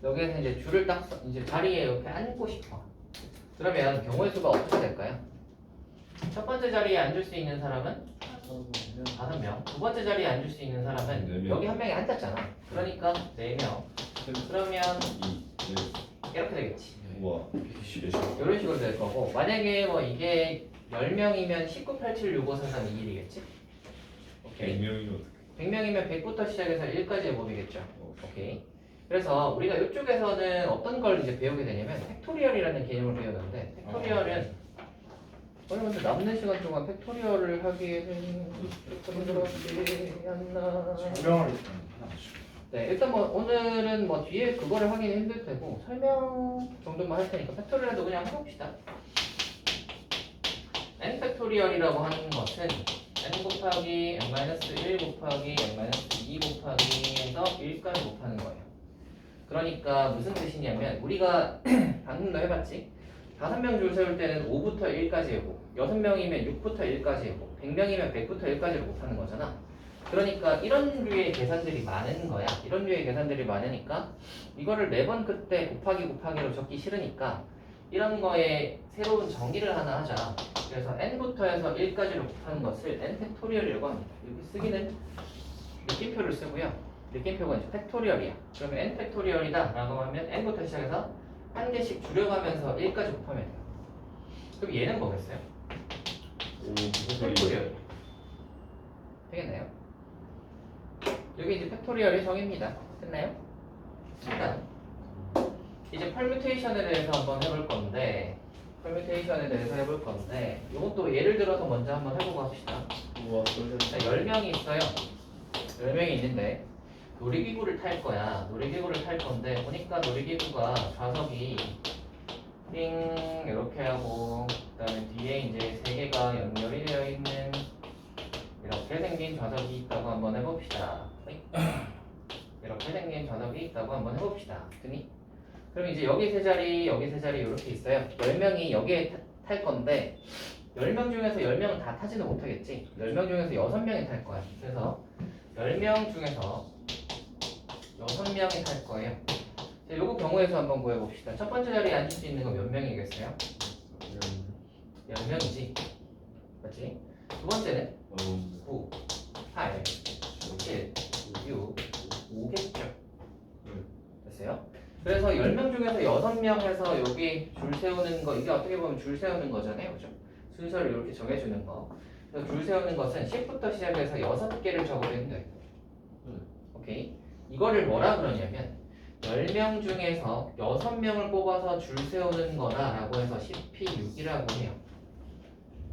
A: 여기에서 이제 줄을 딱 이제 자리에 이렇게 앉고 싶어. 그러면 경우의 수가 어떻게 될까요? 첫 번째 자리에 앉을 수 있는 사람은 5명. 두 번째 자리에 앉을 수 있는 사람은
B: 네 명.
A: 여기 한 명이 앉았잖아. 그러니까 4명. 그러면 이렇게 되겠지.
B: 우와.
A: 이런 식으로 될 거고, 만약에 뭐 이게 10명이면 19, 87, 65, 43, 21이겠지? 오케이.
B: 100명이면
A: 100명이면 100부터 시작해서 1까지의 범위겠죠. 오케이. 그래서 우리가 이쪽에서는 어떤 걸 이제 배우게 되냐면 팩토리얼이라는 개념을 배우는데, 팩토리얼은 여러분들 남는 시간 동안 팩토리얼을 하기 위해서는 그렇게 않나.
E: 설명을 일단 하나
A: 네, 일단 뭐 오늘은 뭐 뒤에 그거를 하기는 힘들 테고 설명 정도만 할 테니까 팩토리얼도 그냥 해봅시다. n 팩토리얼이라고 하는 것은 n 곱하기 n-1 곱하기 n-2 곱하기 해서 1까지 곱하는 거예요. 그러니까 무슨 뜻이냐면 우리가 방금도 해봤지? 5명 줄 세울 때는 5부터 1까지 해고 6명이면 6부터 1까지 해고 100명이면 100부터 1까지로 곱하는 거잖아. 그러니까 이런 류의 계산들이 많은 거야. 이런 류의 계산들이 많으니까 이거를 매번 그때 곱하기로 적기 싫으니까 이런 거에 새로운 정의를 하나 하자. 그래서 n부터 해서 1까지로 곱하는 것을 n 팩토리얼이라고 합니다. 여기 쓰기는 느낌표를 쓰고요. 느낌표가 이제 팩토리얼이야. 그러면 n 팩토리얼이다 라고 하면 n부터 시작해서 한 개씩 줄여가면서 1까지 곱하면 돼요. 그럼 얘는 뭐겠어요? 팩토리얼 되겠나요? 여기 이제 팩토리얼의 정의입니다. 됐나요? 일단 이제 펄뮤테이션에 대해서 한번 해볼 건데 이것도 예를 들어서 먼저 한번 해보고 합시다.
B: 우와.
A: 10명이 있어요. 10명이 있는데 놀이기구를 탈 거야. 놀이기구를 탈 건데 보니까 놀이기구가 좌석이 띵 이렇게 하고 그다음에 뒤에 이제 3개가 연결이 되어 있는 이렇게 생긴 좌석이 있다고 한번 해봅시다. 이렇게 생긴 좌석이 있다고 한번 해봅시다. 그럼 이제 여기 3자리, 여기 3자리 이렇게 있어요. 10명이 여기에 탈 건데 10명 중에서 10명은 다 타지는 못하겠지. 10명 중에서 6명이 탈 거야. 그래서 10명 중에서 6명이 탈 거예요. 자, 요거 경우에서 한번 구해봅시다. 첫 번째 자리에 앉을 수 있는 건 몇 명이겠어요? 10명이지. 맞지? 두 번째는 9, 8, 7, 6, 5겠죠. 됐어요? 그래서 10명 중에서 6명 해서 여기 줄 세우는 거, 이게 어떻게 보면 줄 세우는 거잖아요. 그죠? 순서를 이렇게 정해주는 거. 그래서 줄 세우는 것은 10부터 시작해서 6개를 적으면 돼. 오케이? 이거를 뭐라 그러냐면 10명 중에서 6명을 뽑아서 줄 세우는 거다라고 해서 10p6이라고 해요.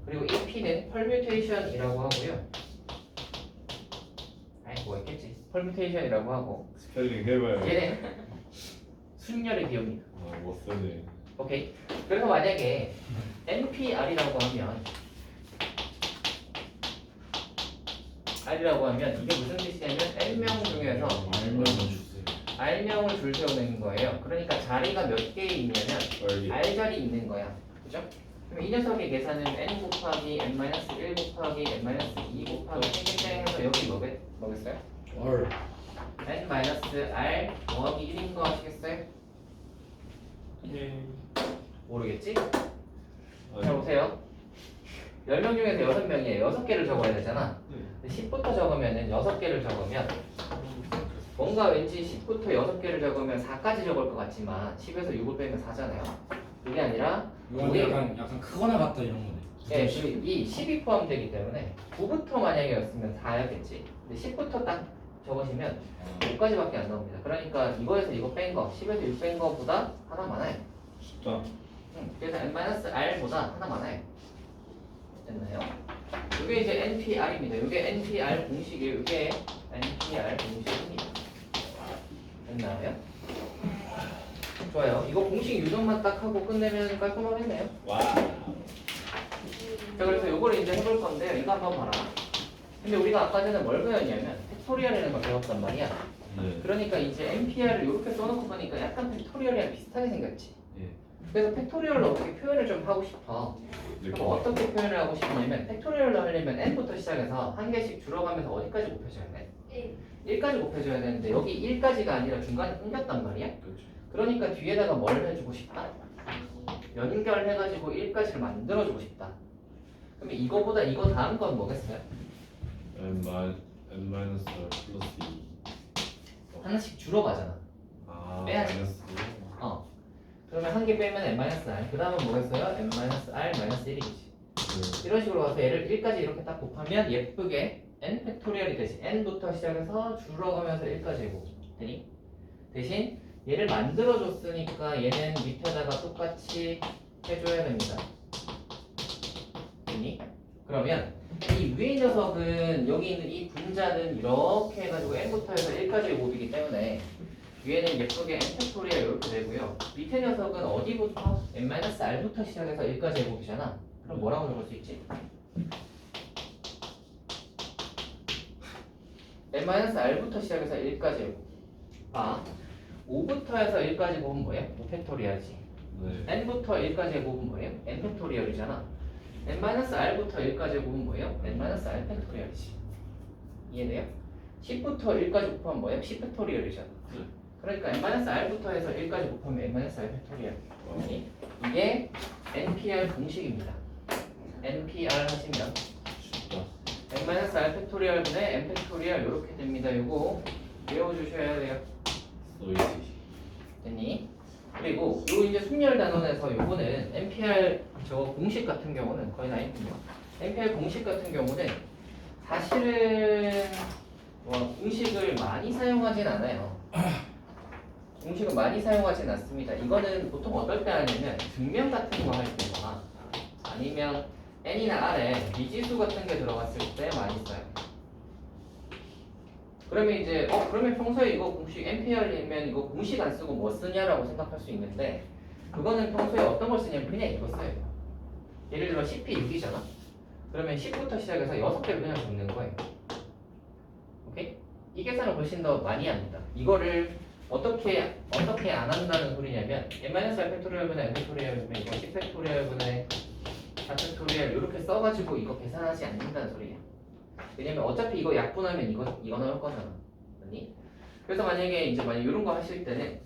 A: 그리고 이 p는 펄뮤테이션이라고 하고요. 아이 뭐 있겠지. 펄뮤테이션이라고 하고
B: 스펠링 해봐요.
A: 얘는 순열의 비용이다.
B: 못 쓰네.
A: 오케이. 그래서 만약에 NPR이라고 하면 이게 무슨 뜻이냐면 N명 중에서 R명을 줄 세우는 거예요. 그러니까 자리가 몇 개 있냐면 R자리 있는 거야. 그죠? 그럼 이 녀석의 계산은 N 곱하기 N-1 곱하기 N-2 곱하기 땡땡땡 해서 여기 뭐겠어요? N-R 더하기 1인 거 아시겠어요? 모르겠지? 자 보세요. 10명 중에서 6명이에요. 6개를 적어야 되잖아. 10부터 적으면은 6개를 적으면 뭔가 왠지 10부터 6개를 적으면 4까지 적을 것 같지만 10에서 6을 빼면 4잖아요. 그게 아니라
E: 이건 약간 크거나 같다 이런 거네.
A: 예, 이 10이 포함되기 때문에 9부터 만약에 였으면 4야겠지. 근데 10부터 딱 적으시면 5까지밖에 안 나옵니다. 그러니까 이거에서 이거 뺀 거, 10에서 6 뺀 거보다 하나 많아요.
B: 쉽다.
A: 그래서 N-R보다 하나 많아요. 됐나요? 이게 이제 NPR입니다. 이게 NPR 공식이에요. 이게 NPR 공식입니다. 됐나요? 좋아요. 이거 공식 유전만 딱 하고 끝내면 깔끔하겠네요.
B: 와.
A: 자, 그래서 이거를 이제 해볼 건데요. 이거 한번 봐라. 근데 우리가 아까 전에 뭘 배웠냐면 팩토리얼이라는 걸 배웠단 말이야.
B: 네.
A: 그러니까 이제 NPR을 이렇게 써놓고 보니까 약간 팩토리얼이랑 비슷하게 생겼지.
B: 예.
A: 그래서 팩토리얼로 어떻게 표현을 좀 하고 싶어. 그럼 어떻게 표현을 하고 싶냐면 팩토리얼로 하려면 n부터 시작해서 한 개씩 줄어가면서 어디까지 곱해줘야 돼? 1까지 곱해줘야 되는데 여기 1까지가 아니라 중간에 끊겼단 말이야.
B: 그렇죠.
A: 그러니까 뒤에다가 뭘 해주고 싶다? 연결해가지고 1까지를 만들어주고 싶다. 그러면 이거보다 이거 다음 건 뭐겠어요?
B: n 마이너스 플러스 2.
A: 하나씩 줄어가잖아.
B: 아
A: 빼야지.
B: 마이너스.
A: 그러면 한 개 빼면 n-r. 그 다음은 뭐겠어요? n-r-1이지.
B: 네.
A: 이런 식으로 가서 얘를 1까지 이렇게 딱 곱하면 예쁘게 n 팩토리얼이 되지. n부터 시작해서 줄어가면서 1까지 해보고 되니? 대신 얘를 만들어줬으니까 얘는 밑에다가 똑같이 해줘야 됩니다. 되니? 그러면 이 위의 녀석은 여기 있는 이 분자는 이렇게 해가지고 n부터 해서 1까지의 곱이기 때문에 위에는 예쁘게 n 팩토리얼 이렇게 되고요. 밑에 녀석은 어디부터? n-r부터 시작해서 1까지의 곱이잖아. 그럼 뭐라고 적을 수 있지? n-r부터 시작해서 1까지의 곱. 5부터 해서 1까지 곱은 뭐예요? 5팩토리얼이지.
B: 네.
A: n부터 1까지의 곱은 뭐예요? n 팩토리얼이잖아. n-r부터 1까지의 곱은 뭐예요? n-r 팩토리얼이지. 이해돼요? 10부터 1까지 곱하면 뭐예요? 10 팩토리얼이잖아.
B: 네.
A: 그러니까 n-r부터 해서 1까지 곱하면 n-r 팩토리얼. 이게 NPR 공식입니다. NPR 하시면
B: 쉽다.
A: n-r 팩토리얼 분의 n 팩토리얼 이렇게 됩니다. 이거 외워주셔야 돼요.
B: 소이지.
A: 됐니? 그리고 요 이제 순열 단원에서 요거는 NPR 저 공식 같은 경우는 거의 나있군요. NPR 공식 같은 경우는 사실은 공식을 많이 사용하진 않아요. 공식은 많이 사용하진 않습니다. 이거는 보통 어떨 때 하냐면 증명 같은 거 할 때나 아니면 n이나 r에 미지수 같은 게 들어갔을 때 많이 써요. 그러면 이제 그러면 평소에 이거 공식 NPR이면 이거 공식 안 쓰고 뭐 쓰냐라고 생각할 수 있는데 그거는 평소에 어떤 걸 쓰냐면 그냥 이거 써요. 예를 들어 10이 6이잖아. 그러면 10부터 시작해서 6개를 그냥 적는 거예요. 오케이? 이 계산을 훨씬 더 많이 합니다. 이거를 어떻게 안 한다는 소리냐면 n-r 팩토리얼분의 n 팩토리얼분의 이거 10 팩토리얼분의 4 팩토리얼 이렇게 써가지고 이거 계산하지 않는다는 소리예요. 왜냐면 어차피 이거 약분하면 이거 나올 거잖아. 아니? 그래서 만약에 이런 거 하실 때는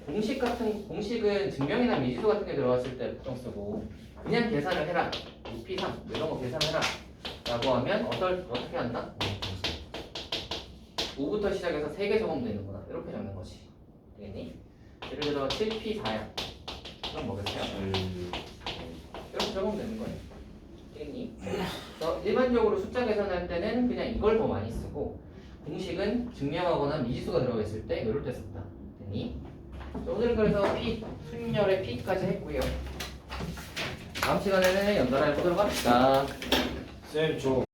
A: 공식은 증명이나 미지수 같은 게 들어갔을 때 보통 쓰고 그냥 계산을 해라. 6P3 이런 거 계산해라. 라고 하면 어떻게 한다? 5부터 시작해서 3개 적으면 되는구나. 이렇게 적는 거지. 되겠니? 예를 들어 7P4야. 그럼 뭐겠어요? 이렇게 적으면 되는 거예요. 되겠니? 그래서 일반적으로 숫자 계산할 때는 그냥 이걸 더 많이 쓰고 공식은 증명하거나 미지수가 들어가 있을 때 이럴 때 쓴다. 되니? 자, 오늘은 그래서 P, 순열의 P까지 했고요. 다음 시간에는 연달아 해보도록 합시다.
E: 쌤, 저